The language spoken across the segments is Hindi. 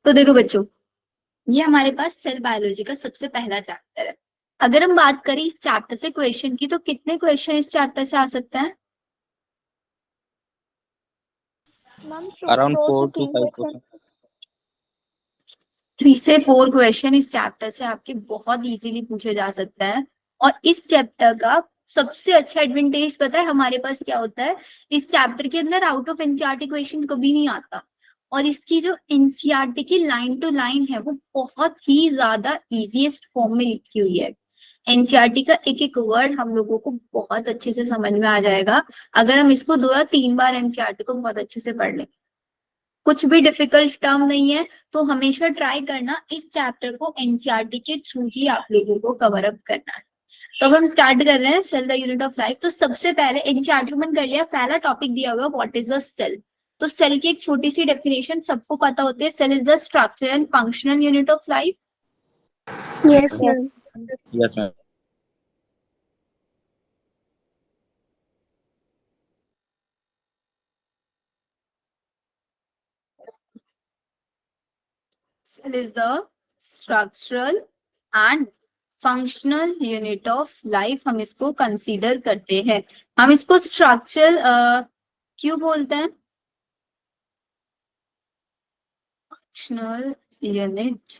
तो देखो बच्चों, ये हमारे पास सेल बायोलॉजी का सबसे पहला चैप्टर है। अगर हम बात करें इस चैप्टर से क्वेश्चन की, तो कितने क्वेश्चन इस चैप्टर से आ सकते हैं? Around 4 to 5 question. 3 से 4 क्वेश्चन इस चैप्टर से आपके बहुत इजीली पूछे जा सकते हैं। और इस चैप्टर का सबसे अच्छा एडवांटेज पता है हमारे पास क्या होता है? इस चैप्टर के अंदर आउट ऑफ एनसीईआरटी क्वेश्चन कभी नहीं आता। और इसकी जो एनसीईआरटी की लाइन टू लाइन है वो बहुत ही ज्यादा इजीएस्ट फॉर्म में लिखी हुई है। एनसीईआरटी का एक एक वर्ड हम लोगों को बहुत अच्छे से समझ में आ जाएगा अगर हम इसको 2 या 3 बार एनसीईआरटी को बहुत अच्छे से पढ़ लें। कुछ भी डिफिकल्ट टर्म नहीं है, तो हमेशा ट्राई करना इस चैप्टर को एनसीईआरटी के थ्रू ही आप लोगों को कवर अप करना है। तो अब हम स्टार्ट कर रहे हैं cell the unit of life. तो सबसे पहले एनसीईआरटी में कर लिया, पहला टॉपिक दिया हुआ व्हाट इज अ सेल। तो सेल की एक छोटी सी डेफिनेशन सबको पता होती है, cell is the structure and functional unit of life. Yes ma'am. Yes ma'am. Cell is the structural and functional unit of life हम इसको कंसीडर करते हैं। हम इसको स्ट्रक्चरल क्यों बोलते हैं? Functional unit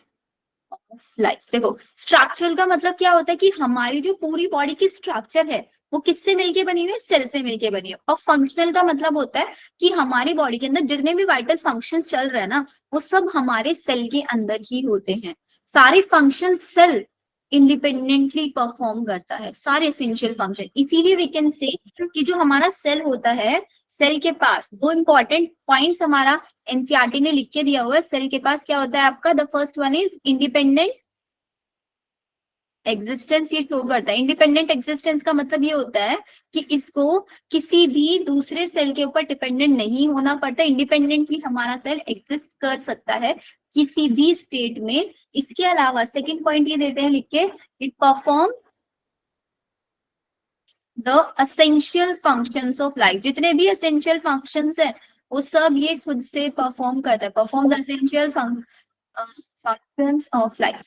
of life. देखो, स्ट्रक्चरल का मतलब क्या होता है कि हमारी जो पूरी बॉडी की स्ट्रक्चर है वो किससे मिलके बनी हुई है? सेल से मिलके बनी है। और फंक्शनल का मतलब होता है कि हमारी बॉडी के अंदर जितने भी वाइटल फंक्शंस चल रहे हैं ना, वो सब हमारे सेल के अंदर ही होते हैं। सारे फंक्शन सेल इंडिपेंडेंटली परफॉर्म करता है, सारे एसेंशियल फंक्शन। इसीलिए वी कैन से कि जो हमारा सेल होता है, सेल के पास 2 इंपॉर्टेंट पॉइंट्स हमारा एनसीईआरटी ने लिख के दिया हुआ है। सेल के पास क्या होता है आपका? The first one is independent existence. ये शो करता है। इंडिपेंडेंट एग्जिस्टेंस का मतलब ये होता है कि इसको किसी भी दूसरे सेल के ऊपर डिपेंडेंट नहीं होना पड़ता। इंडिपेंडेंटली हमारा सेल एग्जिस्ट कर सकता है किसी भी स्टेट में। इसके अलावा सेकंड पॉइंट ये देते हैं लिख के, it perform the essential functions of life. जितने भी असेंशियल फंक्शंस है वो सब ये खुद से परफॉर्म करता है। Perform the essential functions of life.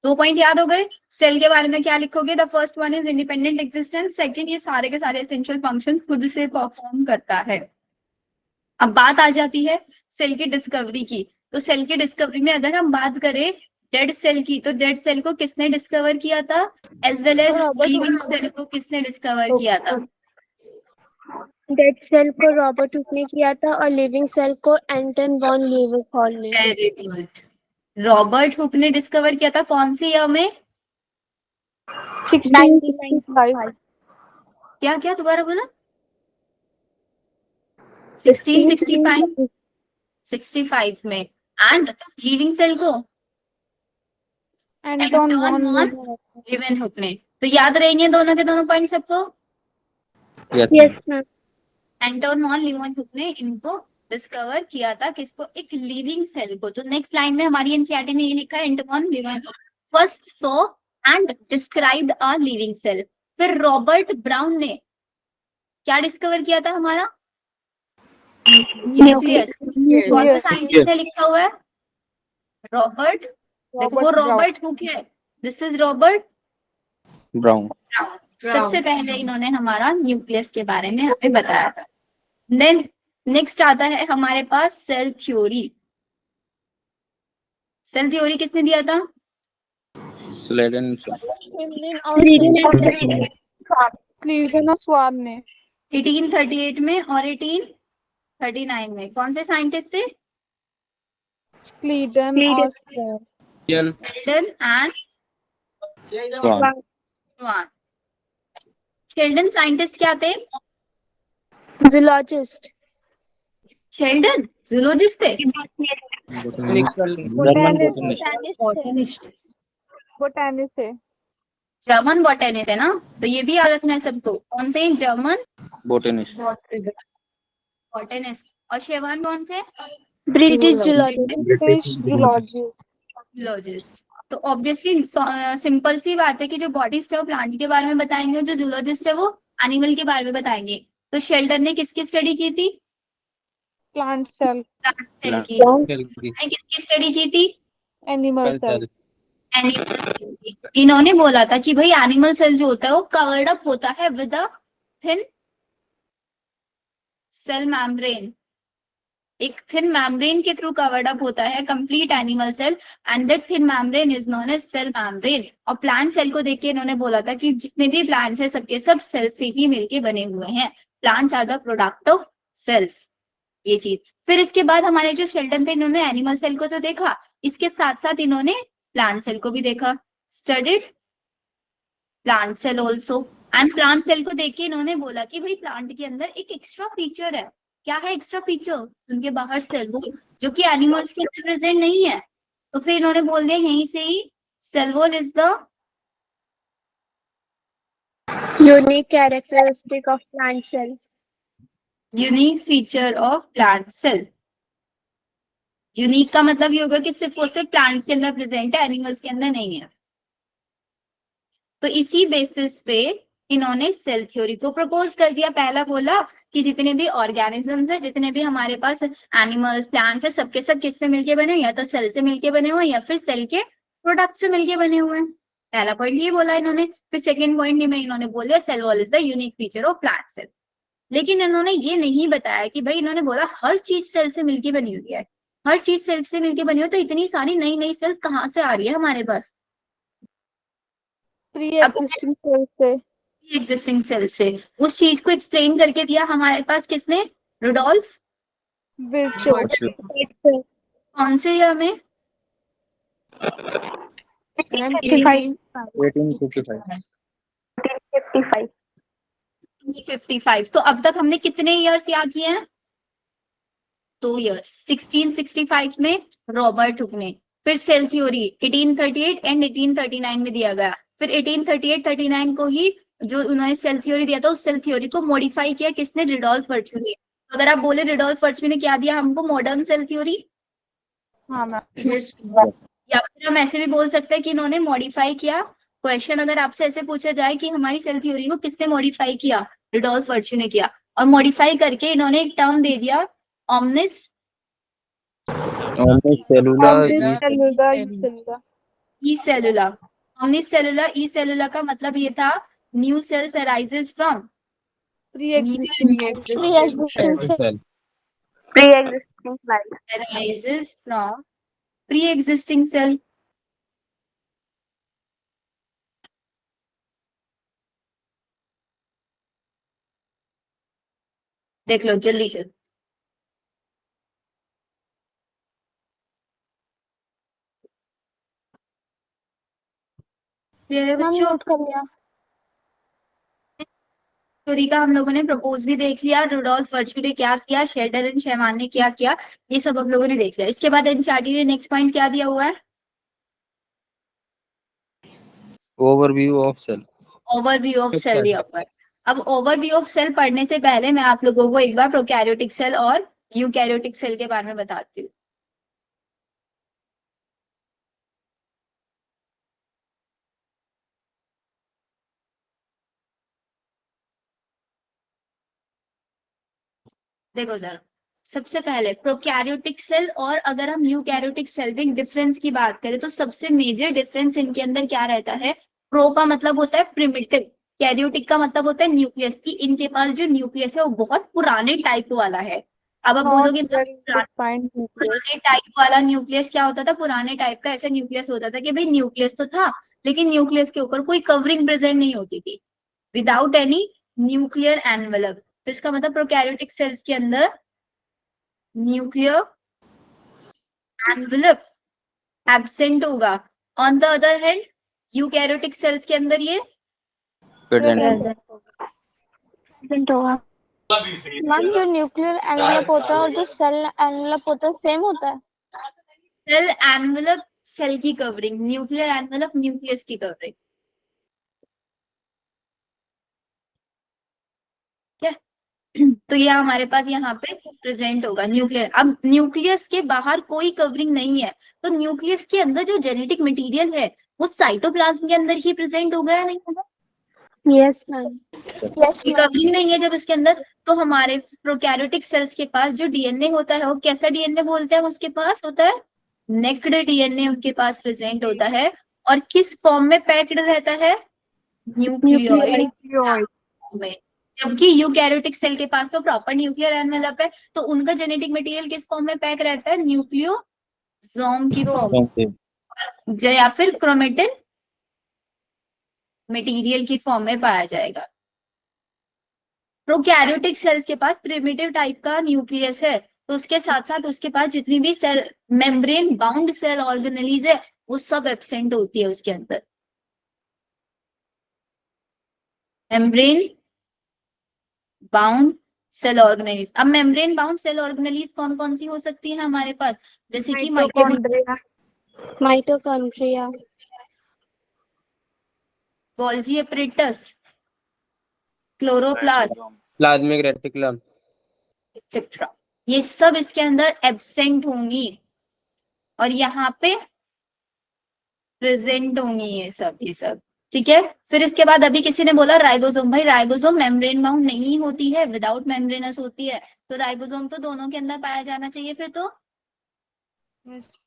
दो पॉइंट याद हो गए? सेल के बारे में क्या लिखोगे? The first one is independent existence, second ये सारे के सारे एसेंशियल फंक्शन खुद से परफॉर्म करता है। अब बात आ जाती है सेल की डिस्कवरी की। तो सेल की डिस्कवरी में अगर हम बात करें डेड सेल की, तो डेड सेल को किसने डिस्कवर किया था? As well as living cell को किसने डिस्कवर किया था? डेड सेल को रॉबर्ट हुक ने किया था और लिविंग सेल को एंटन वॉन लीवेंहॉल ने। Very good. रॉबर्ट हुक ने डिस्कवर किया था कौन सी ईयर में? 1695। क्या क्या दोबारा बोला? 1665 65 में। एंड लिविंग सेल को एंटन वॉन लीवेंहुक ने। तो याद रहेंगे दोनों के दोनों पॉइंट सबको? Yes ma'am. Anton van Leeuwenhoek ने इनको डिस्कवर किया था, किसको? एक लिविंग सेल को। तो नेक्स्ट लाइन में हमारी एनसीईआरटी ने ये लिखा है, Anton van Leeuwenhoek first saw and described a living cell. फिर रॉबर्ट ब्राउन ने क्या डिस्कवर किया था हमारा? न्यूक्लियस। कौन सा साइंटिस्ट ने लिखा हुआ है? रॉबर्ट। देखो वो रॉबर्ट हुक है, दिस इज रॉबर्ट ब्राउन। सबसे पहले इन्होंने हमारा न्यूक्लियस के बारे में हमें बताया था। देन नेक्स्ट आता है हमारे पास सेल थ्योरी। सेल थ्योरी किसने दिया था? स्लेडन। स्लीडन और स्वान ने 1838 में और 1839 में। कौन से साइंटिस्ट थे? स्लीडन और Sheldon and Schwann. Sheldon scientist क्या थे? जूलॉजिस्ट। शेल्डन जूलॉजिस्ट थे? बोटेनिस्ट है। जर्मन बॉटनिस्ट है ना, तो ये भी याद रखना है सबको। कौन थे? German botanist. बॉटनिस्ट। और शेवान कौन थे? British zoologist. जूलॉजिस्ट। तो ऑब्वियसली सिंपल सी बात है कि जो बॉडिस्ट है वो प्लांट के बारे में बताएंगे और जो जूलॉजिस्ट है वो एनिमल के बारे में बताएंगे। तो शेल्डन ने किसकी स्टडी की थी? प्लांट सेल, प्लांट सेल की। की ने किसकी स्टडी की थी? Animal cell, cell animal cell की। इन्होंने बोला था कि भाई एनिमल सेल जो होता है वो कवर्ड अप होता है with a thin cell membrane, एक थिन मेम्ब्रेन के थ्रू कवर्ड अप होता है complete animal cell, and that thin membrane is known as cell membrane. और प्लांट सेल को देख के इन्होंने बोला था कि जितने भी प्लांट्स है सबके सब सेल से ही मिलके बने हुए हैं, plants are the product of cells, ये चीज। फिर इसके बाद हमारे जो शेल्टन थे इन्होंने एनिमल सेल को तो देखा, इसके साथ साथ इन्होंने प्लांट सेल को भी देखा, studied plant cell also. And plant cell को देख के इन्होंने बोला कि भाई प्लांट के अंदर एक एक्स्ट्रा फीचर है। क्या है एक्स्ट्रा फीचर? उनके बाहर सेल वॉल, जो कि एनिमल्स के अंदर प्रेजेंट नहीं है। तो फिर इन्होंने बोल दिया यहीं से ही cell wall is the unique characteristic of plant cell. Unique feature of plant cell. Unique का मतलब ये होगा कि सिर्फ वो सिर्फ प्लांट्स के अंदर प्रेजेंट है, एनिमल्स के अंदर नहीं है। तो इसी बेसिस पे इन्होंने सेल थ्योरी को प्रपोज कर दिया। पहला बोला कि जितने भी ऑर्गेनिजम्स है, जितने भी हमारे पास एनिमल्स प्लांट्स है, सबके सब किससे मिलके बने, या तो सेल से मिलके बने हुए या फिर सेल के प्रोडक्ट से मिलके बने हुए हैं। पहला पॉइंट ये बोला इन्होंने। फिर सेकेंड पॉइंट में इन्होंने बोल दिया cell wall is the unique feature of plant cell. लेकिन इन्होंने ये नहीं बताया कि भाई, इन्होंने बोला हर चीज सेल से मिलके बनी हुई है, हर चीज सेल से मिलके बनी हुई, तो इतनी सारी नई नई सेल्स कहाँ से आ रही है हमारे पास? प्री एग्जिस्टिंग सेल से, एग्जिस्टिंग सेल से। उस चीज को एक्सप्लेन करके दिया हमारे पास किसने? रुडोल्फ विर्चो, कौन से ईयर में? 55, 1855 55। तो अब तक हमने कितने ईयर्स याद किए हैं? 2 ईयर्स। 1665 में रॉबर्ट हुक ने। फिर सेल थ्योरी 1838 एंड 1839 में दिया गया। फिर 1838-39 को ही जो उन्होंने सेल थ्योरी दिया था, उस सेल थ्योरी को मॉडिफाई किया किसने? रिडोल्फ वर्च्यू ने। अगर आप बोले रिडोल्फ वर्च्यू ने क्या दिया हमको? Modern cell theory. हाँ मैम, या फिर हम ऐसे भी बोल सकते हैं कि इन्होंने मॉडिफाई किया। क्वेश्चन अगर आपसे ऐसे पूछा जाए कि हमारी सेल थ्योरी को किसने मॉडिफाई किया? रिडोल्फ वर्च्यू ने किया। और मॉडिफाई करके इन्होंने एक टर्म दे दिया ऑमनिस सेलुलर सेलुलर, ई सेलुला। ऑमनिस सेलुला ई सेलुला का मतलब ये था new cells arises from pre existing cell Pre-existing slide. arises from pre-existing cell। देख लो जल्दी से। ये बच्चों नोट कर लिया। थ्योरी का हम लोगों ने प्रपोज भी देख लिया, रुडोल्फ वर्च्यू ने क्या किया, शेल्डन एंड शेमान ने क्या किया, ये सब हम लोगों ने देख लिया। इसके बाद एनसीईआरटी ने नेक्स्ट पॉइंट क्या दिया हुआ है? Overview of cell. Overview of cell दिया हुआ है। अब ओवरव्यू ऑफ सेल पढ़ने से पहले मैं आप लोगों को एक बार प्रोकैरियोटिक सेल और यूकैरियोटिक सेल के बारे में बताती हूँ। देखो जरा, सबसे पहले प्रोकैरियोटिक सेल और अगर हम यूकैरियोटिक सेल में डिफरेंस की बात करें तो सबसे मेजर डिफरेंस इनके अंदर क्या रहता है? प्रो का मतलब होता है प्रिमिटिव, कैरियोटिक का मतलब होता है न्यूक्लियस की। इनके पास जो न्यूक्लियस है वो बहुत पुराने टाइप वाला है। अब आप बोलोगे पुराने टाइप वाला न्यूक्लियस क्या होता था? पुराने टाइप का ऐसा न्यूक्लियस होता था कि भाई न्यूक्लियस तो था लेकिन न्यूक्लियस के ऊपर कोई कवरिंग प्रेजेंट नहीं होती थी, विदाउट एनी न्यूक्लियर एनवेलप। तो इसका मतलब प्रोकैरियोटिक सेल्स के अंदर न्यूक्लियर एनवेलप एब्सेंट होगा। On the other hand eukaryotic cells के अंदर ये प्रेजेंट प्रेजेंट होगा। मैम जो न्यूक्लियर एनवेलप होता है और जो सेल एनवेलप होता है सेम होता है? सेल एनवेलप सेल की कवरिंग, न्यूक्लियर एनवेलप न्यूक्लियस की कवरिंग। क्या तो ये हमारे पास यहाँ पे प्रेजेंट होगा न्यूक्लियर। अब न्यूक्लियस के बाहर कोई कवरिंग नहीं है, तो न्यूक्लियस के अंदर जो जेनेटिक मटेरियल है वो साइटोप्लाज्म के अंदर ही प्रेजेंट होगा या नहीं होगा? Yes ma'am. यस कोई मैम। कवरिंग नहीं है जब उसके अंदर, तो हमारे प्रोकैरियोटिक सेल्स के पास जो डीएनए होता है वो कैसा डीएनए बोलते हैं, उसके पास होता है नेक्ड डीएनए, उनके पास प्रेजेंट होता है। और किस फॉर्म में पैक्ड रहता है? Nucleoid nucleoid. में। जबकि यूकैरियोटिक सेल के पास तो प्रॉपर न्यूक्लियर एनवेलप है, तो उनका जेनेटिक मटेरियल किस फॉर्म में पैक रहता है? न्यूक्लियोसोम की फॉर्म Okay. या फिर क्रोमेटिन मटेरियल की फॉर्म में पाया जाएगा। प्रोकैरियोटिक सेल्स के पास प्रिमिटिव टाइप का न्यूक्लियस है, तो उसके साथ साथ उसके पास जितनी भी cell membrane bound cell organelles है वो सब एब्सेंट होती है उसके अंदर। Membrane bound cell organelles. अब मेम्ब्रेन बाउंड सेल ऑर्गेनेलीज कौन कौन सी हो सकती है हमारे पास? जैसे कि mitochondria. Mitochondria. Golgi apparatus, chloroplast Plasmic reticulum. Etcetera, ये सब इसके अंदर एब्सेंट होंगी और यहाँ पे प्रेजेंट होंगी ये सब। ठीक है। फिर इसके बाद अभी किसी ने बोला राइबोसोम। भाई राइबोसोम मेम्ब्रेन बाउंड नहीं होती है, विदाउट मेम्ब्रेनस होती है, तो राइबोसोम तो दोनों के अंदर पाया जाना चाहिए फिर तो। यस।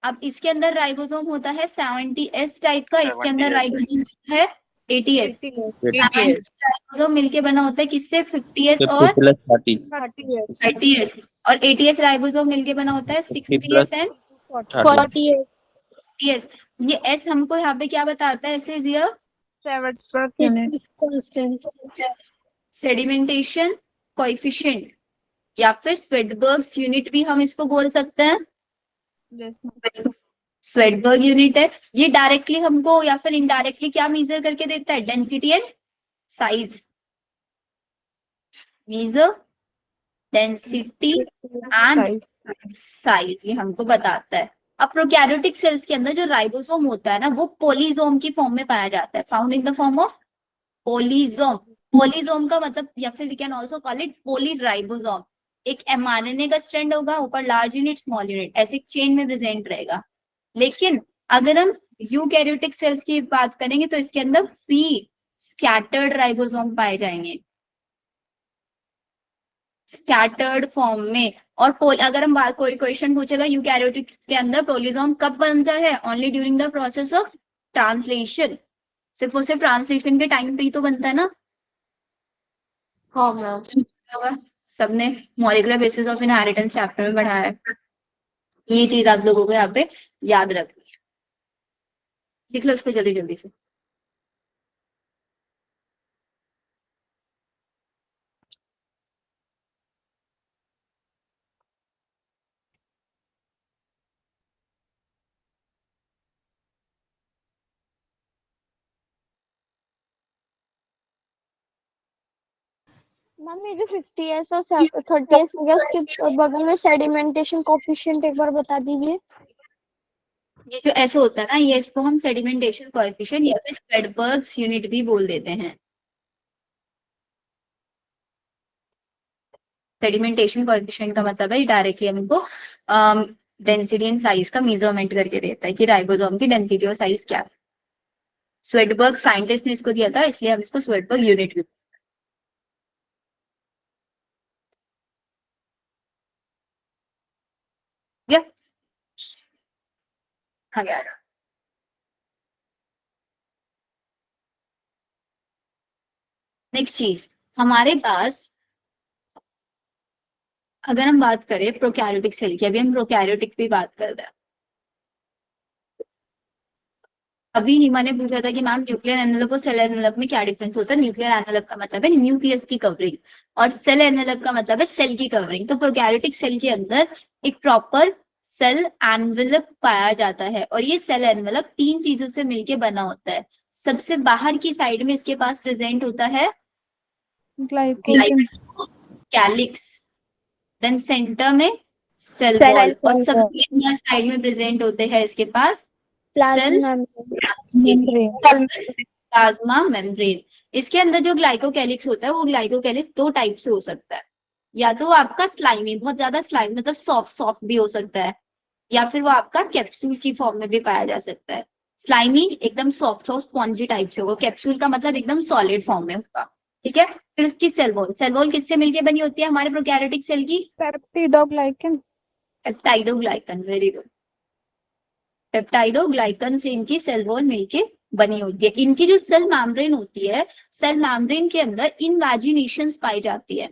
अब इसके अंदर राइबोसोम होता है 70S टाइप का, इसके अंदर राइबोसोम है 80S। 80S। राइबोसोम मिलके बना होता है किससे? 50S 50 और plus 30. 30S। 30S। और 80S राइबोसोम मिलके बना होता है 60S एंड 30. 48। 40S। ये S हमको यहाँ पे क्या बताता है? ऐसे Chavardsburg unit। Constant. Sedimentation coefficient या फिर स्वेडबर्ग्स यूनिट भी हम इसको बोल सकते हैं। यस। स्वेडबर्ग यूनिट है ये, डायरेक्टली हमको या फिर इनडायरेक्टली क्या मेजर करके देता है? Density and size. Major density and size, ये हमको बताता है। अब प्रोकैरियोटिक सेल्स के अंदर जो राइबोसोम होता है ना, वो पोलीजोम की फॉर्म में पाया जाता है, found in the form of polysome. Polysome का मतलब, या फिर we can also call it polyribosome. एक mRNA का स्ट्रैंड होगा, ऊपर लार्ज यूनिट स्मॉल यूनिट, ऐसे एक चेन में प्रेजेंट रहेगा। लेकिन अगर हम यूकैरियोटिक सेल्स की बात करेंगे तो इसके अंदर फ्री स्कैटर्ड राइबोसोम पाए जाएंगे, स्कैटर्ड फॉर्म में। और अगर हम कोई क्वेश्चन पूछेगा यूकैरियोटिक के अंदर पोलीसोम कब बनता है? Only during the process of translation. सिर्फ और सिर्फ ट्रांसलेशन के टाइम पे ही तो बनता है ना। हाँ मैम। होगा, सबने molecular basis of inheritance chapter में पढ़ा है। ये चीज आप लोगों को यहाँ पे याद रखनी है। लिख लो इसको जल्दी जल्दी से। मैम ये जो 50S और 30S हो गया, उसके बगल में सेडिमेंटेशन कोफिशिएंट एक बार बता दीजिए। ये जो ऐसे होता है ना, ये इसको हम सेडिमेंटेशन कोएफिशिएंट या फिर स्वेडबर्ग्स यूनिट भी बोल देते हैं। सेडिमेंटेशन कोएफिशिएंट का मतलब है डायरेक्टली हमको डेंसिटी एंड साइज का मेजरमेंट करके देता है कि राइबोसोम की डेंसिटी और साइज क्या है। स्वेडबर्ग साइंटिस्ट ने इसको दिया था, इसलिए हम इसको स्वेडबर्ग यूनिट भी। हाँ यार, नेक्स्ट चीज हमारे पास, अगर हम बात करें प्रोकैरियोटिक सेल की, अभी हम प्रोकैरियोटिक भी बात कर रहे हैं। अभी हिमा ने पूछा था कि मैम न्यूक्लियर एनवेलप और सेल एनवेलप में क्या डिफरेंस होता है? न्यूक्लियर एनवेलप का मतलब है न्यूक्लियस की कवरिंग और सेल एनवेलप का मतलब है सेल की कवरिंग। तो प्रोकैरियोटिक सेल के अंदर एक प्रॉपर सेल एनवेलप पाया जाता है और ये सेल एनवेलप 3 चीजों से मिलके बना होता है। सबसे बाहर की साइड में इसके पास प्रेजेंट होता है ग्लाइकोजन। कैलिक्स, देन सेंटर में सेल वॉल और सबसे साइड में प्रेजेंट होते हैं इसके पास cell plasma membrane. Plasma membrane. इसके अंदर जो ग्लाइकोकैलिक्स होता है वो ग्लाइकोकैलिक्स दो टाइप से हो सकता है, या तो आपका स्लाइमी, बहुत ज्यादा स्लाइमी मतलब सॉफ्ट सॉफ्ट भी हो सकता है, या फिर वो आपका कैप्सूल की फॉर्म में भी पाया जा सकता है। स्लाइमी एकदम सॉफ्ट और स्पॉन्जी टाइप से होगा, कैप्सूल का मतलब एकदम सॉलिड फॉर्म में होगा। ठीक है, फिर उसकी सेल वॉल, सेल वॉल किससे मिलके बनी होती है हमारे प्रोकैरियोटिक सेल की? Peptidoglycan. Peptidoglycan, very good. Peptidoglycan से इनकी सेल वॉल मिलके बनी होती है। इनकी जो सेल मैम्ब्रेन होती है, सेल मैम्ब्रेन के अंदर इनवेजिनेशंस पाई जाती है।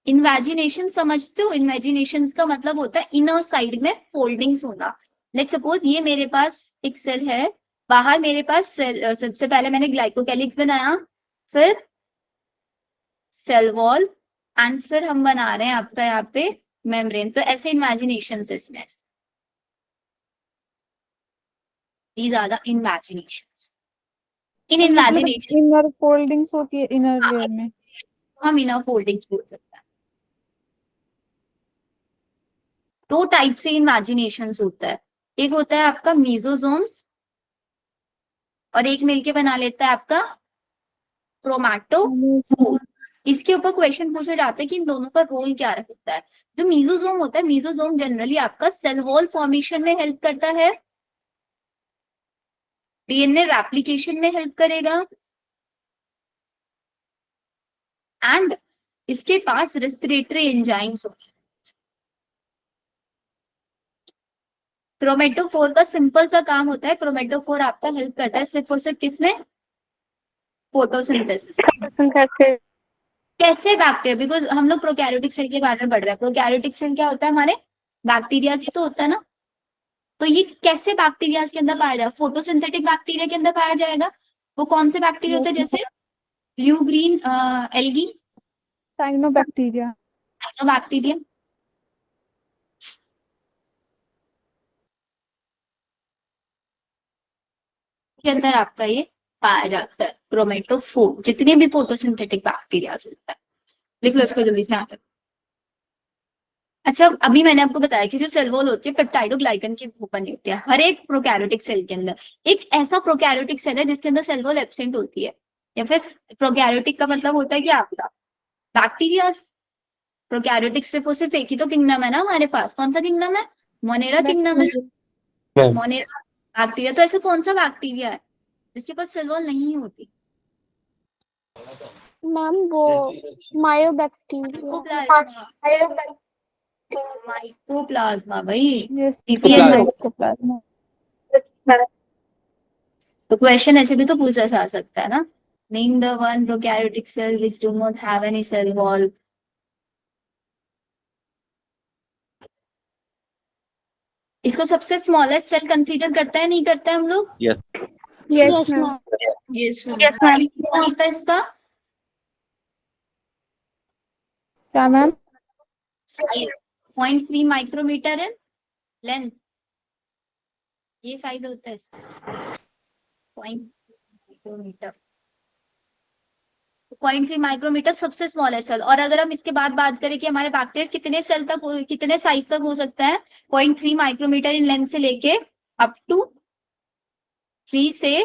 इन्वेजिनेशन समझते हो? इन्वेजिनेशंस का मतलब होता है इनर साइड में फोल्डिंग्स होना। लेट सपोज ये मेरे पास एक सेल है, बाहर मेरे पास सेल, सबसे पहले मैंने ग्लाइकोकैलिक्स बनाया, फिर सेल वॉल, एंड फिर हम बना रहे हैं आपका यहाँ पे मेम्ब्रेन। तो ऐसे इन्वेजिनेशंस इसमें, दीज आर द इन्वेजिनेशंस। इन इन्वेजिनेशन इनर फोल्डिंग्स होती है इनर लेयर में। हम इनर फोल्डिंग्स बोल सकते हैं। दो टाइप से इमेजिनेशंस होता है, एक होता है आपका मीजोजोम्स और एक मिलके बना लेता है आपका क्रोमैटोफोर। इसके ऊपर क्वेश्चन पूछे जाते हैं कि इन दोनों का रोल क्या होता है। जो मीजोजोम होता है, मीजोजोम जनरली आपका सेल वॉल फॉर्मेशन में हेल्प करता है, डीएनए रेप्लिकेशन में हेल्प करेगा, एंड इसके पास रेस्पिरेटरी एंजाइम्स होते हैं। क्रोमेटोफोर का सिंपल सा काम होता है, क्रोमेटोफोर आपका हेल्प करता है सिर्फ और सिर्फ किसमें? फोटोसिंथेसिस। कैसे बैक्टीरिया? बिकॉज हम लोग प्रोकैरियोटिक सेल के बारे में पढ़ रहे हैं। प्रोकैरियोटिक सेल क्या होता है हमारे? बैक्टीरिया ही तो होता है ना। तो ये कैसे बैक्टीरिया के अंदर पाया जाएगा? फोटोसिंथेटिक बैक्टीरिया के अंदर पाया जाएगा। वो कौन से बैक्टीरिया होते हैं? जैसे blue green algae, cyanobacteria. Bacteria. के अंदर आपका ये पाया जाता है क्रोमेटोफोर, जितने भी फोटोसिंथेटिक बैक्टीरिया होता है। लिख लो इसको जल्दी से यहाँ तक। अच्छा, अभी मैंने आपको बताया कि जो सेल वॉल होती है पेप्टाइडोग्लाइकन की वो बनी होती है। हर एक प्रोकैरियोटिक सेल के अंदर एक ऐसा प्रोकैरियोटिक सेल है जिसके अंदर सेल वॉल एब्सेंट होती है, या फिर प्रोकैरियोटिक का मतलब होता है कि आपका बैक्टीरिया। प्रोकैरियोटिक सिर्फ और सिर्फ एक ही तो किंगडम है ना हमारे पास। कौन सा किंगडम है? मोनेरा किंगडम है। Monera bacteria. तो ऐसे कौन सा बैक्टीरिया है जिसके पास सेल वॉल नहीं होती? मैम वो मायोबैक्टीरिया। माइकोप्लाज्मा भाई। यस, पीपीएन भाई। माइकोप्लाज्मा। तो क्वेश्चन ऐसे भी तो पूछा जा सकता है ना, name the one prokaryotic cell which do not have any cell wall. इसको सबसे स्मॉलेस्ट सेल कंसीडर करता है नहीं करता है हम लोग? Yes. Yes ma'am. यस क्या होता है इसका क्या ma'am? Size? 0.3 micrometre in length, ये साइज होता है इसका 0.3 माइक्रोमीटर। 0.3 माइक्रोमीटर सबसे स्मॉलेस्ट सेल। और अगर हम इसके बाद बात करें कि हमारे बैक्टीरिया कितने सेल तक कितने साइज तक हो सकता है, 0.3 माइक्रोमीटर इन लेंथ से लेके अप टू 3 से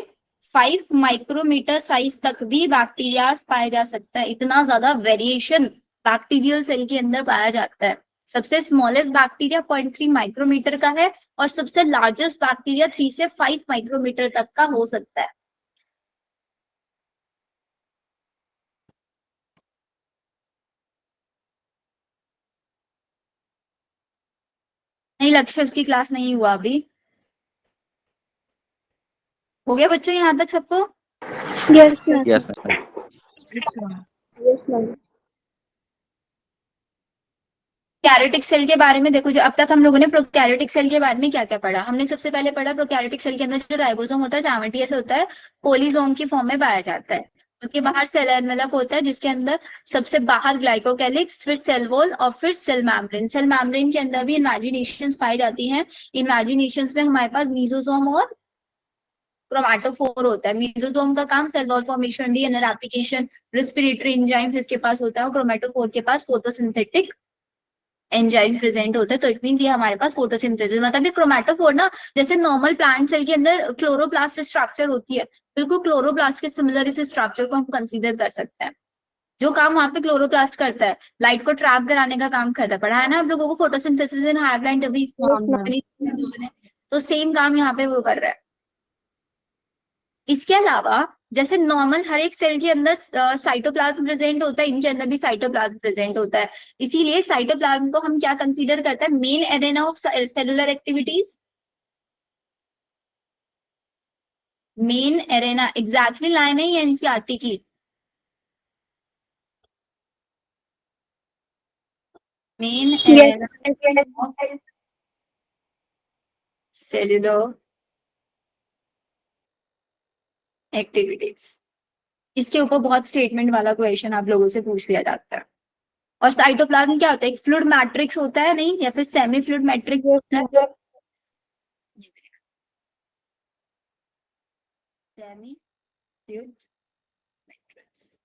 5 माइक्रोमीटर साइज तक भी बैक्टीरिया पाया जा सकता है। इतना ज्यादा वेरिएशन बैक्टीरियल सेल के अंदर पाया जाता है। सबसे स्मॉलेस्ट बैक्टीरिया 0.3 माइक्रोमीटर का है, और सबसे लार्जेस्ट बैक्टीरिया 3 से 5 माइक्रोमीटर तक का हो सकता है। नहीं, लक्ष्य उसकी क्लास नहीं हुआ अभी। हो गया बच्चों यहाँ तक सबको? Yes ma'am. Yes. Yes ma'am. Prokaryotic cell के बारे में देखो, जो अब तक हम लोगों ने प्रोकैरियोटिक सेल के बारे में क्या क्या पढ़ा? हमने सबसे पहले पढ़ा प्रोकैरियोटिक सेल के अंदर जो राइबोसोम होता है ज्यामिति ऐसे होता है, पोलीसोम की फॉर्म में पाया जाता है। उसके बाहर सेल एनवेलप होता है जिसके अंदर सबसे बाहर ग्लाइकोकैलिक्स, फिर सेल वॉल और फिर सेल मैम्ब्रेन। सेल मैम्ब्रेन के अंदर भी इमेजिनेशंस पाई जाती हैं। इमेजिनेशंस में हमारे पास मीजोसोम और क्रोमैटोफोर होता है। मीजोसोम का काम cell wall formation, DNA replication, respiratory enzymes इसके पास होता है, और क्रोमैटोफोर के पास फोटोसिंथेटिक एंजाइम प्रेजेंट होते हैं, तो इट मींस ये हमारे पास फोटोसिंथेसिस, मतलब ये क्रोमेटोफोर ना, जैसे नॉर्मल प्लांट सेल के अंदर क्लोरोप्लास्ट स्ट्रक्चर होती है, बिल्कुल क्लोरोप्लास्ट के सिमिलर इस स्ट्रक्चर को हम कंसीडर कर सकते हैं। जो काम वहां पे क्लोरोप्लास्ट करता है, लाइट को ट्रैप कराने का काम करता है, पढ़ा है ना आप लोगों को फोटोसिंथेसिस इन हायर प्लांट अभी, तो सेम काम यहाँ पे वो कर रहा है। इसके अलावा जैसे नॉर्मल हर एक सेल के अंदर साइटोप्लाज्म प्रेजेंट होता है, इनके अंदर भी साइटोप्लाज्म प्रेजेंट होता है, इसीलिए साइटोप्लाज्म को हम क्या कंसीडर करते हैं, main arena of cellular activities, main arena, exactly line है ये एनसीईआरटी की, main arena of cellular activities. इसके ऊपर बहुत स्टेटमेंट वाला क्वेश्चन आप लोगों से पूछ लिया जाता है। और साइटोप्लाज्म क्या होता है, एक फ्लूइड मैट्रिक्स होता है, नहीं, या फिर सेमी फ्लूइड मैट्रिक्स होता है, सेमी फ्लूइड मैट्रिक्स।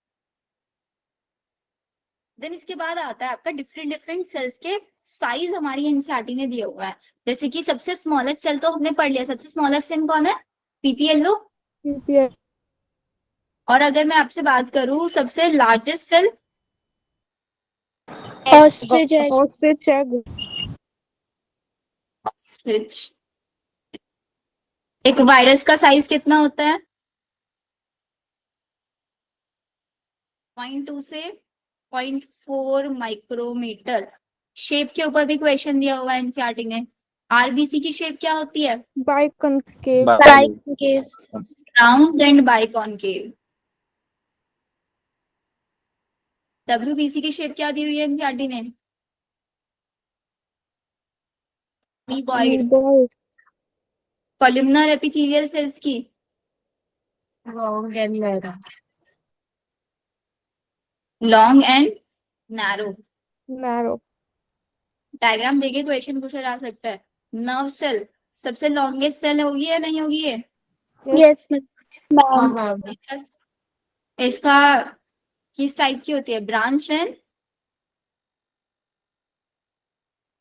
देन इसके बाद आता है आपका डिफरेंट डिफरेंट सेल्स के साइज, हमारी एनसीईआरटी ने दिया हुआ है। जैसे कि सबसे स्मॉलेस्ट सेल तो हमने पढ़ लिया, सबसे स्मॉलेस्ट सेल कौन है, पीपीएल लो। PPL. और अगर मैं आपसे बात करूं सबसे largest cell, Ostrich egg. Ostrich egg. Ostrich. एक वायरस का साइज कितना होता है, 0.2 से 0.4 माइक्रोमीटर। शेप के ऊपर भी क्वेश्चन दिया हुआ है एनसीईआरटी ने। आरबीसी की शेप क्या होती है, Biconcave. Concave. Round and biconcave. WBC की शेप क्या दी हुई है एनसीईआरटी ने, मीबॉइड। Amoeboid. कॉलमनर एपिथेलियल सेल्स की, long and narrow. Narrow. Diagram देके क्वेश्चन पूछा जा सकता है। नर्व सेल सबसे लॉन्गेस्ट सेल होगी या नहीं होगी ये, Yes, ma'am. इसका किस टाइप की होती है, ब्रांच एंड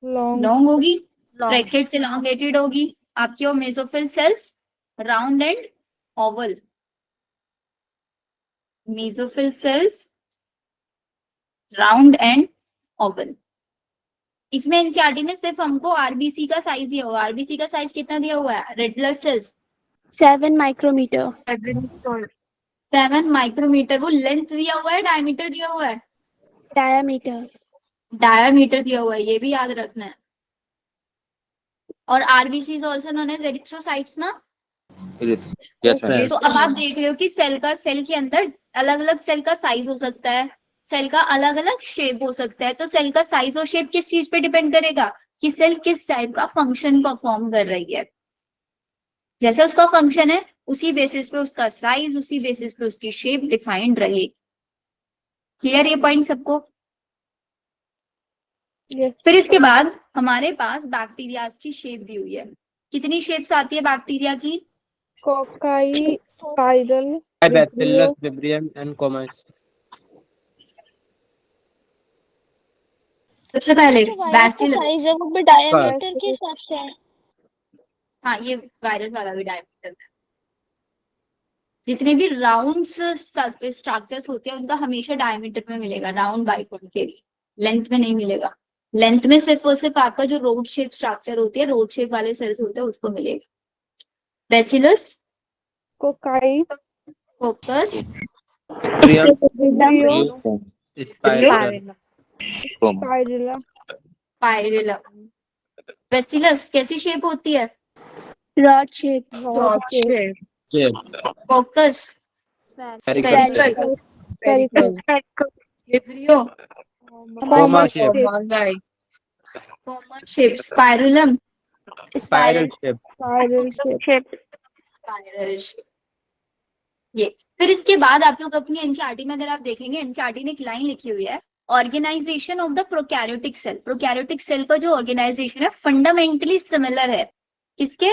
Long. लॉन्ग होगी, ब्रैकेट से लॉन्गेटेड होगी आपकी। और mesophyll cells round and Oval, mesophyll cells round and Oval. इसमें एनसीईआरटी ने सिर्फ हमको आरबीसी का साइज दिया हुआ है। आरबीसी का साइज कितना दिया हुआ है, red blood cells 7 micrometer. 7 micrometre. वो लेंथ दिया हुआ है, डायमीटर दिया हुआ है, Diameter. डायमीटर दिया हुआ है, ये भी याद रखना है। और RBC is also known as erythrocytes ना। Yes, ma'am. तो अब आप देख रहे हो कि सेल के अंदर अलग अलग सेल का साइज हो सकता है, सेल का अलग अलग शेप हो सकता है। तो सेल का साइज और शेप किस चीज पे डिपेंड करेगा, कि सेल किस टाइप का फंक्शन परफॉर्म कर रही है। जैसे उसका फंक्शन है उसी बेसिस पे उसका साइज, उसी बेसिस पे उसकी शेप डिफाइंड रहेगी। क्लियर ये पॉइंट सबको। Yes. फिर इसके बाद हमारे पास बैक्टीरिया की शेप दी हुई है। कितनी शेप्स आती है बैक्टीरिया की, Cocci. Spiral. Bacillus, Vibrio, and Comus. सबसे पहले वायरस का बैसिलस। साइज है वो भी डायमीटर के हिसाब से है। हाँ, ये वायरस वाला भी डायमीटर है। जितने भी राउंड स्ट्रक्चर्स होते हैं उनका हमेशा डायमीटर में मिलेगा, राउंड बाइकॉनकेव, लेंथ में नहीं मिलेगा। लेंथ में सिर्फ और सिर्फ आपका जो रोड शेप स्ट्रक्चर होती है, रोड शेप वाले सेल्स होते हैं, उसको मिलेगा। Bacillus, Cocci. Coccus, Vibrio. Spiral. Spirilla. Spirillum. Bacillus कैसी शेप होती है, Rod shape. Rod shape. Coccus, Spherical. Spherical. Vibrio, Coma shape. Common shape, spirillum, Spiral shape. Spiral shape. Spiral shape. ये फिर इसके बाद आप लोग अपनी एनसीईआरटी में अगर आप देखेंगे, एनसीईआरटी ने एक लाइन लिखी हुई है, organisation of the prokaryotic cell. Prokaryotic cell का जो ऑर्गेनाइजेशन है फंडामेंटली सिमिलर है किसके,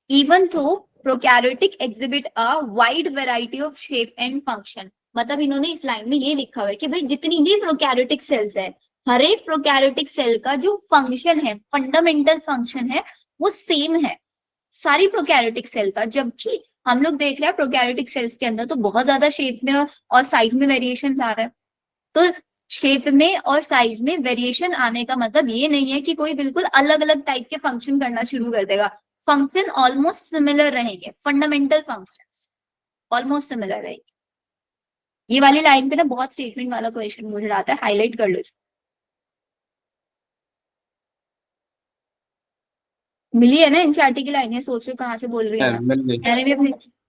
इवन थो prokaryotic exhibit a wide variety of shape and function. मतलब इन्होंने इस लाइन में ये लिखा हुआ है कि भाई जितनी भी प्रोकैरियोटिक सेल्स है हर एक प्रोकैरियोटिक सेल का जो फंक्शन है, फंडामेंटल फंक्शन है, वो सेम है सारी प्रोकैरियोटिक सेल का। जबकि हम लोग देख रहे हैं प्रोकैरियोटिक सेल्स के अंदर तो बहुत ज्यादा शेप में और साइज में वेरिएशन आ रहा है। तो शेप में और साइज में वेरिएशन आने का मतलब ये नहीं है कि कोई बिल्कुल अलग अलग टाइप के फंक्शन करना शुरू कर देगा। फंक्शन ऑलमोस्ट सिमिलर रहेंगे, फंडामेंटल फंक्शंस ऑलमोस्ट सिमिलर रहेंगे। ये वाली लाइन पे ना बहुत स्टेटमेंट वाला क्वेश्चन मुझे आता है, हाईलाइट कर लो इसको। मिली है ना एनसीईआरटी की लाइनें? सोच रहे हो कहाँ से बोल रही है मैं।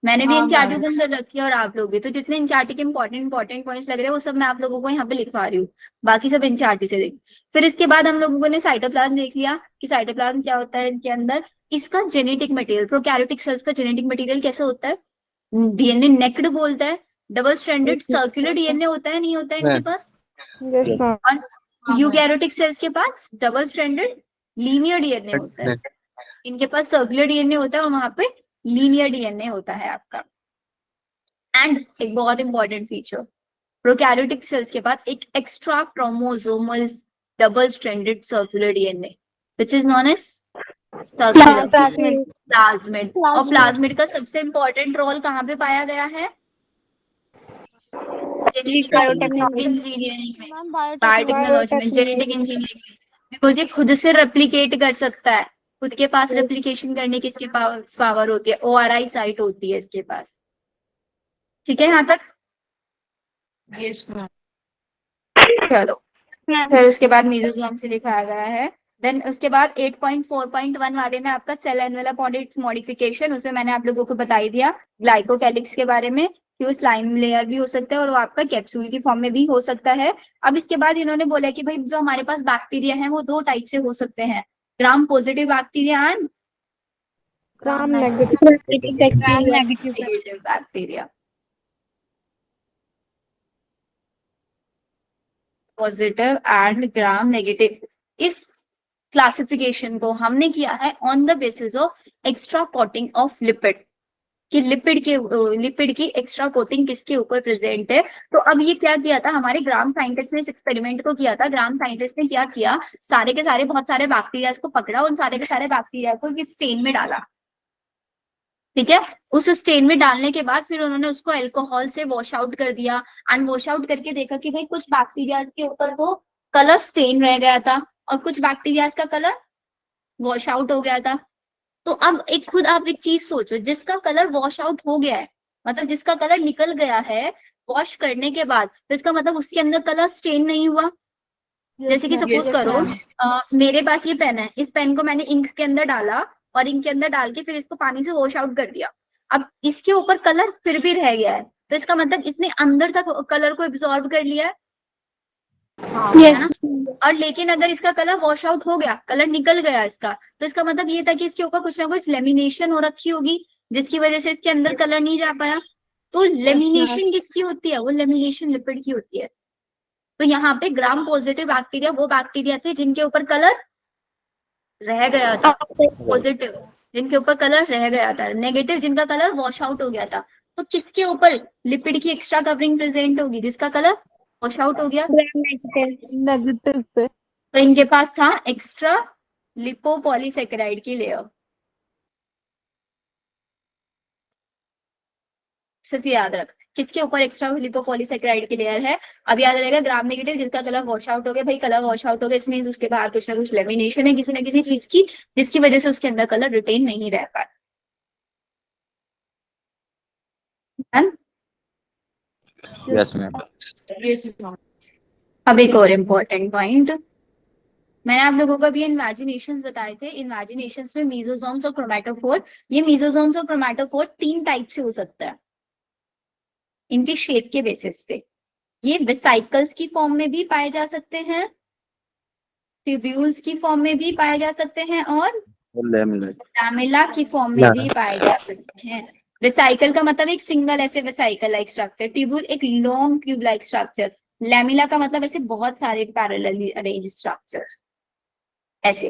मैंने भी एनसीईआरटी ओपन कर रखी है और आप लोग भी। तो जितने एनसीईआरटी के इंपॉर्टेंट पॉइंट्स लग रहे हैं वो सब मैं आप लोगों को यहाँ पे लिखवा रही हूँ, बाकी सब एनसीईआरटी से देख। फिर इसके बाद हम लोगों ने साइटोप्लाज्म देख लिया कि साइटोप्लाज्म क्या होता है इनके अंदर। इसका जेनेटिक मटेरियल, प्रोकैरियोटिक सेल्स का जेनेटिक मटेरियल कैसे होता है? डीएनए नेक्ड बोलता है, डबल स्ट्रैंडेड सर्कुलर डीएनए होता है, नहीं होता है इनके पास? Yes, ma'am. और यूकैरियोटिक सेल्स के पास डबल स्ट्रैंडेड लीनियर डीएनए होता है। इनके पास सर्कुलर डीएनए होता है और वहां पे लीनियर डीएनए होता है आपका। एंड एक बहुत इंपॉर्टेंट फीचर, प्रोकैरियोटिक सेल्स के बाद एक extra chromosomal double stranded circular DNA which is known as circular plasmid. और प्लाज्मिड का सबसे इंपॉर्टेंट रोल कहाँ पे पाया गया है? इंजीनियरिंग में, बायोटेक्नोलॉजी में, जेनेटिक इंजीनियरिंग में। बिकॉज ये खुद से रेप्लिकेट कर सकता है, खुद के पास रेप्लिकेशन करने की इसके पावर होती है, ORI साइट होती है इसके पास। ठीक है यहाँ तक? Yes, ma'am. चलो फिर उसके बाद मेसोसोम से लिखाया गया है। देन उसके बाद 8.4.1 वाले में आपका सेल एनवेलोप मॉडिफिकेशन, उसमें मैंने आप लोगों को बता ही दिया ग्लाइकोकैलिक्स के बारे में कि वो स्लाइम लेयर भी हो सकता है और वो आपका कैप्सूल की फॉर्म में भी हो सकता है। अब इसके बाद इन्होंने बोला कि भाई जो हमारे पास बैक्टीरिया है वो दो टाइप से हो सकते हैं, gram positive bacteria and Gram negative. Bacteria. Positive and gram negative, इस क्लासिफिकेशन को हमने किया है on the basis of extra coating of lipid, कि लिपिड की एक्स्ट्रा कोटिंग किसके ऊपर प्रेजेंट है। तो अब ये क्या किया था हमारे ग्राम साइंटिस्ट ने, इस एक्सपेरिमेंट को किया था। ग्राम साइंटिस्ट ने क्या किया, सारे के सारे बहुत सारे बैक्टीरिया को पकड़ा, उन सारे के सारे बैक्टीरिया को एक स्टेन में डाला। ठीक है, उस स्टेन में डालने के बाद फिर उन्होंने उसको अल्कोहल से वॉश आउट कर दिया एंड वॉश आउट करके देखा कि भाई कुछ बैक्टीरिया के ऊपर तो कलर स्टेन रह गया था और कुछ बैक्टीरिया का कलर वॉश आउट हो गया था। तो अब खुद आप एक चीज सोचो, जिसका कलर वॉश आउट हो गया है, मतलब जिसका कलर निकल गया है वॉश करने के बाद, तो इसका मतलब उसके अंदर कलर स्टेन नहीं हुआ। जैसे कि सपोज करो मेरे पास ये पेन है, इस पेन को मैंने इंक के अंदर डाला और इंक के अंदर डाल के फिर इसको पानी से वॉश आउट कर दिया। अब इसके ऊपर कलर फिर भी रह गया है, तो इसका मतलब इसने अंदर तक कलर को एब्जॉर्ब कर लिया है। Yes. और लेकिन अगर इसका कलर वॉश आउट हो गया, कलर निकल गया इसका, तो इसका मतलब ये था कि इसके ऊपर कुछ ना कुछ लेमिनेशन हो रखी होगी जिसकी वजह से इसके अंदर कलर नहीं जा पाया। तो लेमिनेशन किसकी होती है? वो लेमिनेशन लिपिड की होती है। तो यहाँ पे ग्राम पॉजिटिव बैक्टीरिया वो बैक्टीरिया थे जिनके ऊपर कलर रह गया था, पॉजिटिव जिनके ऊपर कलर रह गया था, नेगेटिव जिनका कलर वॉश आउट हो गया था। तो किसके ऊपर लिपिड की एक्स्ट्रा कवरिंग प्रेजेंट होगी? जिसका कलर वॉश आउट हो गया। Negative पे. तो इनके पास था एक्स्ट्रा लिपोपॉलीसेकेराइड की लेयर। सिर्फ याद रख किसके ऊपर एक्स्ट्रा लिपोपॉलीसेकेराइड की लेयर है। अब याद रहेगा ग्राम नेगेटिव जिसका कलर वॉश आउट हो गया। भाई कलर वॉश आउट हो गया, इसमें उसके बाहर कुछ ना कुछ लेमिनेशन है किसी ना किसी चीज की, जिसकी वजह से उसके अंदर कलर रिटेन नहीं रह पा रहा। Yes, ma'am. अब एक और इम्पोर्टेंट पॉइंट, मैंने आप लोगों को भी इन्वेजिनेशंस बताए थे। इन्वेजिनेशंस में मीजोसोम्स और क्रोमैटोफोर, ये मीजोसोम्स और क्रोमैटोफोर 3 टाइप से हो सकता है इनकी शेप के बेसिस पे। ये वेसाइकल्स की फॉर्म में भी पाए जा सकते हैं, ट्यूब्यूल्स की फॉर्म में भी पाए जा सकते हैं और लैमेला की फॉर्म में भी पाए जा सकते हैं। वेसाइकल का मतलब एक सिंगल ऐसे वेसाइकल लाइक स्ट्रक्चर, ट्यूब्यूल एक long tube like structure, lamella का मतलब ऐसे बहुत सारे पैरेलली अरेंज स्ट्रक्चर्स। ऐसे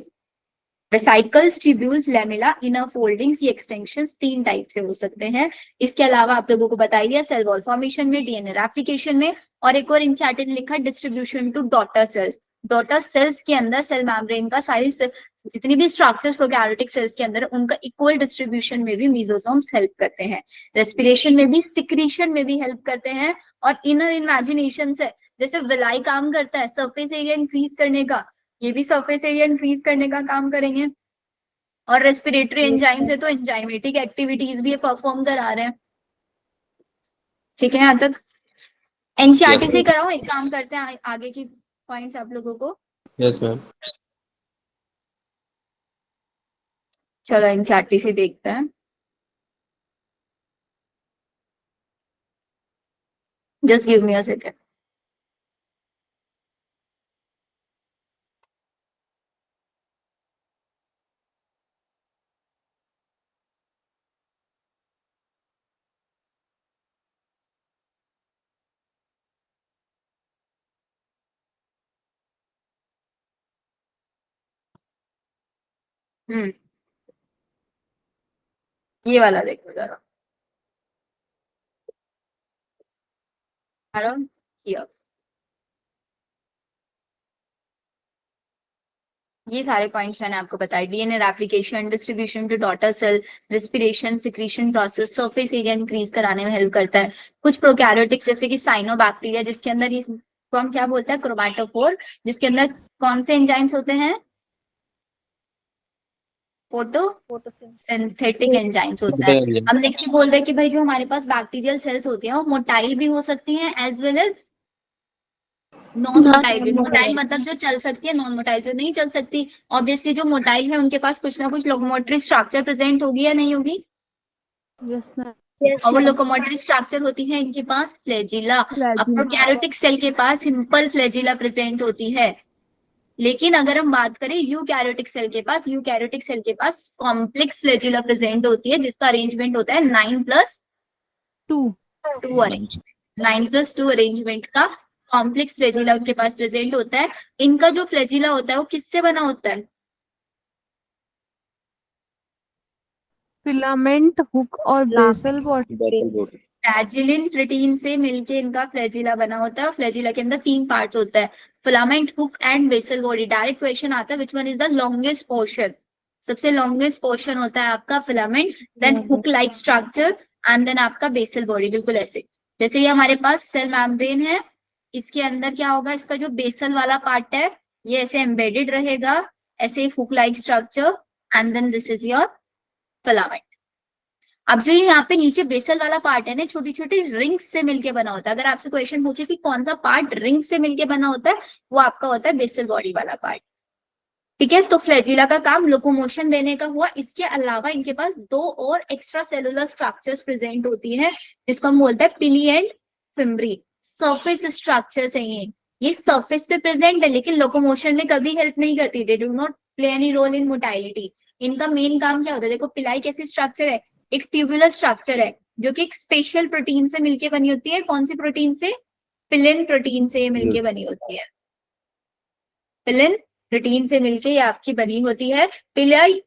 vesicles, tubules, lamella, inner foldings, ये एक्सटेंशंस 3 टाइप से हो सकते हैं। इसके अलावा आप लोगों को बताई दिया सेल वॉल फॉर्मेशन में, डीएनए रेप्लिकेशन में, और एक और इंचार्टेड लिखा distribution to daughter cells. Daughter cells के अंदर सेल मेम्ब्रेन का सारी जितनी भी स्ट्रक्चर्स प्रोकैरियोटिक सेल्स के अंदर उनका इक्वल डिस्ट्रीब्यूशन में भी मेसोसोम्स हेल्प करते हैं, रेस्पिरेशन में भी, सिक्रीशन में भी हेल्प करते हैं, और इनर इमेजिनेशन से जैसे विलाई काम करता है सरफेस एरिया इंक्रीज करने का, ये भी सरफेस एरिया इंक्रीज करने का काम करेंगे, और रेस्पिरेटरी एंजाइम से तो एंजाइमेटिक एक्टिविटीज भी परफॉर्म करा रहे हैं। ठीक है, यहाँ तक एनसीईआरटी से कराओ, एक काम करते हैं आगे की पॉइंट्स आप लोगों को। Yes ma'am. चलो एनसीईआरटी से देखते हैं। Just give me a second. ये वाला देखो जरा, here. ये सारे पॉइंट्स मैंने आपको बताया, DNA replication, distribution to daughter cell, respiration, secretion process, surface area increase कराने में हेल्प करता है। कुछ प्रोकैरियोटिक्स जैसे कि साइनोबैक्टीरिया, जिसके अंदर इसको हम क्या बोलते हैं, क्रोमैटोफोर, जिसके अंदर कौन से एंजाइम्स होते हैं, फोटोसिंथेटिक एंजाइम्स होते हैं। हम नेक्स्ट बोल रहे हैं कि भाई जो हमारे पास बैक्टीरियल सेल्स होती हैं वो मोटाइल भी हो सकती हैं as well as non motile भी। मोटाइल मतलब जो चल सकती है, नॉन मोटाइल जो नहीं चल सकती। ऑब्वियसली जो मोटाइल है उनके पास कुछ ना कुछ लोकोमोटरी स्ट्रक्चर प्रेजेंट होगी या नहीं होगी, और वो लोकोमोटरी स्ट्रक्चर होती है इनके पास फ्लैजिला। अब प्रोकैरियोटिक सेल के पास सिंपल फ्लैजिला प्रेजेंट होती है, लेकिन अगर हम बात करें यूकैरियोटिक सेल के पास कॉम्प्लेक्स फ्लैजिला प्रेजेंट होती है, जिसका अरेंजमेंट होता है 9+2 अरेंजमेंट। 9+2 अरेंजमेंट का कॉम्प्लेक्स फ्लैजिला उनके पास प्रेजेंट होता है। इनका जो फ्लैजिला होता है वो किससे बना होता है, फिलामेंट, हुक और बेसल बॉडी। फ्लैजिलिन प्रोटीन से मिलके इनका फ्लैजिला बना होता है। फ्लैजिला के अंदर 3 पार्ट्स होता है, filament, hook and basal body. Direct question आता है which one is the longest portion. सबसे लॉन्गेस्ट पोर्शन होता है आपका filament, then hook like structure, and then आपका बेसल बॉडी। बिल्कुल ऐसे जैसे ये हमारे पास सेल मेम्ब्रेन है, इसके अंदर क्या होगा, इसका जो बेसल वाला पार्ट है ये ऐसे एम्बेडेड रहेगा, ऐसे hook like structure, and then this is your filament. अब जो ये यहाँ पे नीचे बेसल वाला पार्ट है ना, छोटी छोटी रिंग्स से मिलके बना होता है। अगर आपसे क्वेश्चन पूछे कि कौन सा पार्ट रिंग से मिलके बना होता है, वो आपका होता है बेसल बॉडी वाला पार्ट। ठीक है, तो फ्लैजिला का काम लोकोमोशन देने का हुआ। इसके अलावा इनके पास 2 और एक्स्ट्रा सेलुलर स्ट्रक्चर्स प्रेजेंट होती है, जिसको हम बोलते हैं पिली एंड फिम्ब्री। सरफेस स्ट्रक्चर्स है ये सरफेस पे प्रेजेंट है, लेकिन लोकोमोशन में कभी हेल्प नहीं करती। They do not play any role in motility. इनका मेन काम क्या होता है, देखो पिलाई कैसी स्ट्रक्चर है, एक ट्यूबुलर स्ट्रक्चर है जो कि एक स्पेशल प्रोटीन से मिलके बनी होती है। कौन सी प्रोटीन से, पिलिन प्रोटीन से ये मिलके बनी होती है। पिलिन प्रोटीन से मिलके ये आपकी बनी होती है पिलाई।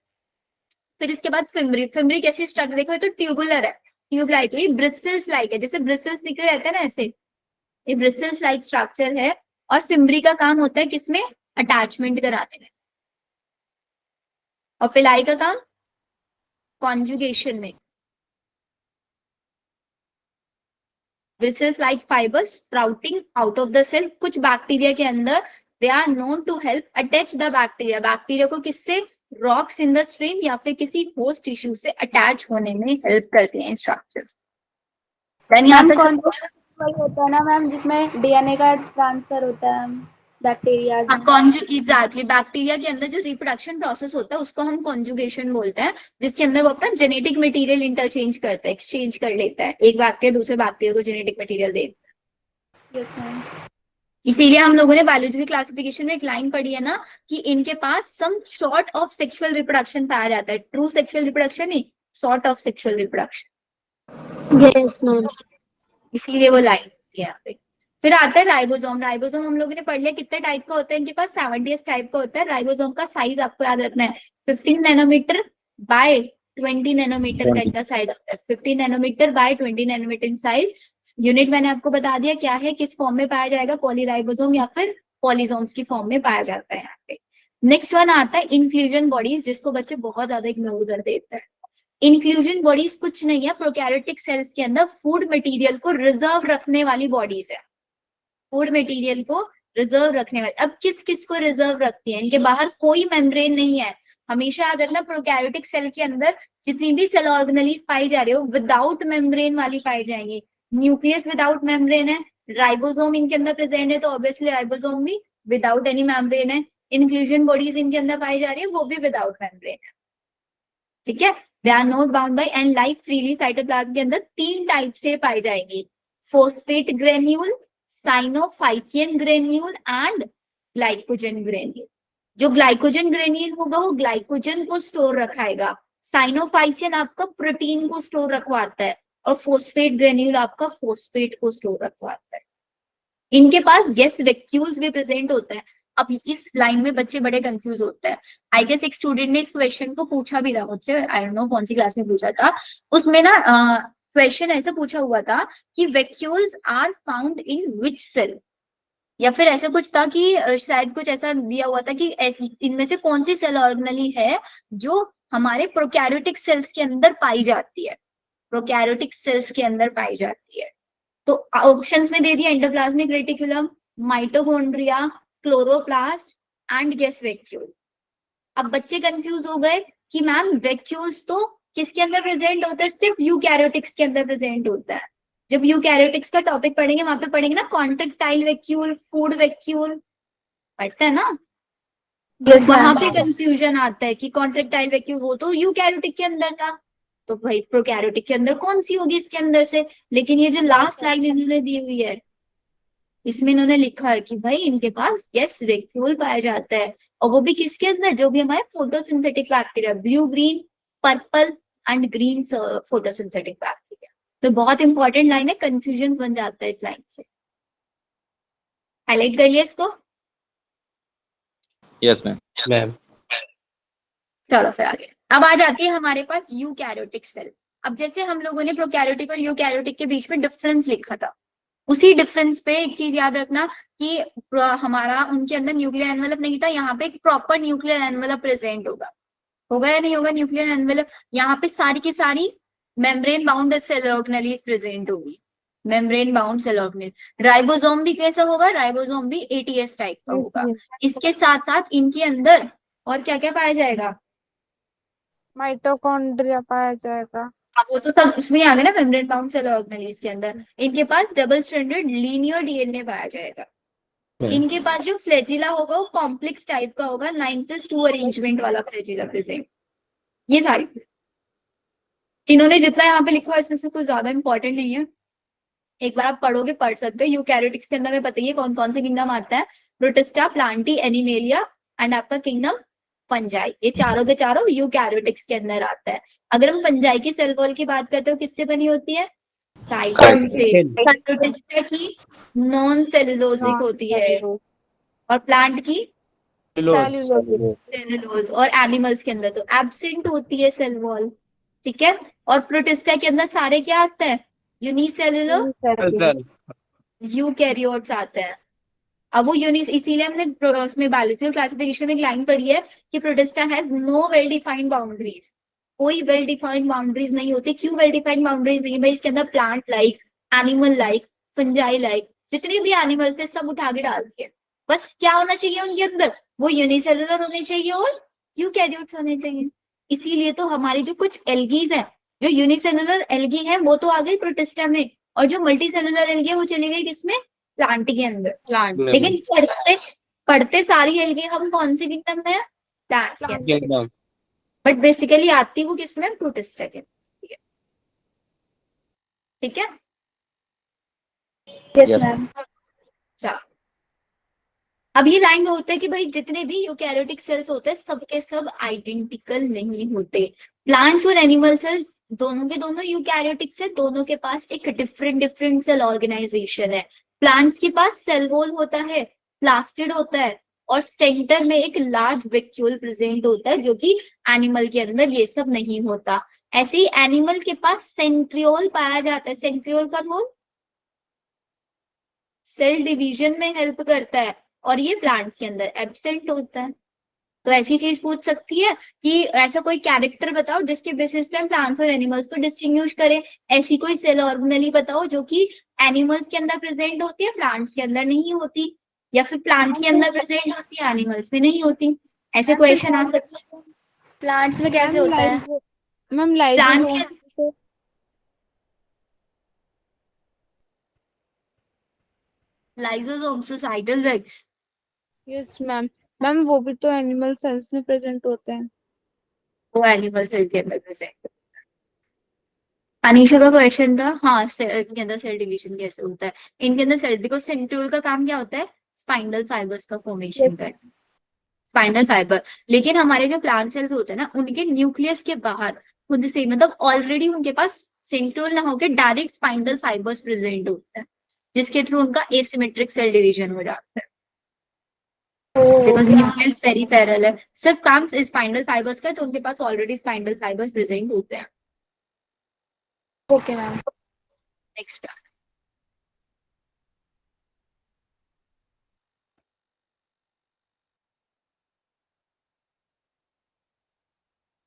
फिर इसके बाद फिम्ब्री। फिम्ब्री कैसी स्ट्रक्चर, देखो ये तो ट्यूबुलर है, ट्यूब लाइक, ये ब्रिसल्स लाइक है, जैसे ब्रिसल्स निकले रहते हैं ना ऐसे, ये ब्रिसल्स लाइक स्ट्रक्चर है। और फिम्ब्री का काम होता है किसमें, अटैचमेंट कराने में, और पिलाई का काम कॉन्जुगेशन में। Bristles like fibres sprouting out of the cell. कुछ बैक्टीरिया के अंदर they are known to help attach the bacteria. Bacteria को किससे, रॉक्स इन द स्ट्रीम या फिर किसी होस्ट टिश्यू से अटैच होने में हेल्प करते हैं स्ट्रक्चर्स। देन यहाँ पे होता है ना मैम, जिसमें डीएनए का ट्रांसफर होता है बैक्टीरिया। एग्जैक्टली, बैक्टीरिया के अंदर जो रिप्रोडक्शन प्रोसेस होता है उसको हम कॉन्जुगेशन बोलते हैं, जिसके अंदर वो अपना जेनेटिक मटेरियल इंटरचेंज करता है, एक्सचेंज कर लेता है। एक बैक्टीरिया दूसरे बैक्टीरिया को जेनेटिक मटेरियल देता है। इसीलिए हम लोगों ने बायोलॉजी की क्लासिफिकेशन में एक लाइन पढ़ी है ना कि इनके पास some sort of sexual reproduction पाया जाता है। ट्रू सेक्सुअल रिप्रोडक्शन नहीं, sort of sexual reproduction. Yes ma'am, इसीलिए वो लाइन है यहाँ पे। फिर आता है राइबोसोम। राइबोसोम हम लोगों ने पढ़ लिया कितने टाइप का होता है, इनके पास 70 टाइप का होता है। राइबोसोम का साइज आपको याद रखना है, 15 नैनोमीटर बाय 20 नैनोमीटर का इनका साइज होता है। 15 nanometre by 20 nanometre in size. Unit मैंने आपको बता दिया क्या है, किस फॉर्म में पाया जाएगा, पॉलीराइबोसोम या फिर पॉलीजोम्स की फॉर्म में पाया जाता है यहाँ पे। नेक्स्ट वन आता है इंक्लूजन बॉडीज, जिसको बच्चे बहुत ज्यादा इग्नोर कर देते हैं। इंक्लूजन बॉडीज कुछ नहीं है, प्रोकैरियोटिक सेल्स के अंदर फूड मटेरियल को रिजर्व रखने वाली बॉडीज है। फूड मटेरियल को रिजर्व रखने वाली, अब किस किस को रिजर्व रखती है, इनके बाहर कोई मेम्ब्रेन नहीं है। हमेशा याद रखना प्रोकैरियोटिक सेल के अंदर जितनी भी सेल ऑर्गेनेलीज पाई जा रही हो विदाउट मेम्ब्रेन वाली पाई जाएंगी। न्यूक्लियस विदाउट मेम्ब्रेन है, राइबोसोम इनके अंदर प्रेजेंट है तो ऑब्वियसली राइबोसोम भी विदाउट एनी मेम्ब्रेन है। इंक्लूजन बॉडीज इनके अंदर पाई जा रही है वो भी विदाउट मेम्ब्रेन है, ठीक है। They are not bound by and life freely. Cytoplasm के अंदर 3 टाइप से पाई जाएगी, phosphate granule, cyanophycean granule and glycogen granule. जो ग्लाइकोजन ग्रेन्यूल होगा वो ग्लाइकोजन को स्टोर रखाएगा, साइनोफाइसियन आपका प्रोटीन को स्टोर रखवाता है और फोस्फेट ग्रेन्यूल आपका फोस्फेट को स्टोर रखवाता है। इनके पास गैस वैक्यूल्स भी प्रेजेंट होते हैं। अब इस लाइन में बच्चे बड़े कंफ्यूज होते हैं। आई गेस एक स्टूडेंट ने इस क्वेश्चन को पूछा भी था मुझसे, आई डोंट नो कौन सी क्लास में पूछा था। उसमें ना क्वेश्चन ऐसा पूछा हुआ था कि vacuoles are found in which cell, या फिर ऐसा कुछ था कि शायद कुछ ऐसा दिया हुआ था कि इनमें से कौन सी सेल ऑर्गेनेली है जो हमारे प्रोकैरियोटिक सेल्स के अंदर पाई जाती है, प्रोकैरियोटिक सेल्स के अंदर पाई जाती है। तो ऑप्शंस में दे दिया endoplasmic reticulum, mitochondria, chloroplast and gas vacuole. अब बच्चे कंफ्यूज हो गए कि मैम वैक्यूल्स तो किसके अंदर प्रेजेंट होता है, सिर्फ यूकैरियोटिक्स के अंदर प्रेजेंट होता है। जब यूकैरियोटिक्स का टॉपिक पढ़ेंगे वहां पे पढ़ेंगे ना कॉन्ट्रेक्टाइल वैक्यूल, फूड वैक्यूल, पढ़ते हैं ना। वहां पे कंफ्यूजन आता है कि कॉन्ट्रेक्टाइल वैक्यूल वो तो यूकैरियोटिक के अंदर था, तो भाई प्रोकैरियोटिक के अंदर कौन सी होगी इसके अंदर से। लेकिन ये जो लास्ट लाइन इन्होंने दी हुई है इसमें इन्होंने लिखा है कि भाई इनके पास गैस वैक्यूल पाया जाता है, और वो भी किसके अंदर, जो भी हमारे photosynthetic bacteria, blue, green, purple and green photosynthetic bacteria. तो बहुत इंपॉर्टेंट लाइन है, कंफ्यूजन बन जाता है इस लाइन से। हाईलाइट कर लिया इसको। Yes ma'am. चलो फिर आगे। अब आ जाती है हमारे पास यूकैरियोटिक सेल। अब जैसे हम लोगों ने प्रोकैरियोटिक और यूकैरियोटिक के बीच में डिफरेंस लिखा था, उसी डिफरेंस पे एक चीज याद रखना कि हमारा उनके अंदर न्यूक्लियर एनवेलप नहीं था, यहाँ पे एक प्रॉपर न्यूक्लियर एनवेलप प्रेजेंट होगा या नहीं होगा न्यूक्लियर एनवेलप। यहाँ पे सारी की सारी membrane bound cell organelles present होगी, membrane bound cell organelle. Ribosome भी कैसा होगा, राइबोसोम भी एटीएस टाइप का होगा। इसके साथ साथ इनके अंदर और क्या क्या पाया जाएगा, माइटोकॉन्ड्रिया पाया जाएगा। अब वो तो सब उसमें आ गया ना मेम्ब्रेन बाउंड सेल ऑर्गेनेलीज के अंदर। इनके पास डबल स्ट्रैंडेड लीनियर डीएनए पाया जाएगा। इनके पास जो फ्लैजिला होगा वो कॉम्प्लेक्स टाइप का होगा, 9+2 अरेंजमेंट वाला फ्लैजिला प्रेजेंट। ये सारी इन्होंने जितना यहाँ पे लिखा है इसमें से कुछ ज्यादा इंपॉर्टेंट नहीं है, एक बार आप पढ़ोगे पढ़ सकते हो। यूकैरियोटिक्स के अंदर में बताइए कौन कौन से किंगडम आता है, प्रोटिस्टा, प्लांटी, एनिमेलिया एंड आपका किंगडम फंजाई। ये चारों के चारों यूकैरियोटिक्स के अंदर आता है। अगर हम फंजाई की सेल वॉल की बात करते हो किससे बनी होती है, काइटिन से। प्रोटिस्टा की नॉन सेलुलोजिक होती है और प्लांट की सेलुलोज, और एनिमल्स के अंदर तो एब्सेंट होती है सेल वॉल, ठीक है। और प्रोटिस्टा के अंदर सारे क्या आते हैं, यूनिसेलुलर यूकैरियोट्स आते हैं। अब वो यूनिस, इसीलिए हमने उसमें बायोलॉजिकल क्लासिफिकेशन में एक लाइन पढ़ी है कि protista has no well defined boundaries. कोई वेल डिफाइंड बाउंड्रीज नहीं होती। क्यों वेल डिफाइंड बाउंड्रीज नहीं है भाई, इसके अंदर plant like, animal like, fungi like जितने भी एनिमल्स है सब उठा के डाल दिए। बस क्या होना चाहिए उनके अंदर, वो यूनिसेलुलर होने चाहिए और यूकैरियोट्स होने चाहिए। इसीलिए तो हमारी जो कुछ एल्गीज है, जो यूनिसेलुलर एल्गी है वो तो आ गई प्रोटिस्टा में, और जो मल्टी सेलुलर एल्गी है वो चली गई किसमें, प्लांट के अंदर। लेकिन पढ़ते सारी एल्गी हम कौन सी किंगडम में है, प्लांट्स के अंदर, बट बेसिकली आती वो किसमें, प्रोटिस्टा के अंदर, ठीक है। Yes ma'am. अच्छा, अब ये लाइन में होता है कि भाई जितने भी यूकैरियोटिक सेल्स होते हैं सबके सब आइडेंटिकल नहीं होते। प्लांट्स और एनिमल सेल्स दोनों के दोनों यूकैरियोटिक से, दोनों के पास एक डिफरेंट सेल ऑर्गेनाइजेशन है। प्लांट्स के पास सेल वॉल होता है, प्लास्टिड होता है, और सेंटर में एक लार्ज वैक्यूल प्रेजेंट होता है, जो कि एनिमल के अंदर ये सब नहीं होता। ऐसे ही एनिमल के पास सेंट्रियोल पाया जाता है। सेंट्रियोल का रोल सेल डिवीजन में हेल्प करता है, और ये प्लांट्स के अंदर एब्सेंट होता है। तो ऐसी चीज पूछ सकती है कि ऐसा कोई कैरेक्टर बताओ जिसके बेसिस पे हम प्लांट्स और एनिमल्स को डिस्टिंग्विश करें। ऐसी कोई सेल ऑर्गेनेली बताओ जो कि एनिमल्स के अंदर प्रेजेंट होती है, प्लांट्स के अंदर नहीं होती, या फिर प्लांट के अंदर प्रेजेंट होती है, एनिमल्स में नहीं होती। ऐसे क्वेश्चन आ सकते हैं। प्लांट्स में कैसे होता है? मैम प्लांट्स लाइसोसोम के लाइसोसोम सुसाइडल वेक्स, यस मैम। मैम वो भी तो एनिमल सेल्स में प्रेजेंट होते हैं। वो एनिमल सेल के अंदर प्रेजेंट। अनीशा का क्वेश्चन था, हाँ सेल के अंदर सेल डिवीजन कैसे होता है। इनके अंदर सेल, बिकॉज सेंट्रियोल का काम क्या होता है, स्पाइनल फाइबर्स का फॉर्मेशन करना, स्पाइनल फाइबर। लेकिन हमारे जो प्लांट सेल्स होते हैं ना, उनके न्यूक्लियस के बाहर खुद से, मतलब ऑलरेडी उनके पास सेंट्रियोल ना होकर डायरेक्ट स्पाइनल फाइबर्स प्रेजेंट होते हैं, जिसके थ्रू उनका एसिमेट्रिक सेल डिवीजन हो जाता है, बिकॉज न्यूक्लियस पेरिफेरल है। सिर्फ काम स्पाइनल फाइबर्स का है, तो उनके पास ऑलरेडी स्पाइनल फाइबर्स प्रेजेंट होते हैं। Okay ma'am. नेक्स्ट,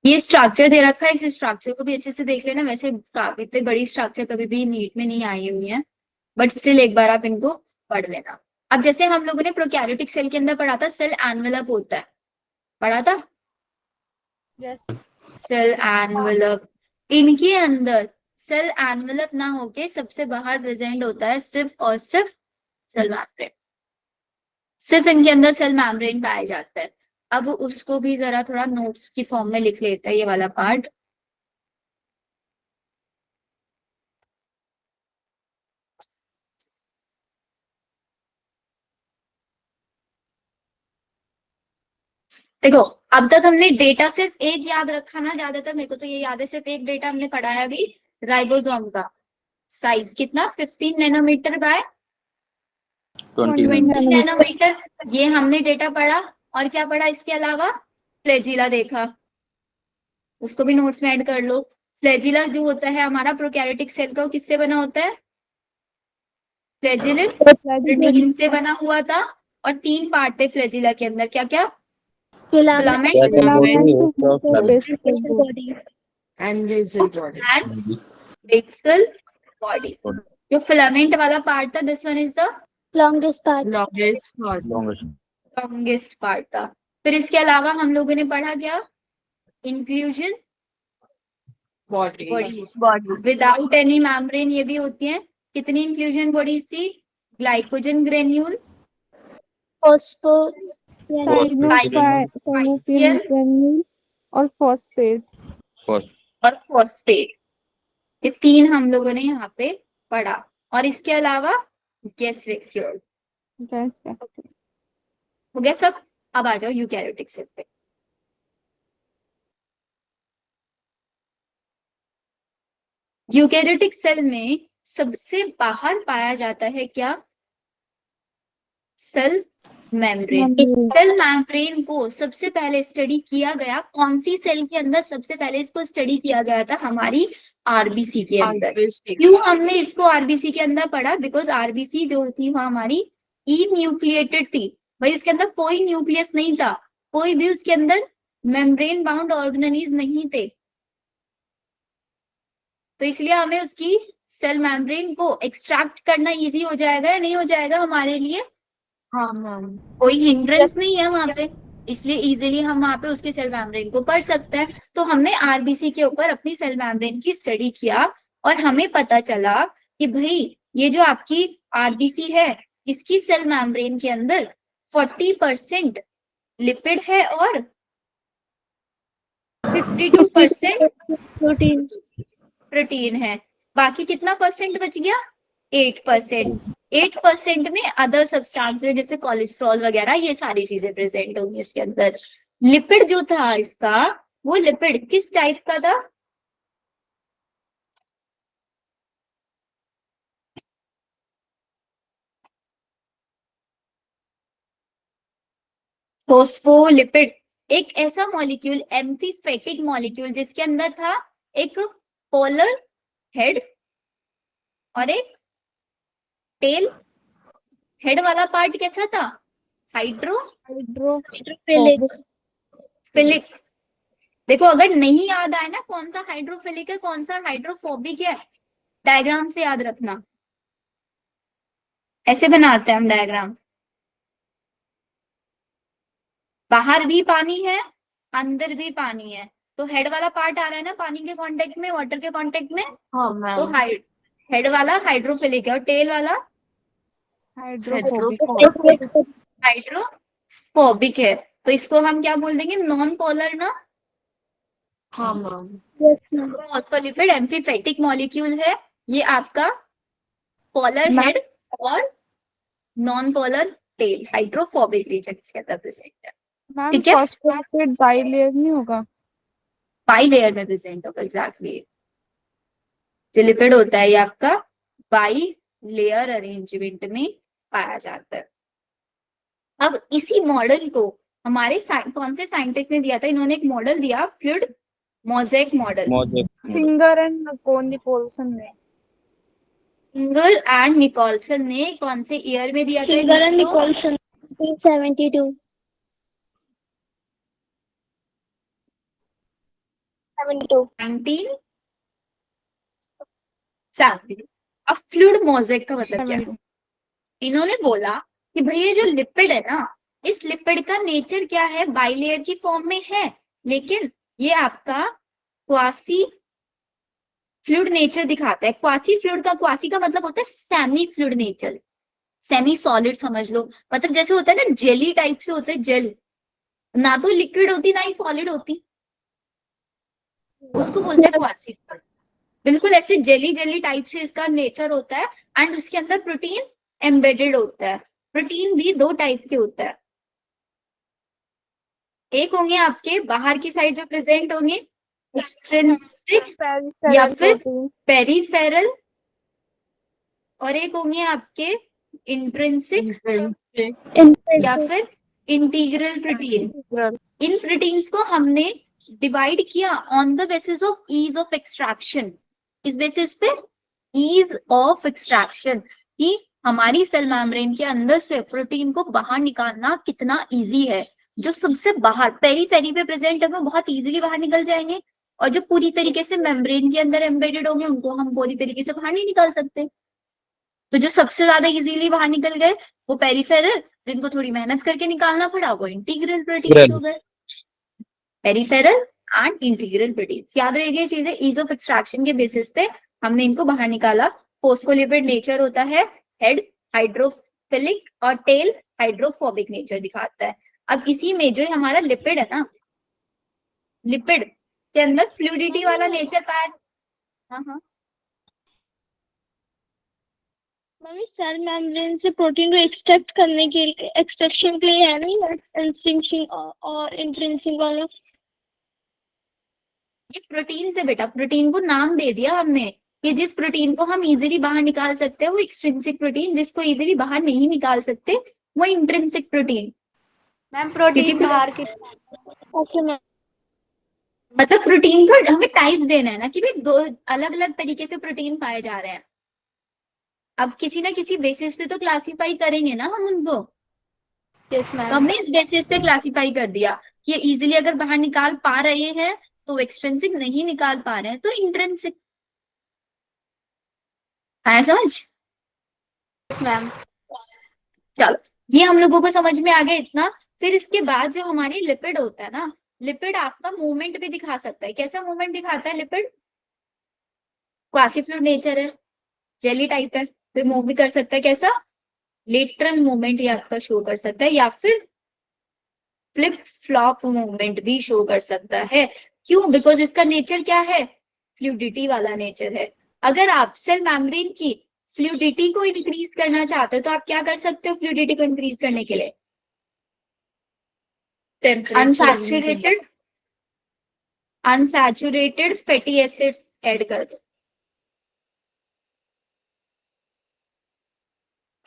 ये स्ट्रक्चर दे रखा है, इस स्ट्रक्चर को भी अच्छे से देख लेना। वैसे काफी इतनी बड़ी स्ट्रक्चर कभी भी नीट में नहीं आई हुई है, बट स्टिल एक बार आप इनको पढ़ लेना। अब जैसे हम लोगों ने प्रोकैरियोटिक सेल के अंदर पढ़ा था, सेल एनवेलप होता है, पढ़ा था यस। Cell envelope. इनके अंदर सेल एनवेलप ना होके सबसे बाहर प्रेजेंट होता है सिर्फ और सिर्फ सेल मेम्ब्रेन। सिर्फ इनके अंदर सेल मेम्ब्रेन पाया जाता है। अब उसको भी जरा थोड़ा नोट्स की फॉर्म में लिख लेते हैं, ये वाला पार्ट। देखो, अब तक हमने डेटा सिर्फ एक याद रखा ना, ज्यादातर मेरे को तो ये याद है, सिर्फ एक डेटा हमने पढ़ा है अभी, राइबोसोम का साइज कितना, 15 नैनोमीटर बाय 20 नैनोमीटर, ये हमने डेटा पढ़ा। और क्या पढ़ा इसके अलावा, फ्लैजिला देखा, उसको भी नोट्स में ऐड कर लो। फ्लैजिला जो होता है हमारा प्रोकैरियोटिक सेल का, वो किससे बना होता है, फ्लैजिलिन प्रोटीन से बना हुआ था। और 3 पार्ट थे फ्लैजिला के अंदर, क्या क्या, filament and rigid body. And basal body. जो फिलामेंट वाला पार्ट था, this one is the longest part. Longest part. Longest part था। फिर इसके अलावा हम लोगों ने पढ़ा क्या, inclusion Body. Bodies without any membrane, ये भी होती हैं। कितनी इंक्लूजन बॉडीज थी, ग्लाइकोजन ग्रेन्यूल, साइनोफाइसियन और फॉस्फेट। और फॉस्फेट, ये 3 हम लोगों ने यहाँ पे पढ़ा। और इसके अलावा गैस वैक्यूल, हो गया सब। अब आ जाओ यूकैरियोटिक सेल पे। यूकैरियोटिक सेल में सबसे बाहर पाया जाता है क्या, सेल मेम्ब्रेन। सेल मेम्ब्रेन को सबसे पहले स्टडी किया गया कौन सी सेल के अंदर, सबसे पहले इसको स्टडी किया गया था हमारी आरबीसी के अंदर। क्यों हमने इसको आरबीसी के अंदर पढ़ा, बिकॉज आरबीसी जो थी वो हमारी इन्यूक्लिएटेड थी, भाई उसके अंदर कोई न्यूक्लियस नहीं था, कोई भी उसके अंदर मेम्ब्रेन बाउंड ऑर्गेनेलीज नहीं थे। तो इसलिए हमें उसकी सेल मेम्ब्रेन को एक्सट्रैक्ट करना इजी हो जाएगा या नहीं हो जाएगा हमारे लिए, हाँ मैम। कोई हिंड्रेंस नहीं है वहां पे, इसलिए इजीली हम वहां पे उसके सेल मेम्ब्रेन को पढ़ सकते हैं। तो हमने आरबीसी के ऊपर अपनी सेल मेम्ब्रेन की स्टडी किया, और हमें पता चला कि भाई ये जो आपकी आरबीसी है, इसकी सेल मेम्ब्रेन के अंदर 40% लिपिड है और 52% प्रोटीन है। बाकी कितना परसेंट बच गया, 8%। 8% में अदर सब्सटेंसेस जैसे कोलेस्ट्रॉल वगैरह, ये सारी चीजें प्रेजेंट होंगी उसके अंदर। लिपिड जो था इसका, वो लिपिड किस टाइप का था, फोस्फोलिपिड। एक ऐसा मॉलिक्यूल, एम्फीफेटिक मॉलिक्यूल, जिसके अंदर था एक पोलर हेड और एक टेल। हेड वाला पार्ट कैसा था, हाइड्रोफिलिक। देखो अगर नहीं याद आए ना कौन सा हाइड्रोफिलिक है कौन सा हाइड्रोफोबिक है, डायग्राम से याद रखना। ऐसे बनाते हैं हम डायग्राम। बाहर भी पानी है अंदर भी पानी है, तो हेड वाला पार्ट आ रहा है ना पानी के कांटेक्ट में, वाटर के कांटेक्ट में, हाँ तो मैम। हेड वाला हाइड्रोफिलिक है और टेल वाला हाइड्रोफोबिक। हाइड्रोफोबिक है। तो इसको हम क्या बोल देंगे, नॉन पोलर ना। हाँ मैम। फॉस्फोलिपिड एम्फीफेटिक मॉलिक्यूल है, ये आपका पोलर हेड और non polar tail, hydrophobic region इसके अंदर प्रेजेंट है। मैम ठीक है, फॉस्फोलिपिड बाइलेयर नहीं होगा? बाई लेयर में प्रेजेंट होगा, एग्जैक्टली। जो लिपिड होता है ये आपका बाई लेयर अरेंजमेंट में पाया जाता है। अब इसी मॉडल को हमारे कौन से साइंटिस्ट ने दिया था, इन्होंने एक मॉडल दिया fluid mosaic model. Singer and Nicolson ने। सिंगर एंड निकोलसन ने कौन से ईयर में दिया था इसको? 1972. 1970। अब फ्लूइड मोज़ेक का मतलब क्या है? इन्होंने बोला कि भाई ये जो लिपिड है ना, इस लिपिड का नेचर क्या है, बाइलेयर की फॉर्म में है, लेकिन ये आपका क्वासी फ्लूइड नेचर दिखाता है। क्वासी फ्लूइड का, क्वासी का मतलब होता है semi fluid nature, semi solid समझ लो, मतलब जैसे होता है ना जेली टाइप से होता है, जेल ना तो लिक्विड होती ना ही सॉलिड होती, उसको बोलते हैं क्वासी फ्लूइड। बिल्कुल ऐसे जेली जेली टाइप से इसका नेचर होता है एंड उसके अंदर प्रोटीन एम्बेडेड होता है। प्रोटीन भी दो टाइप के होता है, एक होंगे आपके बाहर की साइड जो प्रेजेंट होंगे एक्सट्रिंसिक या फिर पेरिफेरल, और एक होंगे आपके इंट्रिंसिक या फिर इंटीग्रल प्रोटीन। इन प्रोटीन्स को हमने डिवाइड किया on the basis of ease of extraction, इस बेसिस पे ईज ऑफ एक्सट्रैक्शन कि हमारी सेल मेम्ब्रेन के अंदर से प्रोटीन को बाहर निकालना कितना इजी है। जो सबसे बाहर पेरीफेरी पे प्रेजेंट होंगे बहुत इजीली बाहर निकल जाएंगे, और जो पूरी तरीके से मेम्ब्रेन के अंदर एम्बेडेड होंगे उनको हम पूरी तरीके से बाहर नहीं निकाल सकते। तो जो सबसे ज्यादा इजीली बाहर निकल गए वो पेरीफेरल, जिनको थोड़ी मेहनत करके निकालना पड़ा वो इंटीग्रल प्रोटीन हो गए। पेरीफेरल एंड इंटीग्रल प्रोटीन्स, याद रहेगी ये चीजें, ईज ऑफ एक्सट्रैक्शन के बेसिस पे हमने इनको बाहर निकाला। फोस्फोलिपिड नेचर होता है, हेड हाइड्रोफिलिक और टेल हाइड्रोफोबिक नेचर दिखाता है। अब इसी में जो हमारा लिपिड है ना, लिपिड के अंदर फ्लूइडिटी वाला नेचर पाया। हाँ मम्मी सेल मेम्ब्रेन से प्रोटीन को एक्सट्रैक्ट करने के लिए, एक्सट्रैक्शन के लिए है नहीं इंट्रिंसिक और इंट्रिंसिक वाला? ये प्रोटीन से बेटा, प्रोटीन को नाम दे दिया हमने कि जिस प्रोटीन को हम इजीली बाहर निकाल सकते हैं वो एक्सट्रिंसिक प्रोटीन, जिसको इजीली बाहर नहीं निकाल सकते वो इंट्रिंसिक प्रोटीन। मैम प्रोटीन बाहर की। Okay ma'am. मतलब प्रोटीन का हमें टाइप्स देना है ना कि भाई दो अलग अलग तरीके से प्रोटीन पाए जा रहे हैं, अब किसी ना किसी बेसिस पे तो क्लासिफाई करेंगे ना हम उनको। यस तो मैम। हमने इस बेसिस पे क्लासिफाई कर दिया कि इजीली अगर बाहर निकाल पा रहे हैं तो एक्सट्रिंसिक, नहीं निकाल पा रहे हैं तो इंट्रिंसिक। आया समझ? मैम चलो ये हम लोगों को समझ में आ गया इतना। फिर इसके बाद जो हमारी लिपिड होता है ना, लिपिड आपका मूवमेंट भी दिखा सकता है। कैसा मूवमेंट दिखाता है लिपिड? क्वासी फ्लूइड नेचर है, जेली टाइप है, तो मूव भी कर सकता है। कैसा? लेटरल मूवमेंट ये आपका शो कर सकता है, या फिर फ्लिप फ्लॉप मूवमेंट भी शो कर सकता है। क्यों? बिकॉज इसका नेचर क्या है? फ्लूइडिटी वाला नेचर है। अगर आप सेल मेम्ब्रेन की फ्लूइडिटी को इंक्रीज करना चाहते हो तो आप क्या कर सकते हो फ्लूइडिटी को इंक्रीज करने के लिए? अनसैचुरेटेड फैटी एसिड्स ऐड कर दो।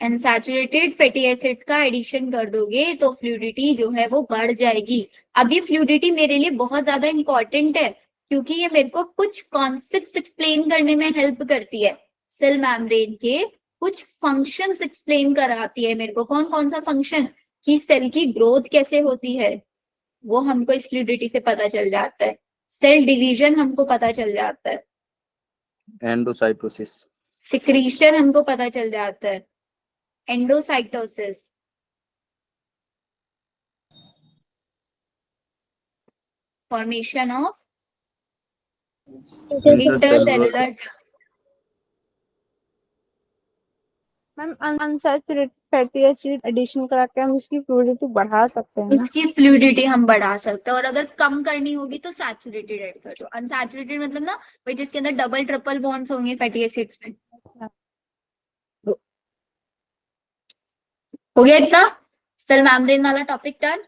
अनसैचुरेटेड फैटी एसिड्स का एडिशन कर दोगे तो फ्लूइडिटी जो है वो बढ़ जाएगी। अब ये फ्लूइडिटी मेरे लिए बहुत ज्यादा इंपॉर्टेंट है क्योंकि ये मेरे को कुछ कॉन्सेप्ट्स एक्सप्लेन करने में हेल्प करती है। सेल मेम्ब्रेन के कुछ फंक्शंस एक्सप्लेन कराती है मेरे को। कौन कौन सा फंक्शन? कि सेल की ग्रोथ कैसे होती है वो हमको इस फ्लूइडिटी से पता चल जाता है। सेल डिवीजन हमको पता चल जाता है। एंडोसाइटोसिस, सिक्रीशन हमको पता चल जाता है। Endocytosis, formation of intercellular. Ma'am unsaturated fatty acid addition करा के हम उसकी फ्लूइडिटी बढ़ा सकते हैं ना? उसकी फ्लूइडिटी हम बढ़ा सकते हैं, और अगर कम करनी होगी तो सैचुरेटेड ऐड कर दो। अनसैचुरेटेड मतलब ना भाई जिसके अंदर डबल ट्रिपल बॉन्ड्स होंगे फैटी एसिड्स में। हो गया इतना? सेल मेम्ब्रेन वाला टॉपिक डन।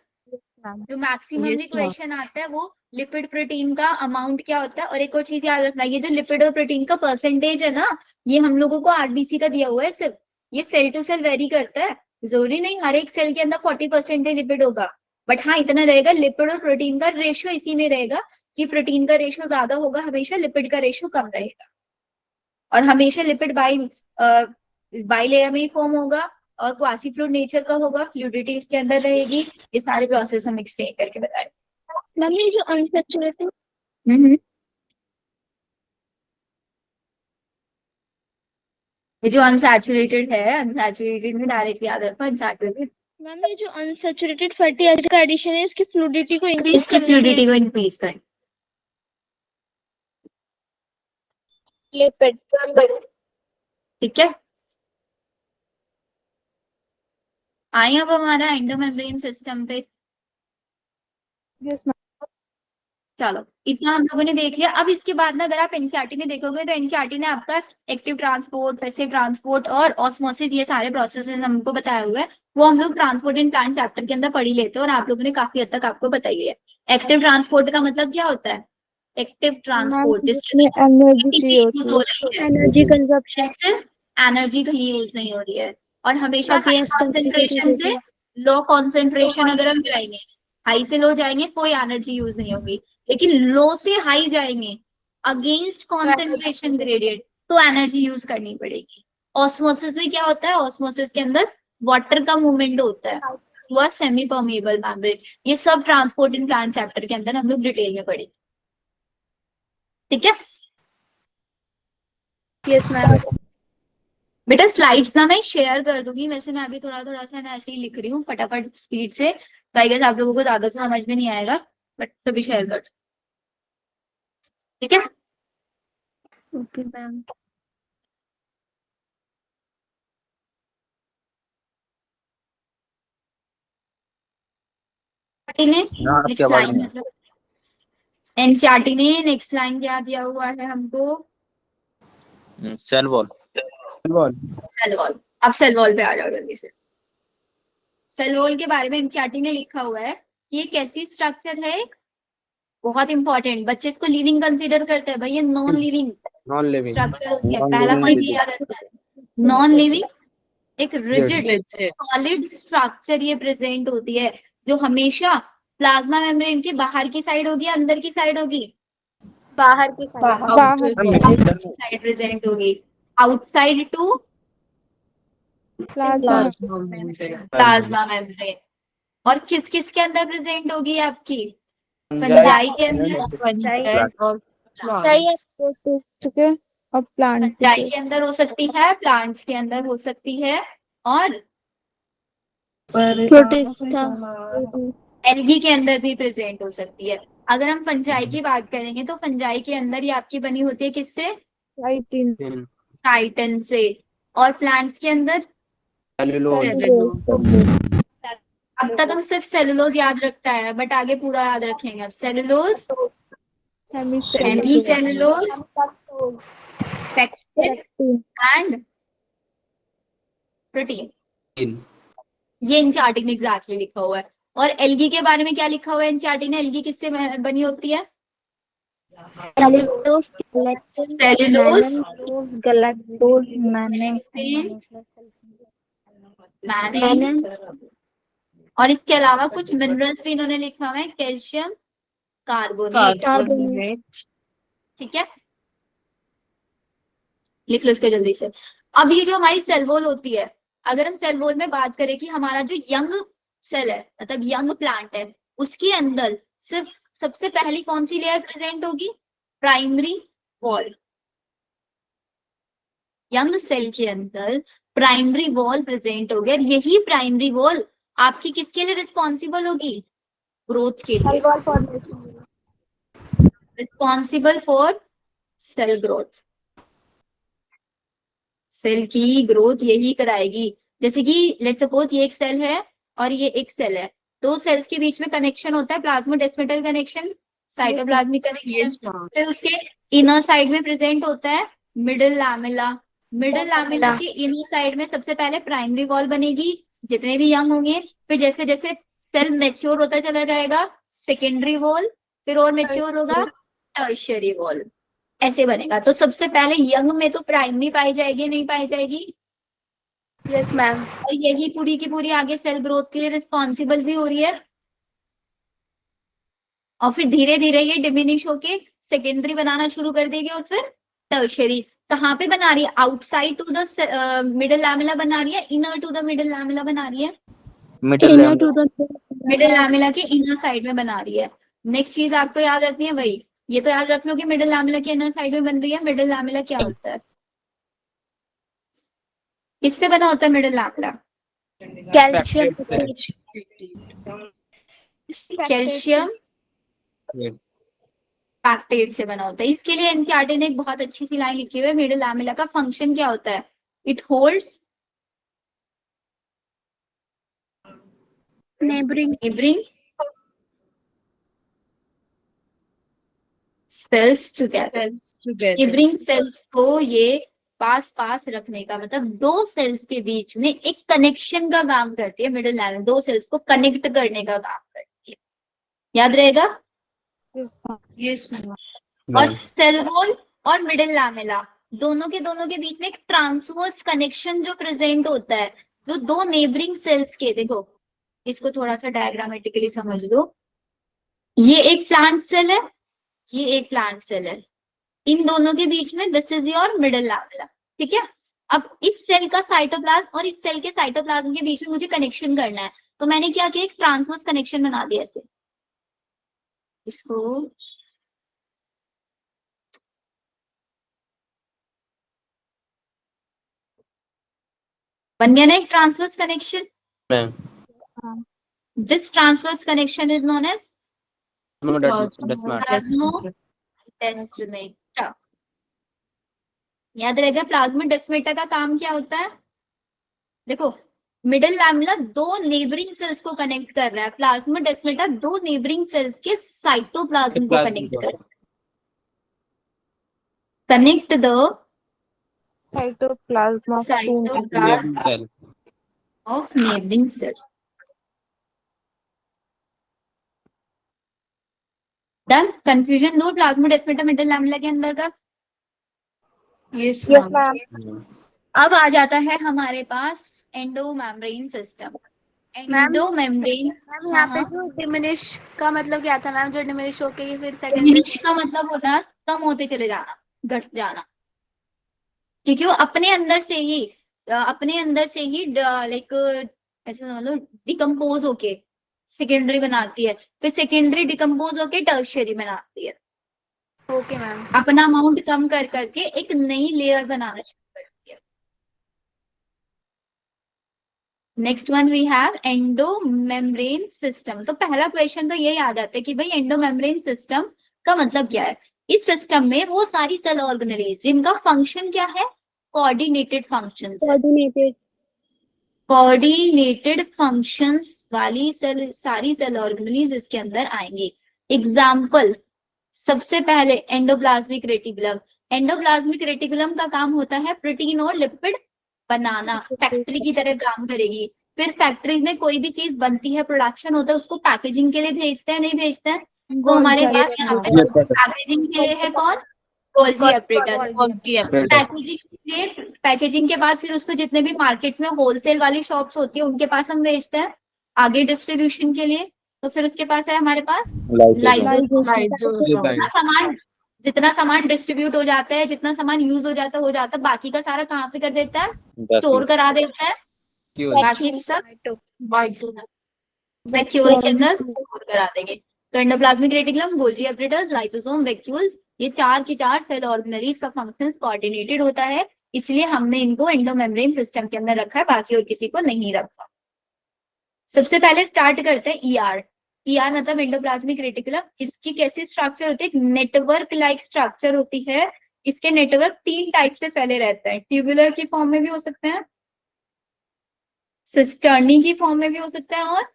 मैम जो मैक्सिममली Yes, ma'am. क्वेश्चन आता है वो लिपिड प्रोटीन का अमाउंट क्या होता है। और एक और चीज याद रखना, ये जो लिपिड और प्रोटीन का परसेंटेज है ना, ये हम लोगों को आरबीसी का दिया हुआ है सिर्फ। ये सेल टू सेल वेरी करता है, जरूरी नहीं हर एक सेल के अंदर 40% लिपिड होगा। बट हाँ इतना रहेगा, लिपिड और प्रोटीन का रेशियो इसी में रहेगा कि प्रोटीन का रेशियो ज्यादा होगा हमेशा, लिपिड का रेशियो कम रहेगा। और हमेशा लिपिड बाई लेयर में ही फॉर्म होगा और क्वासी फ्लूइड नेचर का होगा, फ्लूइडिटी उसके अंदर रहेगी। ये सारे प्रोसेस हम एक्सप्लेन करके बताए। मैम ये जो अनसैचुरेटेड ये जो अनसैचुरेटेड है, अनसैचुरेटेड में डायरेक्टली याद रखो अनसैचुरेटेड। मैम ये जो अनसैचुरेटेड फैटी एसिड का एडिशन है इसकी फ्लूइडिटी को इंक्रीज इसकी फ्लूइडिटी को इंक्रीज करें। लिपिड ठीक है, आए अब हमारा एंडोमेम्ब्रेन सिस्टम पे। Yes ma'am. चलो इतना हम लोगों ने देख लिया। अब इसके बाद ना अगर आप एनसीईआरटी में देखोगे तो एनसीईआरटी ने आपका एक्टिव ट्रांसपोर्ट, पैसिव ट्रांसपोर्ट और ऑस्मोसिस, ये सारे प्रोसेसेस हमको बताए हुए हैं। वो हम लोग ट्रांसपोर्ट इन प्लांट चैप्टर के अंदर पढ़ ही लेते हैं, और आप लोगों ने काफी हद तक आपको बताई है। एक्टिव ट्रांसपोर्ट का मतलब क्या होता है? एक्टिव ट्रांसपोर्ट जिसमें एनर्जी चाहिए यूज हो होती है। रही है, एनर्जी कंजप्शन सिर्फ एनर्जी कहीं यूज नहीं हो रही है। और हमेशा हाई Against कॉन्सेंट्रेशन से competitive लो कॉन्सेंट्रेशन अगर हम जाएंगे, हाई से लो जाएंगे कोई एनर्जी यूज नहीं होगी, लेकिन लो से हाई जाएंगे अगेंस्ट कॉन्सेंट्रेशन ग्रेडियंट तो एनर्जी यूज करनी पड़ेगी। ऑस्मोसिस में क्या होता है? ऑस्मोसिस के अंदर वाटर का मूवमेंट होता है through a semi permeable membrane. ये सब ट्रांसपोर्ट इन प्लांट चैप्टर के अंदर हम लोग डिटेल में पढ़ेंगे। ठीक है यस मैम बेटा, स्लाइड्स ना मैं शेयर कर दूंगी। वैसे मैं अभी थोड़ा थोड़ा सा ना ऐसे ही लिख रही हूँ फटाफट स्पीड से, आई गेस आप लोगों को ज्यादा तो समझ में नहीं आएगा, बट सभी शेयर कर दो। ठीक है, ओके मैम ने यहाँ आपकी नेक्स्ट आवाज लाइन नहीं मतलब एनसीईआरटी ने नेक्स्ट लाइन क्या दिया हुआ है हमको? Cell wall. Cell wall. अब सेल वॉल पे आ जाओ जल्दी से। सेल वॉल के बारे में एनसीईआरटी ने लिखा हुआ है कि ये कैसी स्ट्रक्चर है, एक बहुत इंपॉर्टेंट, बच्चे इसको लिविंग कंसीडर करते हैं भाई, ये non living non living, structure होती है। पहला पॉइंट याद रखना है, नॉन लिविंग एक रिजिड सॉलिड स्ट्रक्चर ये प्रेजेंट होती है, जो हमेशा प्लाज्मा मेम्ब्रेन के बाहर की साइड होगी, अंदर की साइड होगी, बाहर की साइड प्रेजेंट होगी। Outside to plasma membrane. और किस किस के अंदर प्रेजेंट होगी आपकी? फंजाई के अंदर, और प्लांट फंजाई के अंदर हो सकती है, प्लांट्स के अंदर हो सकती है, और प्रोटिस्टा एल्गी के अंदर भी प्रेजेंट हो सकती है। अगर हम फंजाई की बात करेंगे तो फंजाई के अंदर ये आपकी बनी होती है किससे? काइटिन से। और प्लांट्स के अंदर अब तक हम सिर्फ सेलुलोज याद रखता है, बट आगे पूरा याद रखेंगे। अब cellulose, hemi cellulose, pectin and protein, ये एनसीईआरटी ने एग्जैक्टली लिखा हुआ है। और एल्गी के बारे में क्या लिखा हुआ है एनसीईआरटी ने? एल्गी किससे बनी होती है? सेलुलोज, गैलेक्टोज मैनेज, और इसके अलावा कुछ मिनरल्स भी इन्होंने लिखा हुआ है, कैल्शियम कार्बोनेट। ठीक है, लिख लो इसको जल्दी से। अब ये जो हमारी सेल वॉल होती है, अगर हम सेल वॉल में बात करें कि हमारा जो यंग सेल है, मतलब यंग प्लांट है, उसके अंदर सिर्फ सबसे पहली कौन सी लेयर प्रेजेंट होगी? Primary wall. यंग सेल के अंदर प्राइमरी वॉल प्रेजेंट हो गया, यही प्राइमरी वॉल आपकी किसके लिए रिस्पॉन्सिबल होगी? ग्रोथ के लिए, responsible for cell growth. Cell की ग्रोथ यही कराएगी। जैसे कि लेट्स सपोज ये एक सेल है और ये एक सेल है, दो सेल्स के बीच में कनेक्शन होता है, प्लाज्मोडेस्मेटल कनेक्शन, साइटोप्लाज्मिक कनेक्शन। फिर उसके इनर साइड में प्रेजेंट होता है मिडिल लैमेला। मिडिल लैमेला के इनर साइड में सबसे पहले प्राइमरी वॉल बनेगी, जितने भी यंग होंगे। फिर जैसे जैसे सेल मैच्योर होता चला जाएगा, सेकेंडरी वॉल, फिर और मैच्योर होगा टर्शियरी वॉल, ऐसे बनेगा। तो सबसे पहले यंग में तो प्राइमरी पाई जाएगी, नहीं पाई जाएगी? Yes ma'am. और यही पूरी की पूरी आगे सेल ग्रोथ के लिए रिस्पॉन्सिबल भी हो रही है। और फिर धीरे धीरे ये डिमिनिश होके सेकेंडरी बनाना शुरू कर देगी और फिर टर्शियरी। कहाँ पे बना रही है? Outside to the middle lamella बना रही है, inner to the middle lamella बना रही है? मिडिल मिडिल लैमेला के इनर साइड में बना रही है। नेक्स्ट चीज आपको याद रखनी है वही, ये तो याद रख लो कि मिडिल लैमेला के इनर साइड में बन रही है। मिडिल लैमेला क्या होता है? किससे बना होता है middle lamella? Calcium calcium pectate से बना होता है। इसके लिए एनसीईआरटी ने एक बहुत अच्छी सी लाइन लिखी हुई है, मिडिल लैमेला का फंक्शन क्या होता है? It holds neighbouring cells together. Neighbouring cells को ये पास पास रखने का, मतलब दो सेल्स के बीच में एक कनेक्शन का काम करती है मिडिल लैमेला, दो सेल्स को कनेक्ट करने का काम करती है। याद रहेगा? और सेल वॉल और मिडिल लैमेला दोनों के बीच में एक ट्रांसवर्स कनेक्शन जो प्रेजेंट होता है, जो दो नेबरिंग सेल्स के, देखो इसको थोड़ा सा डायग्रामेटिकली समझ लो। ये एक प्लांट सेल है, ये एक प्लांट सेल है, इन दोनों के बीच में this is your middle lamella, ठीक है। अब इस सेल का साइटोप्लाज्म और इस सेल के साइटोप्लाज्म के बीच में मुझे कनेक्शन करना है, तो मैंने क्या किया, एक ट्रांसवर्स कनेक्शन बना दिया ऐसे। इसको बन गया ना एक transverse connection. This transverse connection is known as plasmodesmata. याद रहेगा प्लाज्मोडेस्मेटा का काम क्या होता है? देखो मिडिल लैमेला दो नेबरिंग सेल्स को कनेक्ट कर रहा है, प्लाज्मोडेस्मेटा दो नेबरिंग सेल्स के साइटोप्लाज्म को कनेक्ट कर रहा है। Connect the cytoplasm of neighbouring cells. Done? Confusion दूर प्लाज्मोडेस्मेटा मिडिल लैमेला के अंदर का? Yes ma'am. अब आ जाता है हमारे पास एंडोमेम्ब्रेन सिस्टम। एंडोमेम्ब्रेन मैम यहाँ पे जो डिमिनिश का मतलब क्या था मैम? जो डिमिनिश होके फिर सेकेंडरी डिमिनिश का मतलब होता है कम होते चले जाना, घट जाना, क्योंकि वो अपने अंदर से ही लाइक ऐसे समझ लो डिकम्पोज होके सेकेंडरी बनाती है, फिर सेकेंडरी डिकम्पोज होके टर्शियरी बनाती है। Okay ma'am. अपना अमाउंट कम कर करके एक नई लेयर बनाना शुरू करती है। Next one we have endomembrane system. तो पहला क्वेश्चन तो ये याद आता है कि भाई एंडोमेम्ब्रेन सिस्टम का मतलब क्या है? इस सिस्टम में वो सारी सेल ऑर्गेनेलीज जिनका फंक्शन क्या है? कोऑर्डिनेटेड फंक्शंस है। कोऑर्डिनेटेड फंक्शंस वाली सेल, सारी सेल ऑर्गेनेलीज इसके अंदर आएंगे। एग्जाम्पल, सबसे पहले एंडोप्लाज्मिक रेटिकुलम। एंडोप्लाज्मिक रेटिकुलम का काम होता है प्रोटीन और लिपिड बनाना, फैक्ट्री की तरह काम करेगी। फिर फैक्ट्री में कोई भी चीज बनती है, प्रोडक्शन होता है, उसको पैकेजिंग के लिए भेजते हैं, नहीं भेजते हैं? वो हमारे पास यहाँ पे पैकेजिंग के लिए है कौन? Golgi apparatus. पैकेजिंग के बाद फिर उसको जितने भी मार्केट में होलसेल वाली शॉप्स होती है उनके पास हम भेजते हैं आगे डिस्ट्रीब्यूशन के लिए। तो फिर उसके पास है हमारे पास लाइजोजाइम। जितना सामान डिस्ट्रीब्यूट हो जाता है, जितना सामान यूज हो जाता है, बाकी का सारा कहाँ पे कर देता है? स्टोर करा देता है। बाकी सब वैक्यूल्स के अंदर स्टोर करा देंगे। तो endoplasmic reticulum, Golgi apparatus, lysosome, vacuoles, ये चार की चार सेल ऑर्गेनलीज का फंक्शन कोऑर्डिनेटेड होता है, इसलिए हमने इनको एंडोमेम्ब्रेन सिस्टम के अंदर रखा है, बाकी और किसी को नहीं रखा। सबसे पहले स्टार्ट करते हैं ईआर। ईआर मतलब एंडोप्लाज्मिक रेटिकुलम। इसकी कैसी स्ट्रक्चर होती है? नेटवर्क लाइक स्ट्रक्चर होती है। इसके नेटवर्क तीन टाइप से फैले रहते हैं। ट्यूबुलर की फॉर्म में भी हो सकते हैं, सिस्टर्नी की फॉर्म में भी हो सकता है, और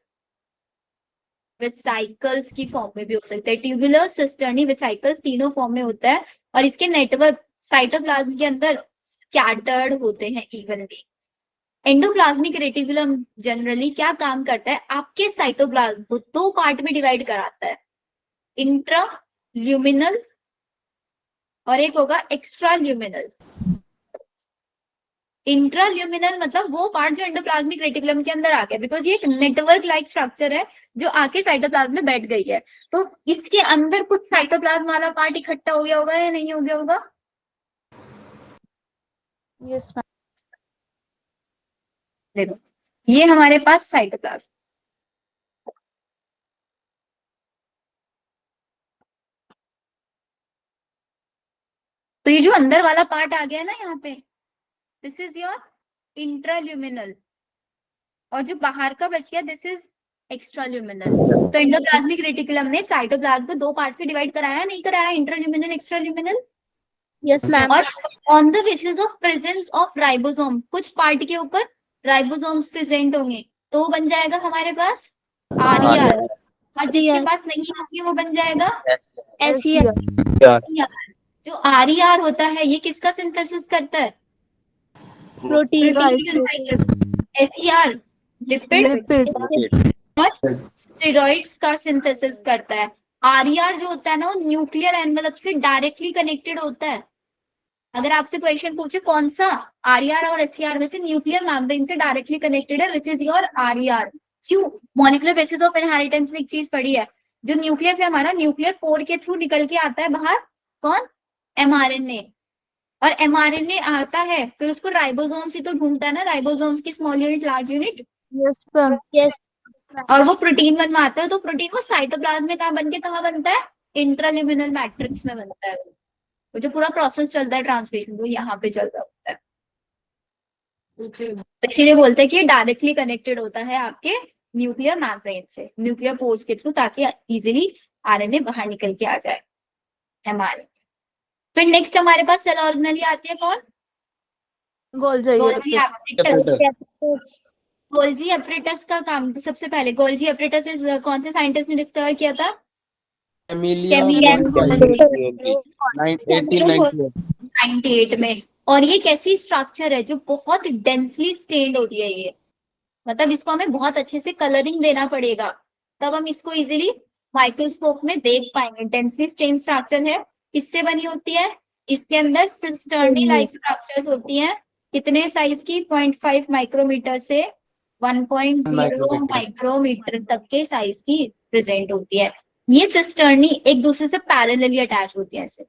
वेसाइकल्स की फॉर्म में भी हो सकता है। ट्यूबुलर, सिस्टर्नी, वेसाइकल्स तीनों फॉर्म में होता है, और इसके नेटवर्क साइटोप्लाज्म के अंदर स्कैटर्ड होते हैं इवनली। एंडोप्लाज्मिक रेटिकुलम जनरली क्या काम करता है? आपके साइटोप्लाज्म को दो पार्ट में डिवाइड कराता है, इंट्रा ल्यूमिनल और एक होगा एक्स्ट्रा ल्यूमिनल। इंट्रा ल्यूमिनल मतलब वो पार्ट जो एंडोप्लाज्मिक रेटिकुलम के अंदर आ गया, बिकॉज ये एक नेटवर्क लाइक स्ट्रक्चर है जो आके साइटोप्लाज्म में बैठ गई है। तो इसके अंदर कुछ साइटोप्लाज्म वाला पार्ट इकट्ठा हो गया होगा या नहीं हो गया होगा? Yes ma'am. देखो, ये हमारे पास साइटोप्लाज्म, तो ये जो अंदर वाला पार्ट आ गया ना यहाँ पे, दिस इज योर इंट्राल्यूमिनल, और जो बाहर का बच गया दिस इज एक्स्ट्राल्यूमिनल। तो एंडोप्लाज्मिक रेटिकुलम ने साइटोप्लाज्म को दो पार्ट में डिवाइड कराया, नहीं कराया? इंट्राल्यूमिनल, एक्स्ट्राल्यूमिनल। Yes, ma'am. और on the basis of presence of ribosome, कुछ पार्ट के ऊपर राइबोसोम्स प्रेजेंट होंगे, तो वो बन जाएगा हमारे पास आरईआर, और जिसके पास नहीं होंगे वो बन जाएगा SER. जो आरईआर होता है ये किसका सिंथेसिस करता है? Protein. सिंथेसिस। एसईआर लिपिड और स्टेरॉइड्स का सिंथेसिस करता है। आरईआर जो होता है ना, वो न्यूक्लियर एनवेलप से डायरेक्टली कनेक्टेड होता है। अगर आपसे क्वेश्चन पूछे कौन सा आरईआर और एसईआर में से न्यूक्लियर मेम्ब्रेन से डायरेक्टली कनेक्टेड है, विच इज योर आरईआर। क्यों? मॉलिक्यूलर बेसिस ऑफ इनहेरिटेंस में एक चीज पढ़ी है, जो न्यूक्लियस है हमारा, न्यूक्लियर पोर के थ्रू निकल के आता है बाहर, कौन? एमआरएनए। और एमआरएनए आता है फिर उसको राइबोसोम से तो ढूंढता है ना, राइबोसोम्स की small unit, large unit, Yes. और वो प्रोटीन बनवाता है। तो प्रोटीन वो साइटोप्लाज्म में कहाँ बन के कहाँ बनता है? इंट्राल्यूमिनल मैट्रिक्स में बनता है। वो जो पूरा प्रोसेस चलता है ट्रांसलेशन, वो यहाँ पे चल रहा होता है। तो इसीलिए बोलते हैं कि डायरेक्टली कनेक्टेड होता है आपके न्यूक्लियर मेम्ब्रेन से, न्यूक्लियर पोर्स के थ्रू, ताकि इजीली आरएनए बाहर निकल के आ जाए, एमआरएनए। फिर नेक्स्ट हमारे पास सेल ऑर्गेनेली आती है, कौन? Golgi apparatus. गोल्जी एपरेटस का काम सबसे पहले, गोल्जी एपरेटस इज कौन से साइंटिस्ट ने डिस्कवर किया था? कैमिलियन गोल्जी, 1898 में। और ये कैसी स्ट्रक्चर है जो बहुत डेंसली स्टेन्ड होती है ये, मतलब इसको हमें बहुत अच्छे से कलरिंग देना पड़ेगा, तब हम इसको इजीली माइक्रोस्कोप में देख पाएंगे। डेंसली स्टेन्ड स्ट्रक्चर है, किससे बनी होती है? इसके अंदर सिस्टर्नी लाइक स्ट्रक्चर्स होती हैं। कितने साइज की? 0.5 माइक्रोमीटर से 1.0 माइक्रोमीटर तक के साइज की प्रेजेंट होती है। ये सिस्टर्नी एक दूसरे से पैरेलली अटैच होती है, ऐसे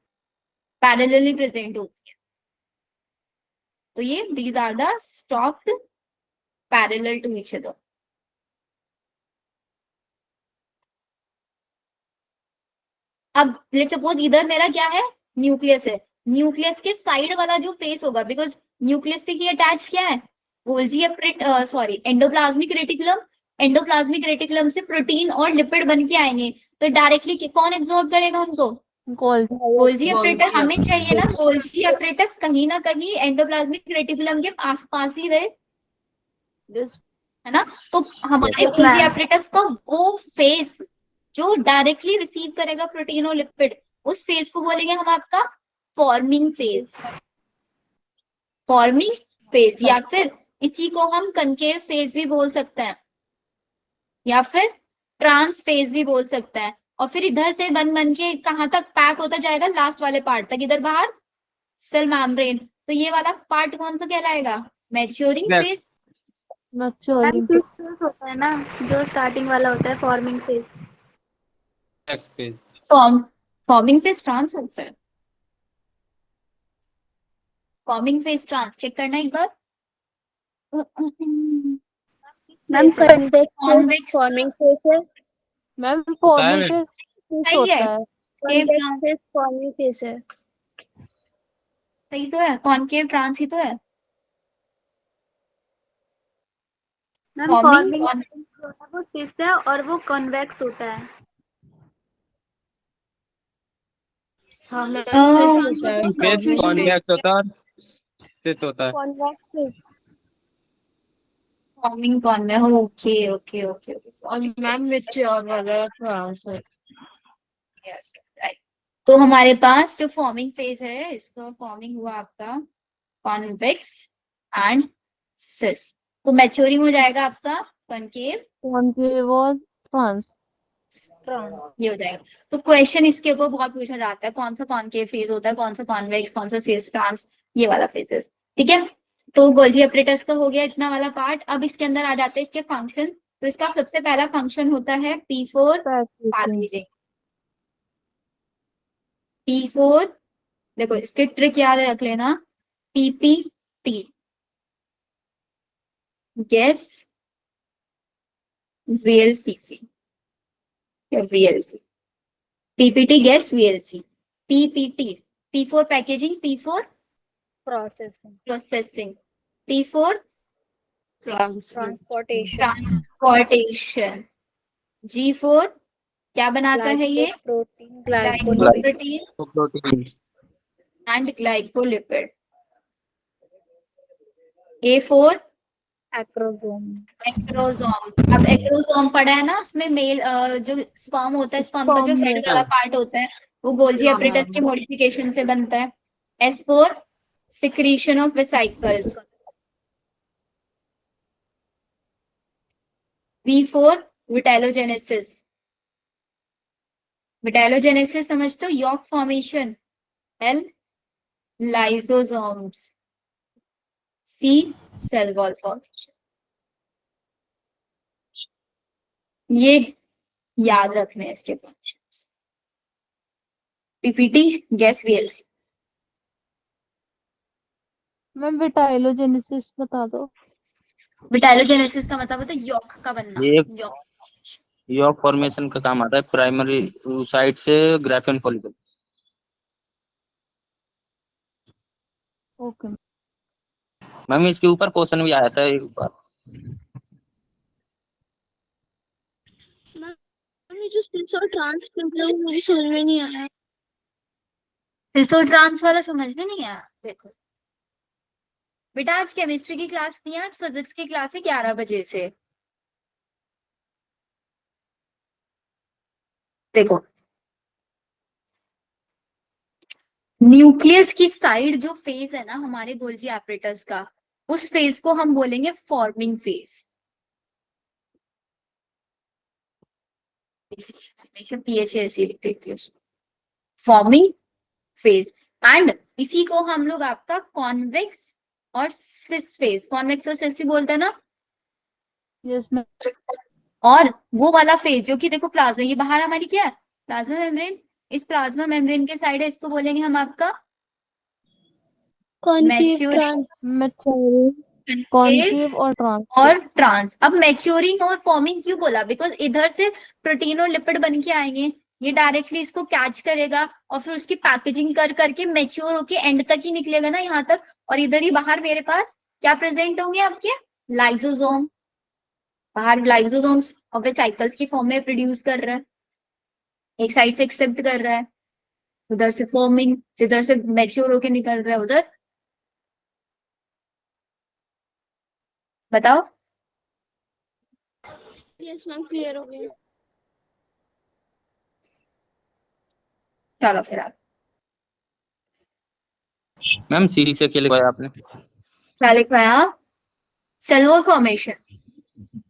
पैरेलली प्रेजेंट होती है। तो ये these are the stacked parallel to each other. अब लेट्स सपोज इधर मेरा क्या है? न्यूक्लियस है। न्यूक्लियस के साइड वाला जो फेस होगा, बिकॉज न्यूक्लियस से ही अटैच क्या है? Golgi endoplasmic reticulum. Endoplasmic reticulum से प्रोटीन और लिपिड बन के आएंगे, तो डायरेक्टली कौन एब्जॉर्ब करेगा उनको? गोल्जी एपरेटस हमें चाहिए ना। गोल्जी एपरेटस कहीं ना कहीं एंडोप्लाज्मिक रेटिकुलम के आसपास ही रहे, है ना। तो हमारे गोल्जी एपरेटस का वो फेस जो डायरेक्टली रिसीव करेगा प्रोटीन और लिपिड, उस फेज को बोलेंगे हम आपका फॉर्मिंग फेज। फॉर्मिंग फेज, या फिर इसी को हम कनकेव फेज भी बोल सकते हैं, या फिर ट्रांस फेज भी बोल सकते हैं। और फिर इधर से बन के कहाँ तक पैक होता जाएगा? लास्ट वाले पार्ट तक, इधर बाहर सेल मेम्ब्रेन। तो ये वाला पार्ट कौन सा कहलाएगा? Maturing phase. फेज होता है ना, जो स्टार्टिंग वाला होता है forming phase. Forming phase trans होता है। फॉर्मिंग फेज ट्रांस चेक करना एक बार। Ma'am convex convex forming face है। मैम है फॉर्मिंग मैम। फेस सही होता है। है। कन्वेक्स फेस फॉर्मिंग फेस है। सही तो है, कॉनकेव ट्रांस ही तो है। मैम फॉर्मिंग फॉर्मिंग वो सिस है और वो कॉन्वेक्स होता है। हाँ मैम अह, सिस होता है, फेस कॉन्वेक्स होता है और सिस होता है। Convex face. Forming convex, okay okay okay और मैम मेच्योर वाला ट्रांस है। Yes right. तो हमारे पास जो फॉर्मिंग फेज है, इसका फॉर्मिंग हुआ आपका कॉन्वेक्स एंड सिस। तो मैच्योरिंग हो जाएगा आपका कॉनकेव, कॉन्केव और ट्रांस। ये हो जाएगा। तो क्वेश्चन इसके ऊपर बहुत पूछा जाता है, कौन सा कॉनकेव फेज होता है, कौन सा कॉन्वेक्स, कौन सा सिस ट्रांस, ये वाला फेजेस। ठीक है, तो गोल्जी ऑपरेटर्स का हो गया इतना वाला पार्ट। अब इसके अंदर आ जाते हैं इसके फंक्शन। तो इसका सबसे पहला फंक्शन होता है P4 पैकेजिंग। P4, देखो इसके ट्रिक याद रख लेना, PPT गैस VLCC या VLC, PPT gas VLC, PPT, P4 packaging, P4 processing. Processing, P4 transportation. Transportation, G4 क्या बनाता है ये, protein glycoprotein protein. And glycolipid. A4 acrosome. Acrosome. अब एक्रोसोम पढ़ा है ना, उसमें मेल जो स्पर्म होता है, स्पर्म का जो Sperm हेड होता वाला पार्ट होता है, वो गोल्जी हाँ, एपरेटस हाँ। के मॉडिफिकेशन से बनता है। S4 secretion of vesicles. V4 vitellogenesis. Vitellogenesis समझते हो, yolk formation. L lysosomes. C cell wall formation. ये याद रखने हैं इसके functions. PPT gas VLC। Ma'am vitellogenesis बता दो। विटाइलोजेनेसिस का मतलब होता है यॉक का बनना। ये यॉक यॉक फॉर्मेशन का काम आता है प्राइमरी साइट से ग्राफेन फॉलिकल। ओके। मैम इसके ऊपर क्वेश्चन भी आया था एक बार। मैम ये जो सिस और ट्रांस निकला वो मुझे समझ में नहीं आया। सिसो ट्रांस वाला समझ में नहीं आया। देखो बेटा, आज केमिस्ट्री की क्लास नहीं है, आज फिजिक्स की क्लास है 11 बजे से। देखो न्यूक्लियस की साइड जो फेज है ना हमारे गोल्जी एपरेटस का, उस फेज को हम बोलेंगे फॉर्मिंग फेज। हमेशा पीएच ऐसे लिख देती है उसको, फॉर्मिंग फेज। एंड इसी को हम लोग आपका कॉन्वेक्स और सिस फेज, कॉन्वेक्स और सिस ही बोलते हैं ना। Yes ma'am. और वो वाला फेज जो कि देखो प्लाज्मा, ये बाहर हमारी क्या है, प्लाज्मा मेम्ब्रेन। इस प्लाज्मा मेम्ब्रेन के साइड है, इसको बोलेंगे हम आपका कॉन्केव मैच्योरिंग मैच्योरिंग, कॉन्केव और ट्रांस। और ट्रांस। अब मैच्योरिंग और फॉर्मिंग क्यों बोला, बिकॉज इधर से प्रोटीन और लिपिड बन के आएंगे, ये डायरेक्टली इसको कैच करेगा और फिर उसकी पैकेजिंग कर करके मैच्योर होके एंड तक ही निकलेगा ना यहाँ तक। और इधर ही बाहर मेरे पास क्या प्रेजेंट होंगे आपके, लाइसोसोम। बाहर लाइसोसोम्स और वेसिकल्स की फॉर्म में प्रोड्यूस कर रहा है, एक साइड से एक्सेप्ट कर रहा है, उधर से फॉर्मिंग, जिधर से मैच्योर होके निकल रहा है उधर। बताओ। यस मैम क्लियर हो गया। चलो फिर आगे। मैम सी से क्या लिखवाया आपने? क्या लिखवाया, cell wall formation.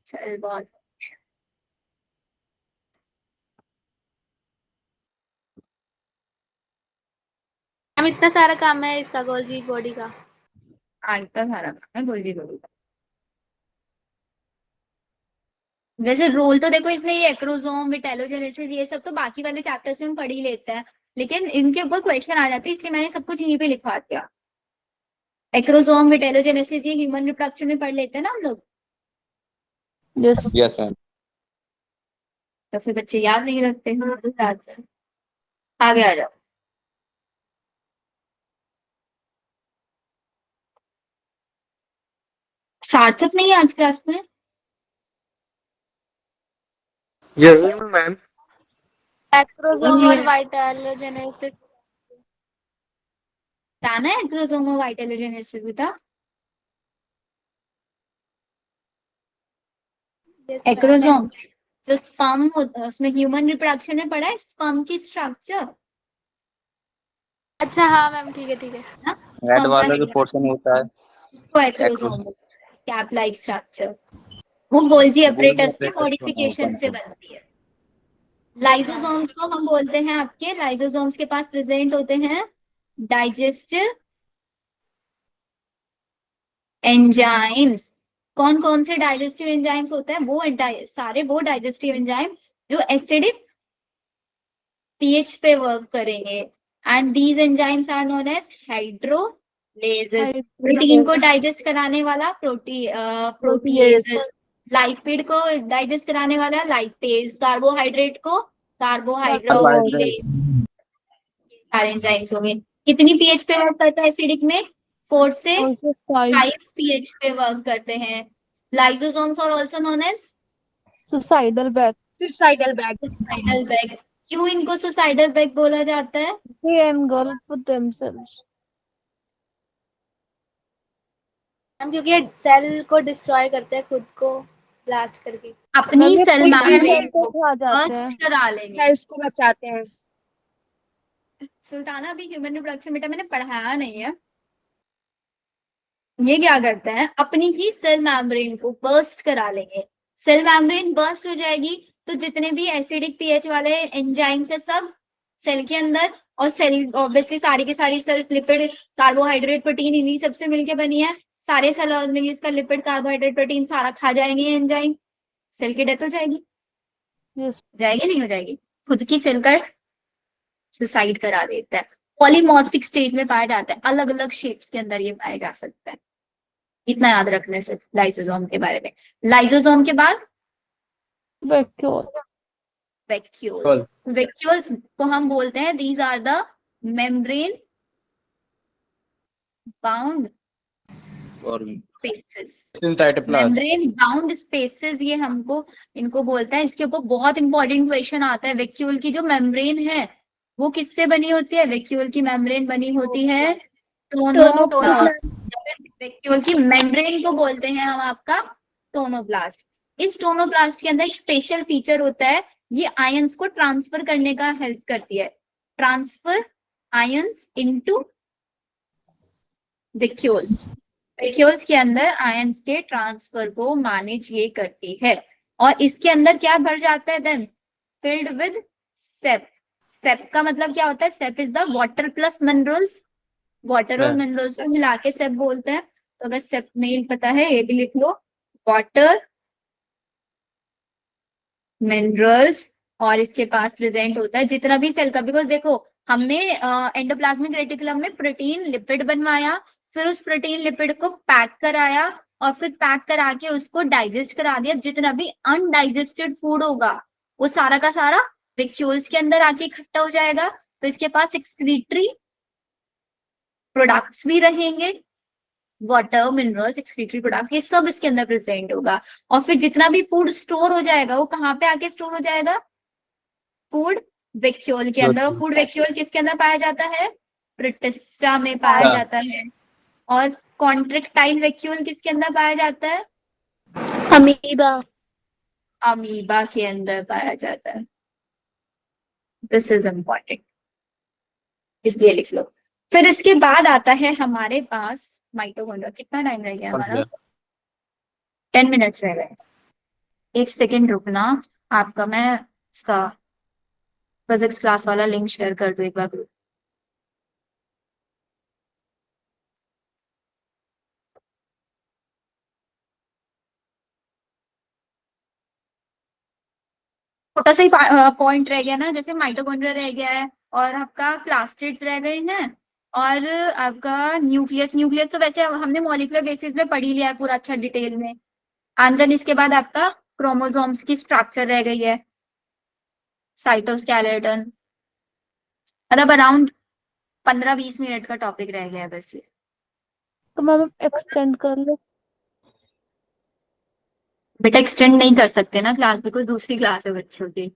Cell wall ma'am इतना सारा काम है इसका गोल्जी बॉडी का। इतना सारा काम है गोल्जी बॉडी का। वैसे रोल तो देखो इसमें ये एक्रोसोम, विटेलोजेनेसिस, ये सब तो बाकी वाले चैप्टर्स में हम पढ़ ही लेते हैं, लेकिन इनके ऊपर क्वेश्चन आ जाते हैं, इसलिए मैंने सब कुछ यहीं पे लिखवा दिया। एक्रोसोम, विटेलोजेनेसिस ये ह्यूमन रिप्रोडक्शन में पढ़ लेते हैं ना हम लोग। Yes yes ma'am. तो फिर बच्चे याद नहीं रखते हैं, याद है। आगे आ जाओ। सार्थक नहीं है आज क्लास में? Yes ma'am. एक्रोसोम और वाइटलोजेनेसिस। बताना है एक्रोसोम और वाइटलोजेनेसिस बेटा। Yes, ma'am. एक्रोसोम जो स्पर्म होता है, उसमें ह्यूमन रिप्रोडक्शन में पढ़ा है स्पर्म की स्ट्रक्चर अच्छा हाँ मैम, ठीक है ठीक है। ना। हेड स्पर्म वाला का जो पोर्शन होता है उसको acrosome acrosome. Cap like structure, वो गोल्जी गोल्गी अपरेटस के apparatus को मॉडिफिकेशन से बनते हैं। बनती है। लाइसोसोम्स को हम बोलते हैं, आपके लाइसोसोम्स के पास प्रेजेंट होते हैं डाइजेस्टिव एंजाइम्स। कौन कौन से डाइजेस्टिव एंजाइम्स होते हैं? वो सारे वो डाइजेस्टिव एंजाइम जो एसिडिक पीएच पे वर्क करेंगे। And these enzymes are known as hydrolases. Protein को डाइजेस्ट कराने वाला प्रोटीएजेस, लाइपिड को डाइजेस्ट कराने वाला लाइपेज, कार्बोहाइड्रेट को कार्बोहाइड्रोक्सिलेज। सारे एंजाइम्स हो गए। कितनी पीएच पे वर्क करता है एसिडिक में? 4 से 5 पीएच पे वर्क करते हैं। Lysosomes are also known as suicidal bag. Suicidal bag. क्यों इनको सुसाइडल बैग बोला जाता है? They engulf themselves. मैम क्योंकि ये सेल को डिस्ट्रॉय करते हैं खुद को ब्लास्ट करके। अपनी ये सेल खुद मेम्ब्रेन को को खा जाते हैं, बर्स्ट करा लेंगे। सेल्स को बचाते हैं। सुल्ताना अभी ह्यूमन रिप्रोडक्शन बेटा मैंने पढ़ाया नहीं है। ये क्या करते हैं, अपनी ही सेल मेम्ब्रेन को बर्स्ट करा लेंगे। सेल मेम्ब्रेन बर्स्ट हो जाएगी तो जितने भी एसिडिक पीएच वाले एंजाइम्स है सब सेल के अंदर, और सेल ऑब्वियसली सारी की सारी सेल्स लिपिड कार्बोहाइड्रेट प्रोटीन इन्हीं सबसे मिलके बनी है। सारे सेल ऑर्गेनेल्स का लिपिड कार्बोहाइड्रेट प्रोटीन सारा खा जाएंगे एंजाइम, सेल की डेथ हो जाएगी। Yes. जाएगी नहीं हो जाएगी? खुद की सेल का सुसाइड करा देता है। पॉलीमॉर्फिक स्टेट में पाया जाता है, अलग अलग शेप्स के अंदर ये पाया जा सकता है। इतना याद रखने से लाइसोसोम के बारे में। लाइसोसोम के बाद Vacuole. वैक्यूल्स। वैक्यूल्स को हम बोलते हैं these are the membrane bound और spaces. Cytoplasm. Membrane bound spaces ये हमको इनको बोलता है। इसके ऊपर बहुत इंपॉर्टेंट क्वेश्चन आता है। वैक्यूल की जो मेम्ब्रेन है वो किससे बनी होती है? वैक्यूल की मेम्ब्रेन बनी होती है टोनोप्लास्ट। वैक्यूल की मेम्ब्रेन को बोलते हैं हम आपका टोनोप्लास्ट। इस टोनोप्लास्ट के अंदर एक स्पेशल फीचर होता है, ये आयंस को ट्रांसफर करने का हेल्प करती है। Transfer ions into vacuoles. Vacuoles के अंदर आयंस के ट्रांसफर को मैनेज ये करती है। और इसके अंदर क्या भर जाता है then? Filled with sap. Sap का मतलब क्या होता है? Sap is the water plus minerals. Water और मिनरल्स को मिला के सेप बोलते हैं। तो अगर सेप नहीं पता है ये भी लिख लो, वाटर मिनरल्स, और इसके पास प्रेजेंट होता है जितना भी सेल का। बिकॉज देखो हमने एंडोप्लाज्मिक रेटिकुलम में प्रोटीन लिपिड बनवाया, फिर उस प्रोटीन लिपिड को पैक कराया, और फिर पैक करा के उसको डाइजेस्ट करा दिया। जितना भी अनडाइजेस्टेड फूड होगा वो सारा का सारा वैक्यूल्स के अंदर आके इकट्ठा हो जाएगा। तो इसके पास एक्सक्रीटरी प्रोडक्ट्स भी रहेंगे, वाटर मिनरल्स एक्सक्रीटरी प्रोडक्ट, ये सब इसके अंदर प्रेजेंट होगा। और फिर जितना भी फूड स्टोर हो जाएगा वो कहाँ पे आके स्टोर हो जाएगा? फूड वैक्यूल के अंदर। और फूड वैक्यूल किसके अंदर पाया जाता है? प्रोटिस्टा में पाया जाता है। और कॉन्ट्रेक्टाइल वैक्यूल किसके अंदर पाया जाता है? अमीबा। अमीबा के अंदर पाया जाता है। दिस इज इम्पोर्टेंट, इसलिए लिख लो। फिर इसके बाद आता है हमारे पास माइटोकॉन्ड्रिया। कितना टाइम रह गया हमारा? 10 मिनट्स रह गए। एक सेकेंड रुकना, आपका मैं उसका फिजिक्स क्लास वाला लिंक शेयर कर दूं एक बार ग्रुप। छोटा सा ही पॉइंट रह गया ना, जैसे माइटोकॉन्ड्रिया रह गया है और आपका प्लास्टिड्स रह गए हैं और आपका न्यूक्लियस। न्यूक्लियस तो वैसे हमने मॉलिक्यूलर बेसिस में पढ़ ही लिया है पूरा अच्छा डिटेल में। एंड देन इसके बाद आपका क्रोमोसोम्स की स्ट्रक्चर रह गई है, साइटोस्केलेटन, मतलब अराउंड 15-20 मिनट का टॉपिक रह गया है बस ये। तो मैम एक्सटेंड कर लो। बेटा एक्सटेंड नहीं कर सकते ना क्लास, बिकॉज दूसरी क्लास है बच्चों की,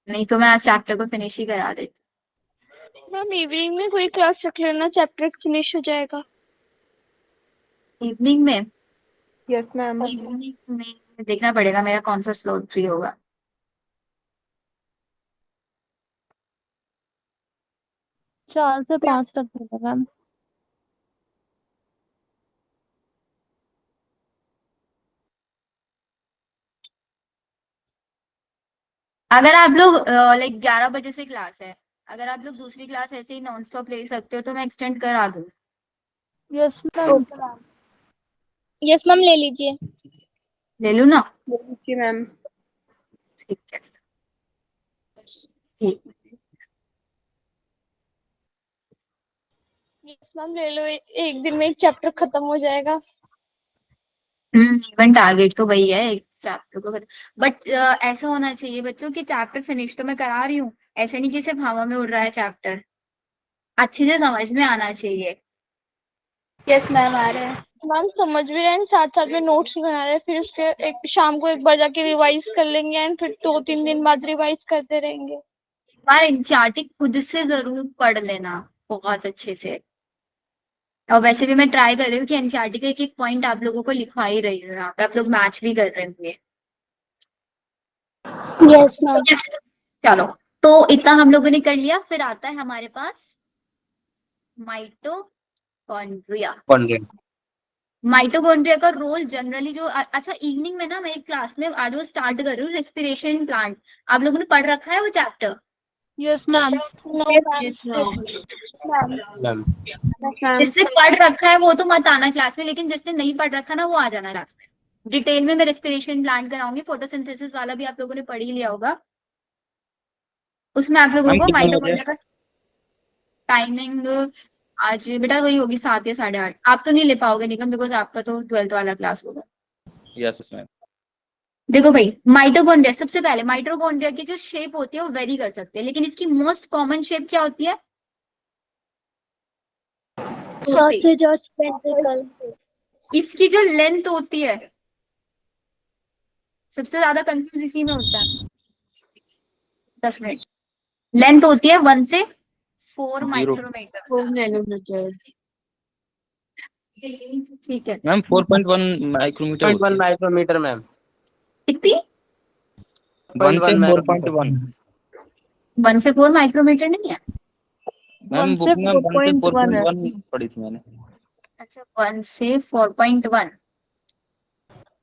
नहीं तो मैं आज चैप्टर को फिनिश ही करा देती। मैम इवनिंग में कोई क्लास रख लेना, चैप्टर फिनिश हो जाएगा। इवनिंग में? Yes ma'am. इवनिंग में देखना पड़ेगा मेरा कौन सा स्लॉट फ्री होगा। 4 से 5 तक होगा मैम। अगर आप लोग लाइक 11 बजे से क्लास है, अगर आप लोग दूसरी क्लास ऐसे ही नॉन स्टॉप ले सकते हो तो मैं एक्सटेंड करा दूँ। Yes ma'am. यस मैम, ले लीजिए। ले लूँ ना? जी मैम। ठीक है, ठीक। यस मैम, ले लो, एक दिन में एक चैप्टर खत्म हो जाएगा। इवन टारगेट तो वही है एक चैप्टर को, बट ऐसा होना चाहिए बच्चों कि चैप्टर फिनिश तो मैं करा रही हूँ, ऐसे नहीं कि सिर्फ हवा में उड़ रहा है चैप्टर, अच्छे से समझ में आना चाहिए। यस मैम, आ रहे हैं। मैम समझ भी रहे हैं, साथ साथ में नोट्स बना रहे हैं, फिर उसके एक शाम को एक बार जाके रिवाइज कर लेंगे एंड फिर 2-3 दिन बाद रिवाइज करते रहेंगे। बार एनसीईआरटी खुद से जरूर पढ़ लेना बहुत अच्छे से, और वैसे भी मैं ट्राई कर रही हूँ कि एनसीईआरटी का एक एक पॉइंट आप लोगों को लिखवा ही रही हूँ, यहाँ पे आप लोग मैच भी कर रहे होंगे। Yes ma'am. चलो, तो इतना हम लोगों ने कर लिया, फिर आता है हमारे पास माइटोकॉन्ड्रिया। माइटोकॉन्ड्रिया का रोल जनरली जो अच्छा इवनिंग में ना मैं एक क्लास में आज वो स्टार्ट कर रही हूँ, रेस्पिरेशन प्लांट। आप लोगों ने पढ़ रखा है वो chapter? Yes ma'am. Yes ma'am. Ma'am जिसने पढ़ रखा है वो तो मत आना क्लास में, लेकिन जिसने नहीं पढ़ रखा ना वो आ जाना क्लास में। डिटेल में मैं रेस्पिरेशन प्लांट कराऊंगी, फोटोसिंथेसिस वाला भी आप लोगों ने पढ़ ही लिया होगा, उसमें आप लोगों मैम को कितने बजे? माइटोकॉन्ड्रिया का टाइमिंग आज बेटा वही होगी 7 या 8:30। आप तो नहीं ले पाओगे निगम, बिकॉज आपका तो 12th वाला क्लास होगा। Yes ma'am. देखो भाई, माइटोकॉन्ड्रिया सबसे पहले माइटोकॉन्ड्रिया की जो शेप होती है वो वेरी कर सकते हैं, लेकिन इसकी मोस्ट कॉमन शेप क्या होती है? सॉसेज और स्पेंट्रिकल। इसकी जो लेंथ होती है, सबसे ज्यादा कंफ्यूज इसी में होता है। 10 मिनट। लेंथ होती है 1 से 4 माइक्रोमीटर। 4 नैनोमीटर। ठीक है मैम 4.1 माइक्रोमीटर होती है। Micrometre ma'am. कितनी? 1 से 4.1। 1 से 4 माइक्रोमीटर नहीं है? मैम 1 बुक से में 1 से 4.1 है। 4.1 पढ़ी थी मैंने। अच्छा 1 से 4.1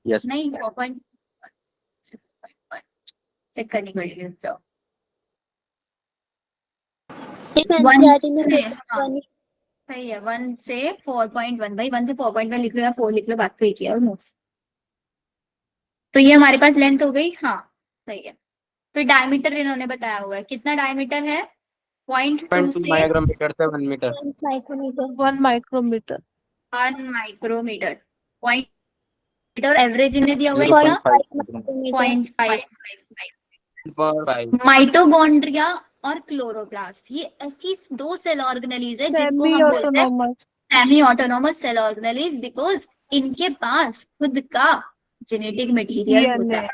यस नहीं 4.1 चेक करनी पड़ेगी, रुक जाओ। 1 से हाँ सही है, 1 से 4.1। भाई 1 से 4.1 लिख लो या 4 लिख लो, बात तो एक ही है ऑलमोस्ट। तो ये हमारे पास लेंथ हो गई, हाँ सही है। फिर डायमीटर इन्होंने बताया हुआ है, कितना डायमीटर है? 0.2 से माइक्रोमीटर से 1 मीटर। 1 माइक्रोमीटर। 1 माइक्रोमीटर। पॉइंट और एवरेज इन्हें दिया हुआ है 0.5 0.5। माइटोकॉन्ड्रिया और क्लोरोप्लास्ट ये ऐसी दो सेल ऑर्गेनेलीज है जिनको सेमी हम बोलते हैं autonomous. Semi autonomous cell organelles, because इनके पास खुद का जेनेटिक मटेरियल होता है,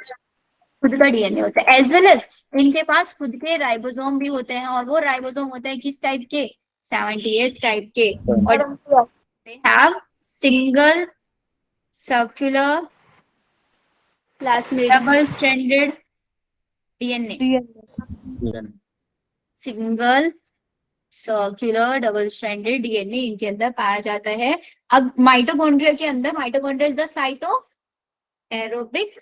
खुद का डीएनए होता है, एज वेल एज इनके पास खुद के राइबोसोम भी होते हैं, और वो राइबोसोम होते हैं किस टाइप के? 70S टाइप के, और they have single circular classmate. Double stranded DNA. Single circular double stranded DNA इनके अंदर पाया जाता है। अब माइटोकॉन्ड्रिया के अंदर, mitochondria is the site of aerobic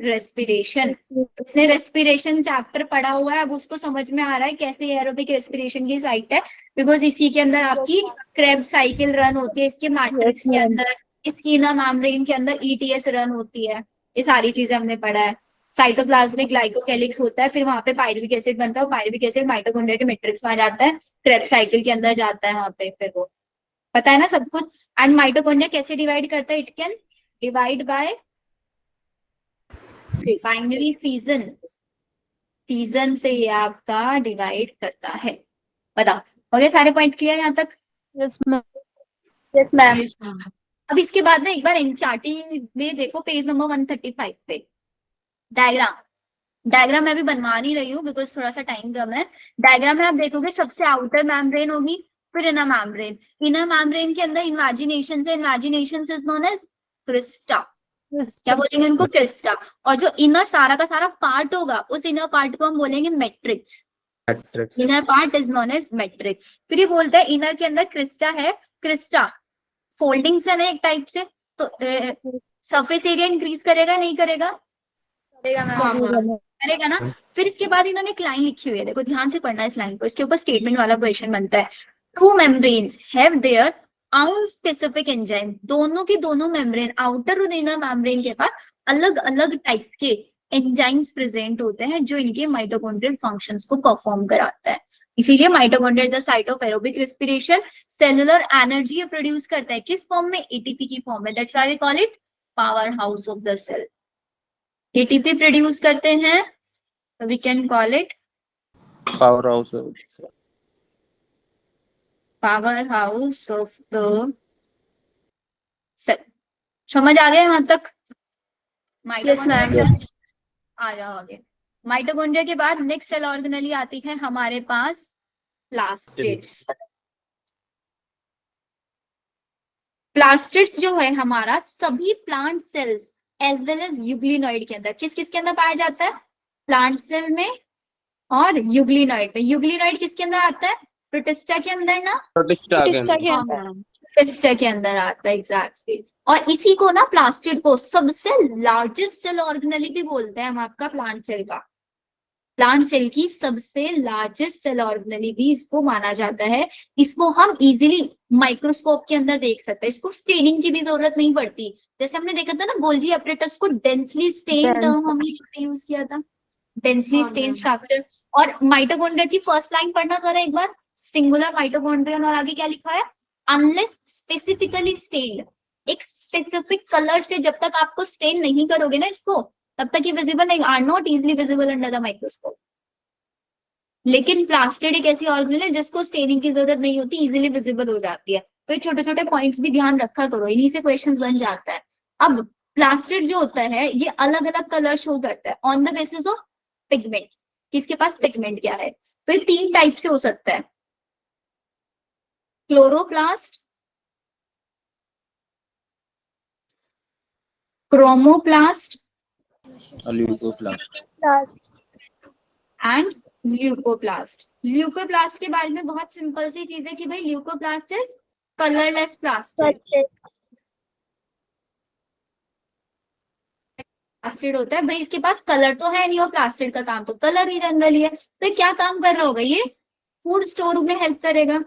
respiration. उसने रेस्पिरेशन चैप्टर पढ़ा हुआ है, अब उसको समझ में आ रहा है कैसे एरोबिक रेस्पिरेशन की साइट है, बिकॉज इसी के अंदर आपकी क्रेब साइकिल रन होती है, इसके मैट्रिक्स के अंदर, स्कीना मेम्ब्रेन के अंदर ईटीएस रन होती है। ये सारी चीजें हमने पढ़ा है। साइटोप्लाज्मिक ग्लाइकोकेलिक्स होता है, फिर वहां पे पायरुविक एसिड बनता है, पायरुविक एसिड माइटोकॉन्ड्रिया के मैट्रिक्स में आ जाता है, क्रेब साइकिल के अंदर जाता है, वहां पे फिर वो पता है ना सब कुछ। एंड माइटोकॉन्ड्रिया कैसे डिवाइड करता है? It can divide by binary fission, fission से ये आपका डिवाइड करता है। बताओ, हो गए सारे पॉइंट क्लियर यहाँ तक? Yes ma'am. Yes ma'am. अब इसके बाद ना एक बार एनसीईआरटी में देखो पेज नंबर 135 पे डायग्राम मैं भी बनवा नहीं रही हूँ बिकॉज थोड़ा सा टाइम कम है। डायग्राम में आप देखोगे सबसे आउटर मेम्ब्रेन होगी, फिर इनर मेम्ब्रेन। इनर मेम्ब्रेन के अंदर इमेजिनेशन से, imagination is known as crista. क्या बोलेंगे इनको? क्रिस्टा। और जो इनर सारा का सारा पार्ट होगा उस इनर पार्ट को हम बोलेंगे matrix. Inner part is known as matrix. फिर ये बोलते हैं इनर के अंदर क्रिस्टा है। क्रिस्टा फोल्डिंग्स है ना एक टाइप से, तो सरफेस एरिया इंक्रीज करेगा नहीं करेगा? करेगा ना। फिर इसके बाद इन्होंने एक लाइन लिखी हुई है, देखो ध्यान से पढ़ना इस लाइन को, इसके ऊपर स्टेटमेंट वाला क्वेश्चन बनता है। To membranes have their own specific enzyme. दोनों की दोनों मेम्ब्रेन, आउटर और इनर मेम्ब्रेन के पास अलग अलग टाइप के एंजाइम्स प्रेजेंट होते हैं जो इनके माइटोकॉन्ड्रियल फंक्शंस को परफॉर्म कराता है। इसीलिए mitochondria is the site of aerobic respiration. Cellular energy produce करता है किस फॉर्म में? एटीपी की फॉर्म में। That's why we call it power house of the cell. ATP produce करते हैं तो we can call it power house. Power house of the cell. समझ आ गया यहाँ तक? माइटोकॉन्ड्रिया आ जाओ आगे। माइटोकॉन्ड्रिया के बाद नेक्स्ट सेल ऑर्गेनेली आती है हमारे पास प्लास्टिड्स। प्लास्टिड्स जो है हमारा सभी plant cells as well as euglenoid के अंदर, किस किस के अंदर पाया जाता है? प्लांट सेल में और यूग्लिनॉइड में। यूग्लिनॉइड किसके अंदर आता है? प्रोटिस्टा के अंदर ना? प्रोटिस्टा के अंदर आता है, एग्जैक्टली। और इसी को ना प्लास्टिड को सबसे लार्जेस्ट सेल ऑर्गेनेली भी बोलते हैं हम आपका प्लांट सेल का। प्लांट सेल की सबसे लार्जेस्ट सेल ऑर्गेनेली भी इसको माना जाता है। इसको हम इजीली माइक्रोस्कोप के अंदर देख सकते हैं, इसको स्टेनिंग की भी जरूरत नहीं पड़ती। जैसे हमने देखा था ना गोल्जी एपरेटस को डेंसली स्टेन टर्म हमने यूज किया था, डेंसली स्टेन स्ट्रक्चर। और माइटोकॉन्ड्रिया की फर्स्ट लाइन पढ़ना जरा एक बार, सिंगुलर माइटोकॉन्ड्रियन, और आगे क्या लिखा है? Unless specifically stained. एक स्पेसिफिक कलर से जब तक आपको स्टेन नहीं करोगे ना इसको, तब तक ये विजिबल नहीं, are not easily visible under the microscope. लेकिन प्लास्टिड एक ऐसी ऑर्गेनेल है जिसको स्टेनिंग की जरूरत नहीं होती, इजिली विजिबल हो जाती है। तो ये छोटे छोटे पॉइंट्स भी ध्यान रखा करो, इन्हीं से क्वेश्चन बन जाता है। अब प्लास्टिड जो होता है ये अलग अलग कलर शो करता है on the basis of pigment. किसके पास पिगमेंट क्या है? तो ये 3 टाइप से हो सकता है, chloroplast, chromoplast leucoplast and leucoplast. Leucoplast के बारे में बहुत सिंपल सी चीज है कि भाई leucoplast is colourless plastid. Plastid होता है भाई, इसके पास कलर तो है नहीं, और प्लास्टिड का काम तो कलर ही जनरली है। तो ये क्या काम कर रहा होगा? ये फूड स्टोर में हेल्प करेगा,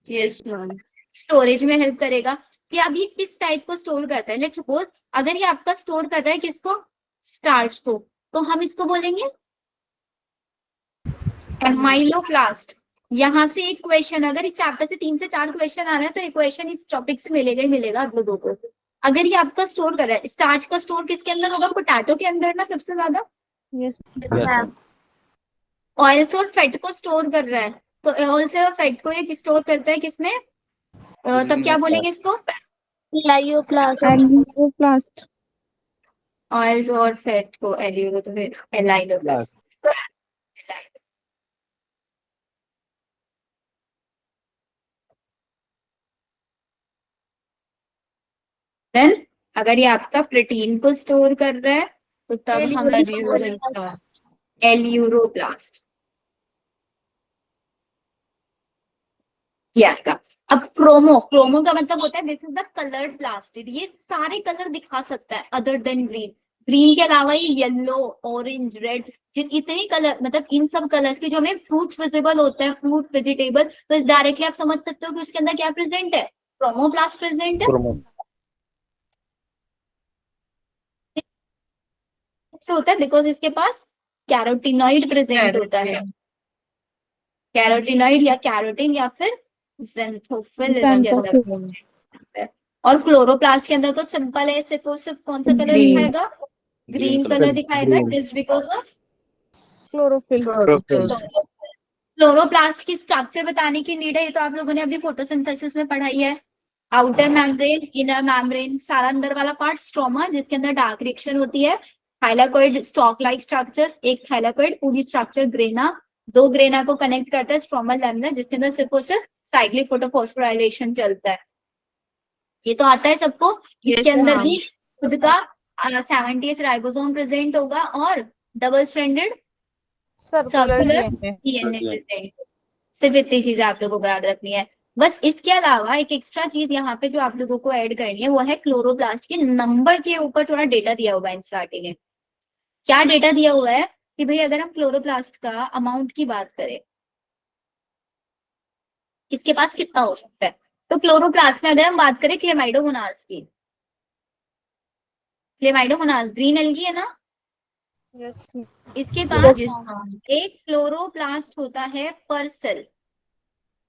यस मैम। स्टोरेज में हेल्प करेगा। कि अब ये किस टाइप को स्टोर करता है? लेट्स सपोज अगर ये आपका स्टोर कर रहा है किसको? स्टार्च को, तो हम इसको बोलेंगे एमाइलोप्लास्ट। यहाँ से एक क्वेश्चन, अगर इस चैप्टर से 3 से 4 क्वेश्चन आ रहे हैं तो एक क्वेश्चन इस टॉपिक से मिलेगा ही मिलेगा आप लोगों को। अगर ये आपका स्टोर कर रहा है, स्टार्च का स्टोर किसके अंदर होगा? पोटैटो के अंदर ना सबसे ज्यादा। ऑयल्स और फैट को स्टोर कर रहा है, तो ऑयल्स और फैट को ये स्टोर करता है किसमें? तब क्या बोलेंगे इसको? एलियोप्लास्ट। ऑयल्स और फैट को एलियो, तो फिर एलाइलोप्लास्ट। देन अगर ये आपका प्रोटीन को स्टोर कर रहा है तो तब हम एल्यूरोप्लास्ट। अब क्रोमो का मतलब होता है this is the coloured plastid. ये सारे कलर दिखा सकता है अदर देन ग्रीन। ग्रीन के अलावा ये येलो, ऑरेंज, रेड, जिन इतने कलर, मतलब इन सब कलर्स के जो हमें फ्रूट्स विजिबल होता है, फ्रूट, वेजिटेबल, तो डायरेक्टली आप समझ सकते हो कि उसके अंदर क्या प्रेजेंट है? क्रोमोप्लास्ट प्रेजेंट है। से होता है बिकॉज इसके पास कैरोटिनॉइड प्रेजेंट होता है। कैरोटिनॉइड या कैरोटीन या फिर ज़ेंथोफिल इसके अंदर। और क्लोरोप्लास्ट के अंदर तो सिंपल है, सिर्फ कौन सा कलर दिखाएगा? Green color. कलर दिखाएगा Green. Just because of chlorophyll. Chloroplast की स्ट्रक्चर बताने की नीड है, ये तो आप लोगों ने अभी फोटोसिंथेसिस में पढ़ाई है। आउटर मेम्ब्रेन, इनर मेम्ब्रेन, सारा अंदर वाला पार्ट स्ट्रोमा जिसके अंदर डार्क रिएक्शन होती है, थाइलाकोइड स्टॉक लाइक स्ट्रक्चर्स, एक थाइलाकोइड पूरी स्ट्रक्चर ग्रेना, दो ग्रेना को कनेक्ट करता है स्ट्रोमल लैमिना जिसके अंदर सिर्फ और सिर्फ साइक्लिक फोटोफॉस्फोराइलेशन चलता है। ये तो आता है सबको। इसके अंदर भी खुद का 70s राइबोसोम प्रेजेंट होगा और double stranded circular DNA present. सिर्फ इतनी चीजें आप लोगों को याद रखनी है। बस इसके अलावा एक एक्स्ट्रा चीज यहाँ पे जो आप लोगों को ऐड करनी है वो है क्लोरोप्लास्ट के नंबर के ऊपर थोड़ा डेटा दिया हुआ है एनसीईआरटी ने। क्या डेटा दिया हुआ है कि भाई अगर हम क्लोरोप्लास्ट का अमाउंट की बात करें, किसके पास कितना हो सकता है, तो क्लोरोप्लास्ट में अगर हम बात करें क्लेमाइडोमोनास की, क्लेमाइडोमोनास ग्रीन एल्गी है ना, यस इसके पास एक क्लोरोप्लास्ट होता है पर सेल,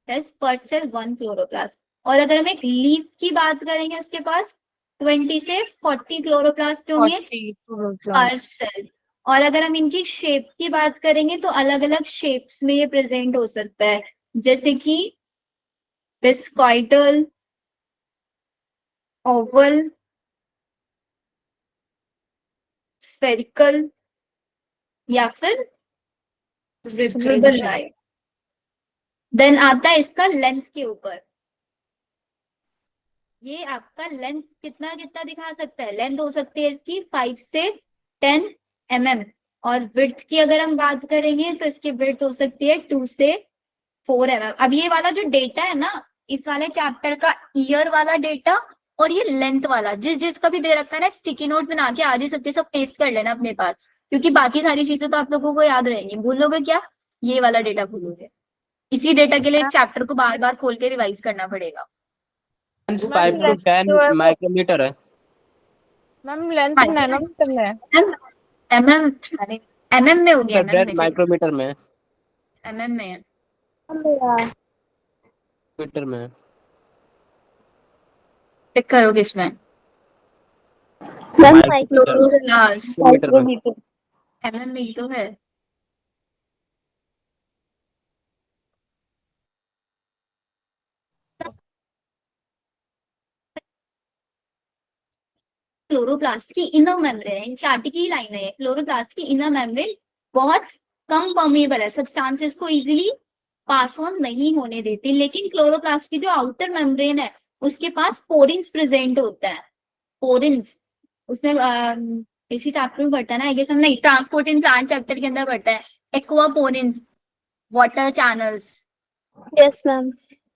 पर सेल 1 क्लोरोप्लास्ट। और अगर हम एक लीफ की बात करेंगे उसके पास 20 से 40 क्लोरोप्लास्ट होंगे पर सेल। और अगर हम इनकी शेप की बात करेंगे तो अलग अलग शेप्स में ये प्रेजेंट हो सकता है, जैसे कि डिस्कॉइडल, ओवल, स्फेरिकल या फिर रिबन लाइक। देन आता है इसका लेंथ के ऊपर, ये आपका लेंथ कितना कितना दिखा सकता है, लेंथ हो सकती है इसकी 5 से 10 mm। और विड्थ की अगर हम बात करेंगे तो इसकी विड्थ हो सकती है 2 से 4 mm। अब ये वाला जो डेटा है ना, इस वाले चैप्टर का ईयर वाला डेटा और ये लेंथ वाला जिस जिसका भी दे रखा है ना, स्टिकी नोट बना के आज ही सबके सब पेस्ट कर लेना अपने पास, क्योंकि बाकी सारी चीजें तो आप लोगों को याद रहेंगी। भूलोगे क्या, ये वाला डेटा भूलोगे। इसी डेटा के लिए इस चैप्टर को बार बार खोल के रिवाइज करना पड़ेगा। 5 to 10 माइक्रोमीटर है। मैम लेंथ नैनोमीटर में है। एमएम, अरे एमएम में हो गया, एमएम डेढ़ में, माइक्रोमीटर में है। एमएम में है। मीटर में है। टिक करो किसमें, मीटर में। एमएम में ही तो है। क्लोरोप्लास्ट की इनर मेम्ब्रेन है, एनसीईआरटी की लाइन है, क्लोरोप्लास्ट की इनर मेम्ब्रेन बहुत कम परमेबल है, सब्सटेंसेस को इजीली पास ऑन नहीं होने देती। लेकिन क्लोरोप्लास्ट की जो आउटर मेम्ब्रेन है उसके पास पोरिन्स प्रेजेंट होता है। पोरिन्स उसमें इसी चैप्टर में पढ़ता है ना, आई गेस हम, नहीं, ट्रांसपोर्ट इन प्लांट चैप्टर के अंदर पढ़ता है। Aqua porins, water channels, yes ma'am.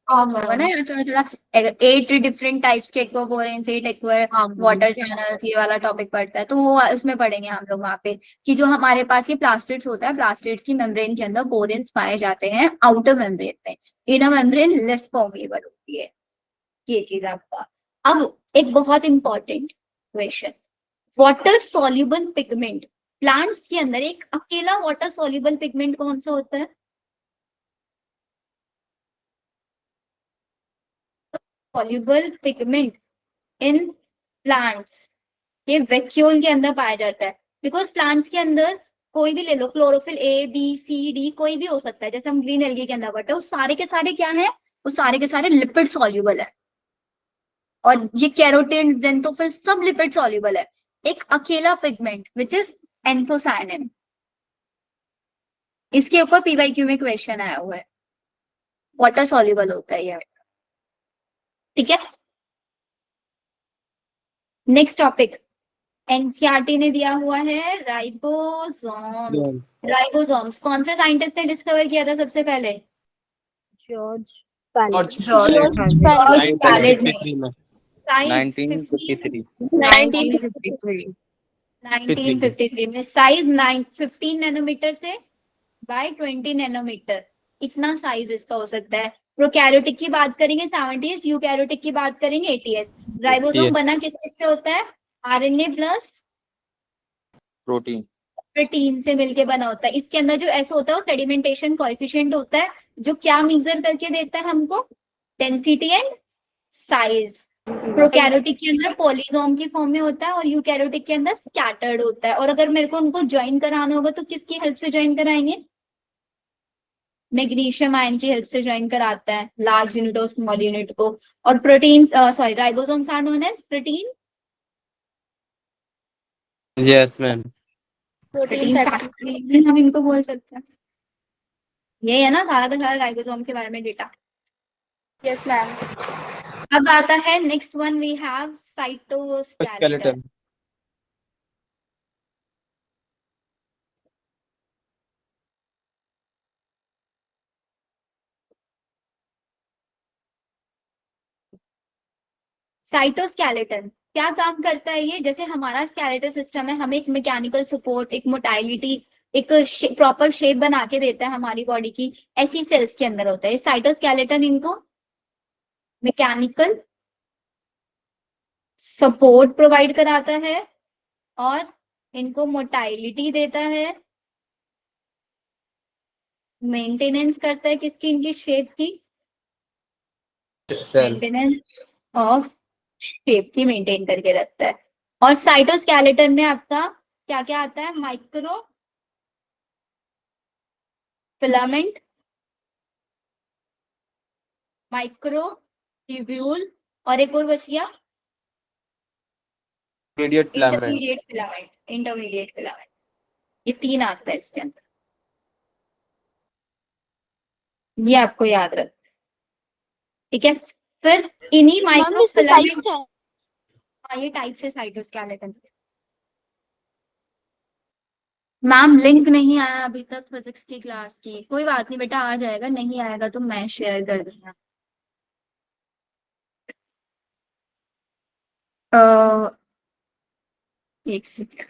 होगा ना यार थोड़ा थोड़ा। 8 डिफरेंट टाइप्स के एक्वापोरेंस, 8 एक्वा वाटर चैनल्स, ये वाला टॉपिक पढ़ता है, तो वो उसमें पढ़ेंगे हम लोग वहाँ पे कि जो हमारे पास ये प्लास्टिड्स होता है, प्लास्टिड्स की मेम्ब्रेन के अंदर पोरेंस पाए जाते हैं आउटर मेम्ब्रेन में, इनर मेम्ब्रेन लेस परमेबल होती है। ये चीज आपका। अब एक बहुत important question, water soluble pigment plants के अंदर एक अकेला वाटर सॉल्युबल पिगमेंट कौन सा होता है? सॉल्युबल पिगमेंट इन प्लांट्स, ये वैक्यूल के अंदर पाया जाता है। बिकॉज प्लांट्स के अंदर कोई भी ले लो, chlorophyll A B C D कोई भी हो सकता है, जैसे हम ग्रीन एल्गी के अंदर पढ़ते हैं, वो सारे के सारे क्या है, वो सारे के सारे लिपिड सॉल्युबल है। और ये कैरोटीन, जेंथोफिल सब लिपिड सॉल्युबल है। एक अकेला पिगमेंट विच इज एंथोसायनिन, इसके ऊपर PYQ में क्वेश्चन आया हुआ है, वाटर सॉल्युबल होता है ये, ठीक है। नेक्स्ट टॉपिक एनसीईआरटी ने दिया हुआ है राइबोसोम्स। राइबोसोम्स कौन से साइंटिस्ट ने डिस्कवर किया था सबसे पहले? जॉर्ज पैलेट ने। 1953 1953 में साइज 15 नैनोमीटर से बाय 20 नैनोमीटर, इतना साइज इसका हो सकता है। प्रोकैरियोटिक की बात करेंगे 70s, यूकैरियोटिक की बात करेंगे 80s। राइबोसोम बना किस चीज से होता है? RNA प्लस प्रोटीन से मिलके बना होता है। इसके अंदर जो ऐसा होता है वो सेडिमेंटेशन कोएफिशिएंट होता है, जो क्या मेजर करके देता है हमको? Density and size. प्रोकैरियोटिक के अंदर पॉलीजोम की फॉर्म में होता है और यूकैरियोटिक के अंदर स्कैटर्ड होता है। और अगर मेरे को उनको ज्वाइन कराना होगा तो किसकी हेल्प से ज्वाइन कराएंगे? मैग्नीशियम आयन की हेल्प से ज्वाइन कराता है लार्ज यूनिट और स्मॉल यूनिट को। और protein sorry ribosomes are known as protein Yes, ma'am. Protein factory. Factory हम इनको बोल सकते हैं। ये है ना सारा का सारा राइबोसोम के बारे में डेटा। Yes ma'am. अब आता है next one, we have cytoskeleton. Skeleton. Cytoskeleton क्या काम करता है? ये जैसे हमारा स्केलेटल सिस्टम है, हमें एक मैकेनिकल सपोर्ट, एक मोटाइलिटी, एक प्रॉपर शेप बना के देता है हमारी बॉडी की, ऐसी सेल्स के अंदर होता है। साइटोस्केलेटन इनको मैकेनिकल सपोर्ट प्रोवाइड कराता है और इनको मोटाइलिटी देता है, मेंटेनेंस करता है किसकी? इनकी शेप की, Cell. मेंटेनेंस ऑफ शेप की मेंटेन करके रखता है। और साइटोस्केलेटन में आपका क्या क्या आता है? माइक्रो फिलामेंट, माइक्रो ट्यूब्यूल और एक और बच गया Intermediate filament. Intermediate filament. Intermediate filament, ये तीन आता है इसके अंदर, ये आपको याद रख, ठीक है। फिर इन्हीं मैम माइक्रो इसके फिलामेंट, टाइप्स हैं। ये टाइप से साइटोस्केलेटन। मैम लिंक नहीं आया अभी तक फिजिक्स की क्लास की। कोई बात नहीं बेटा, आ जाएगा, नहीं आएगा तो मैं शेयर कर दूंगा। एक सेकेंड,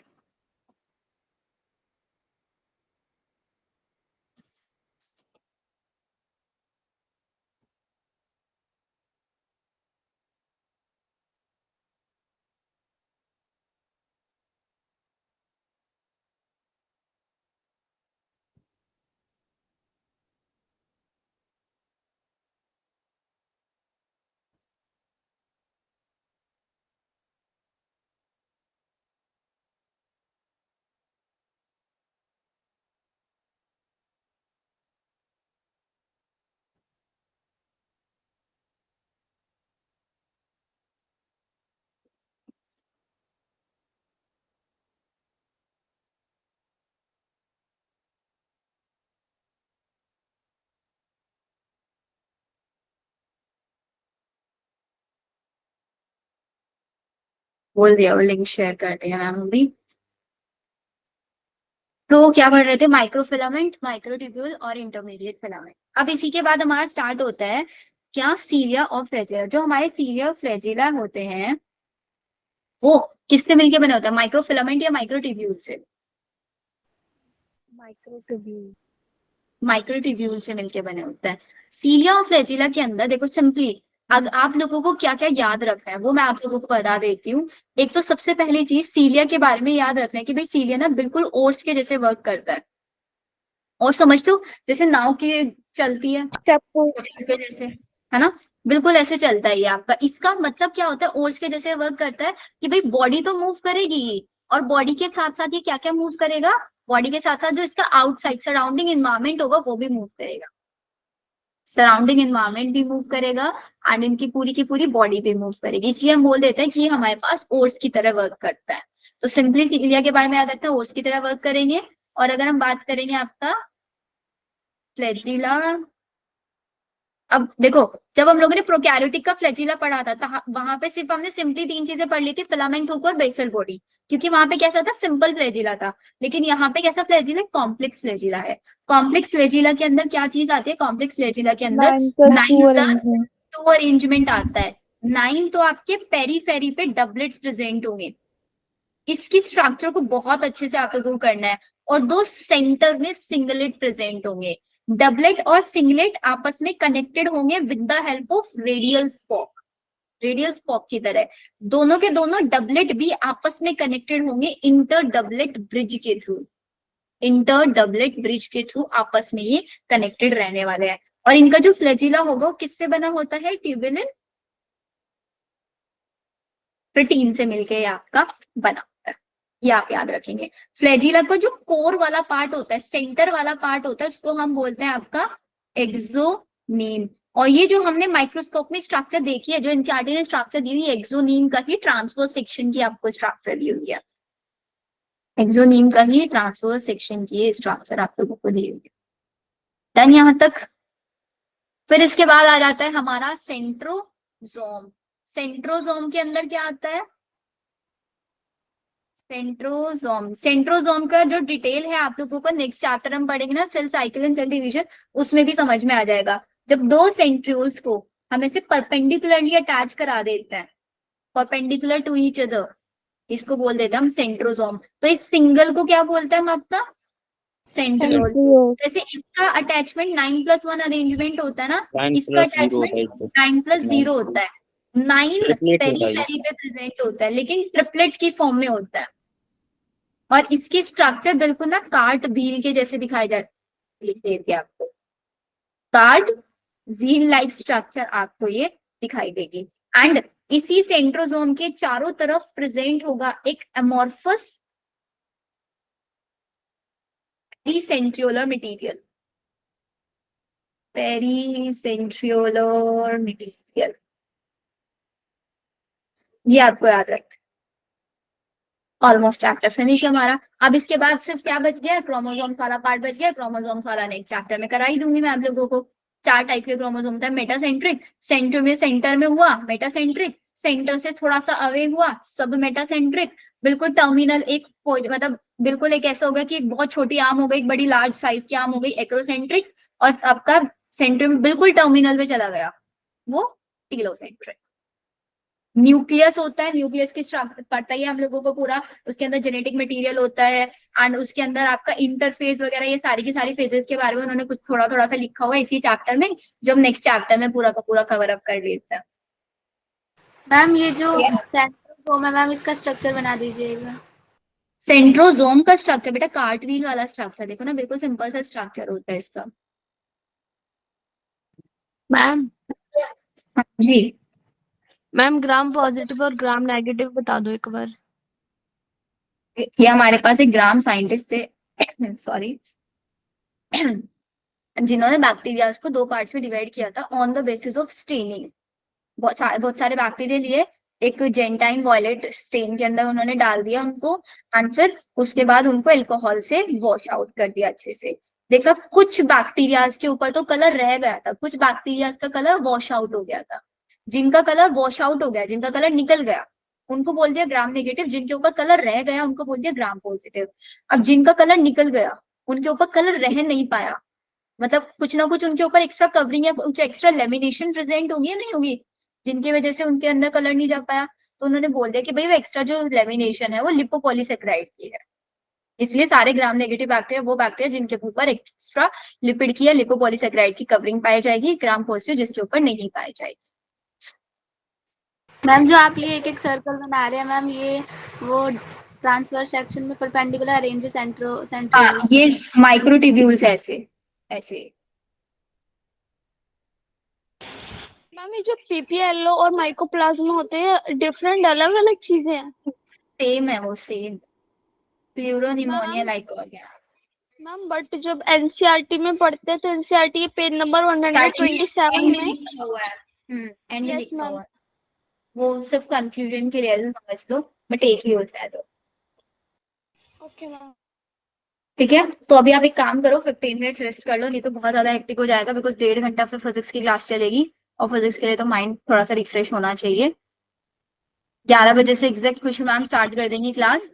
बोल दिया, वो लिंक शेयर कर दिया मैम अभी। तो क्या पढ़ रहे थे? माइक्रोफिलामेंट, माइक्रोट्यूब्यूल और इंटरमीडिएट फिलामेंट। अब इसी के बाद हमारा स्टार्ट होता है क्या? सीलिया और फ्लैजिला। जो हमारे सीलिया और फ्लैजिला होते हैं वो किससे मिलके बने होते हैं? माइक्रोफिलामेंट या माइक्रोट्यूब्यूल से? माइक्रोट्यूब्यूल। माइक्रोट्यूब्यूल से मिलके बने होते हैं। सीलिया और फ्लैजिला के अंदर देखो सिंपली, अब आप लोगों को क्या क्या याद रखना है वो मैं आप लोगों को बता देती हूँ। एक तो सबसे पहली चीज सीलिया के बारे में याद रखना है कि भाई सीलिया ना बिल्कुल ओट्स के जैसे वर्क करता है। और समझते हो जैसे नाव की चलती है चप्पू। के जैसे, है ना? बिल्कुल ऐसे चलता है ये आपका। इसका मतलब क्या होता है? ओट्स के जैसे वर्क करता है कि भाई बॉडी तो मूव करेगी ही, और बॉडी के साथ साथ ये क्या क्या मूव करेगा? बॉडी के साथ साथ जो इसका आउटसाइड सराउंडिंग इन्वायरमेंट होगा वो भी मूव करेगा, सराउंडिंग इन्वायरमेंट भी मूव करेगा एंड इनकी पूरी की पूरी बॉडी भी मूव करेगी। इसलिए हम बोल देते हैं कि ये हमारे पास ओट्स की तरह वर्क करता है। तो सिंपली सीलिया के बारे में याद रखते हैं, ओट्स की तरह वर्क करेंगे। और अगर हम बात करेंगे आपका फ्लैजिला, अब देखो जब हम लोगों ने प्रोकैरियोटिक का फ्लैजिला पढ़ा था वहां पे सिर्फ हमने सिंपली तीन चीजें पढ़ ली थी, फिलामेंट हुक और बेसल बॉडी, क्योंकि वहां पे कैसा था? सिंपल फ्लैजिला था। लेकिन यहाँ पे कैसा फ्लैजिला? कॉम्प्लेक्स फ्लैजिला है। कॉम्प्लेक्स फ्लैजिला के अंदर क्या चीज आती है? कॉम्प्लेक्स फ्लैजिला के अंदर 9+2 अरेंजमेंट आता है। 9 तो आपके पेरीफेरी पे डबलेट्स प्रेजेंट होंगे, इसकी स्ट्रक्चर को बहुत अच्छे से आप लोगों को करना है। और 2 सेंटर में सिंगलेट प्रेजेंट होंगे। डबलेट और सिंगलेट आपस में कनेक्टेड होंगे with the help of radial spoke, radial spoke की तरह। दोनों के दोनों डबलेट भी आपस में कनेक्टेड होंगे इंटर डबलेट ब्रिज के थ्रू, इंटर डबलेट ब्रिज के थ्रू आपस में ये कनेक्टेड रहने वाले हैं। और इनका जो फ्लैजिला होगा वो किससे बना होता है? ट्यूबुलिन प्रोटीन से मिलके ये आपका बना होता है, ये आप याद रखेंगे। फ्लैजिला का जो कोर वाला पार्ट होता है, सेंटर वाला पार्ट होता है, उसको हम बोलते हैं आपका एक्सोनीम। और ये जो हमने माइक्रोस्कोप में स्ट्रक्चर देखी है, जो एनसीईआरटी ने स्ट्रक्चर दी हुई है, एक्सोनीम का ही ट्रांसवर्स सेक्शन की आपको स्ट्रक्चर दी हुई है, एक्सोनीम का ही ट्रांसवर्स सेक्शन की स्ट्रक्चर आप लोगों को दी हुई है। डन यहाँ तक। फिर इसके बाद आ जाता है हमारा सेंट्रोजोम। सेंट्रोजोम के अंदर क्या आता है? सेंट्रोजोम। सेंट्रोजोम का जो डिटेल है आप लोगों को नेक्स्ट चैप्टर हम पढ़ेंगे ना, cell cycle and cell division, उसमें भी समझ में आ जाएगा। जब दो सेंट्रियोल्स को हम ऐसे परपेंडिकुलरली अटैच करा देते हैं, परपेंडिकुलर टू ईच अदर, इसको बोल देते हैं हम सेंट्रोजोम। तो इस सिंगल को क्या बोलते हैं हम आपका? सेंट्रियोल। Centriole. जैसे इसका अटैचमेंट 9+1 अरेंजमेंट होता है ना, 9 इसका + 0 होता है अटैचमेंट इसमें। 9+0 होता है। 9 ट्रिपलेट होता है ये। पेरीफेरी पे प्रेजेंट होता है, लेकिन ट्रिपलेट की फॉर्म में होता है। और इसकी स्ट्रक्चर बिल्कुल ना कार्ट व्हील के जैसे दिखाई देती है आपको, कार्ट व्हील लाइक स्ट्रक्चर आपको ये दिखाई देगी। एंड इसी सेंट्रोजोम के चारों तरफ प्रेजेंट होगा एक amorphous pericentriolar material, pericentriolar material, ये आपको याद रखना। ऑलमोस्ट चैप्टर फिनिश हमारा। अब इसके बाद सिर्फ क्या बच गया? क्रोमोसोम्स वाला पार्ट बच गया। क्रोमोसोम्स वाला नेक्स्ट चैप्टर में करा ही दूंगी मैं आप लोगों को। 4 टाइप के क्रोमोसोम था, मेटासेंट्रिक, सेंटर में हुआ मेटासेंट्रिक, सेंटर से थोड़ा सा अवे हुआ सब मेटासेंट्रिक, बिल्कुल टर्मिनल एक मतलब बिल्कुल एक ऐसा होगा कि एक बहुत छोटी आम हो गई, एक बड़ी लार्ज साइज की आम हो गई, एक्रोसेंट्रिक, और आपका सेंटर में बिल्कुल टर्मिनल पे चला गया वो टीलोसेंट्रिक। न्यूक्लियस होता है, न्यूक्लियस की स्ट्रक्चर पता ही है हम लोगों को पूरा, उसके अंदर जेनेटिक मटेरियल होता है एंड उसके अंदर आपका इंटरफेस वगैरह, ये सारी की सारी फेजेस के बारे में उन्होंने कुछ थोड़ा थोड़ा सा लिखा हुआ है इसी चैप्टर में, जो हम नेक्स्ट चैप्टर में पूरा का पूरा कवर अप कर लेते हैं। मैम ये जो सेंट्रोजोम है मैम, इसका स्ट्रक्चर बना दीजिएगा। सेंट्रोजोम का स्ट्रक्चर बेटा कार्टवील वाला स्ट्रक्चर देखो ना, बिल्कुल सिंपल सा स्ट्रक्चर होता है इसका। मैम जी मैम ग्राम पॉजिटिव और ग्राम नेगेटिव बता दो एक बार। ये हमारे पास एक ग्राम साइंटिस्ट थे सॉरी, जिन्होंने बैक्टीरिया को 2 पार्ट्स में डिवाइड किया था on the basis of staining. बहुत सारे बैक्टीरिया लिए, एक जेंटाइन वॉयलेट स्टेन के अंदर उन्होंने डाल दिया उनको, एंड फिर उसके बाद उनको अल्कोहल से वॉश आउट कर दिया अच्छे से। देखा कुछ बैक्टीरियाज के ऊपर तो कलर रह गया था, कुछ बैक्टीरियाज का कलर वॉश आउट हो गया था। जिनका कलर वॉश आउट हो गया, जिनका कलर निकल गया, उनको बोल दिया ग्राम नेगेटिव, जिनके ऊपर कलर रह गया उनको बोल दिया ग्राम पॉजिटिव। अब जिनका कलर निकल गया उनके ऊपर कलर रह नहीं पाया, मतलब कुछ ना कुछ उनके ऊपर एक्स्ट्रा कवरिंग या कुछ एक्स्ट्रा लेमिनेशन प्रेजेंट होगी या नहीं होगी, जिनकी वजह से उनके अंदर कलर नहीं जा पाया, तो उन्होंने बोल दिया कि भाई वो एक्स्ट्रा जो लेमिनेशन है वो लिपोपॉलीसेकेराइड की है। इसलिए सारे ग्राम नेगेटिव बैक्टीरिया वो बैक्टीरिया जिनके ऊपर एक्स्ट्रा लिपिड की या लिपोपॉलीसेकेराइड की कवरिंग पाई जाएगी, ग्राम पॉजिटिव जिसके ऊपर नहीं पाई जाएगी। मैम जो आप ये एक एक सर्कल बना रहे हैं मैम, ये वो ट्रांसवर्स सेक्शन में परपेंडिकुलर अरेंज सेंट्रियोल। ये माइक्रोट्यूब्यूल्स ऐसे ऐसे। मैम ये जो पीपीएलओ और माइकोप्लाज्मा होते हैं डिफरेंट अलग अलग चीजें हैं? सेम है वो, same pleuropneumonia like organ. Ma'am but जब एनसीईआरटी में पढ़ते हैं तो एनसीईआरटी पेज नंबर 127 एंड में लिखा हुआ है, एंड Yes, लिखा ma'am. हुआ है, वो सिर्फ कंफ्यूजन के लिए ऐसे समझ लो, बट एक ही होता है तो। Okay ma'am. ठीक है, तो अभी आप एक काम करो, 15 मिनट्स रेस्ट कर लो, नहीं तो बहुत ज्यादा हेक्टिक हो जाएगा, बिकॉज 1.5 घंटा फिर फिजिक्स की क्लास चलेगी, और फिजिक्स के लिए तो माइंड थोड़ा सा रिफ्रेश होना चाहिए। 11 बजे से एग्जैक्ट खुशी मैम स्टार्ट कर देंगी क्लास।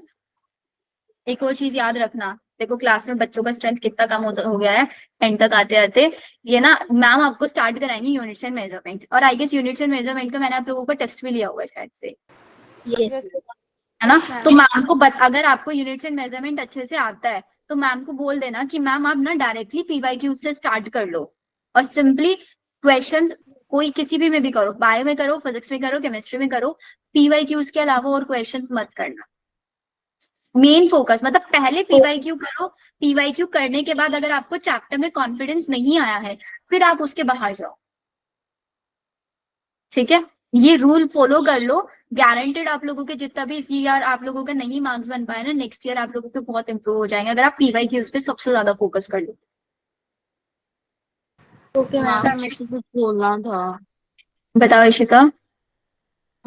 एक और चीज याद रखना, देखो क्लास में बच्चों का स्ट्रेंथ कितना कम हो गया है एंड तक आते आते। ये ना मैम आपको स्टार्ट कराएंगे यूनिट्स एंड मेजरमेंट, और I guess units and measurement का मैंने आप लोगों का टेस्ट भी लिया हुआ है शायद से, है ना? तो मैम को अगर आपको यूनिट्स एंड मेजरमेंट अच्छे से आता है तो मैम को बोल देना कि मैम आप ना डायरेक्टली पीवाईक्यू से स्टार्ट कर लो, और सिंपली क्वेश्चंस कोई किसी भी में भी करो, बायो में करो, फिजिक्स में करो, केमिस्ट्री में करो, पीवाईक्यूज के अलावा और क्वेश्चंस मत करना। मेन फोकस मतलब पहले पीवाईक्यू करो, पीवाईक्यू करने के बाद अगर आपको चैप्टर में कॉन्फिडेंस नहीं आया है फिर आप उसके बाहर जाओ, ठीक है? ये रूल फॉलो कर लो, गारंटेड आप लोगों के जितना भी इस ईयर आप लोगों के नहीं मार्क्स बन पाए ना, नेक्स्ट ईयर आप लोगों के बहुत इंप्रूव हो जाएंगे अगर आप पीवाईक्यूज पे सबसे ज्यादा फोकस कर लो। Okay ma'am ma'am. मेरे को कुछ बोलना था। बताओ इशिका।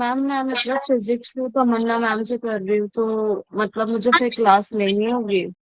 मैम मैं मतलब फिजिक्स तमन्ना मैम से कर रही हूँ, तो मतलब मुझे फिर क्लास लेनी होगी।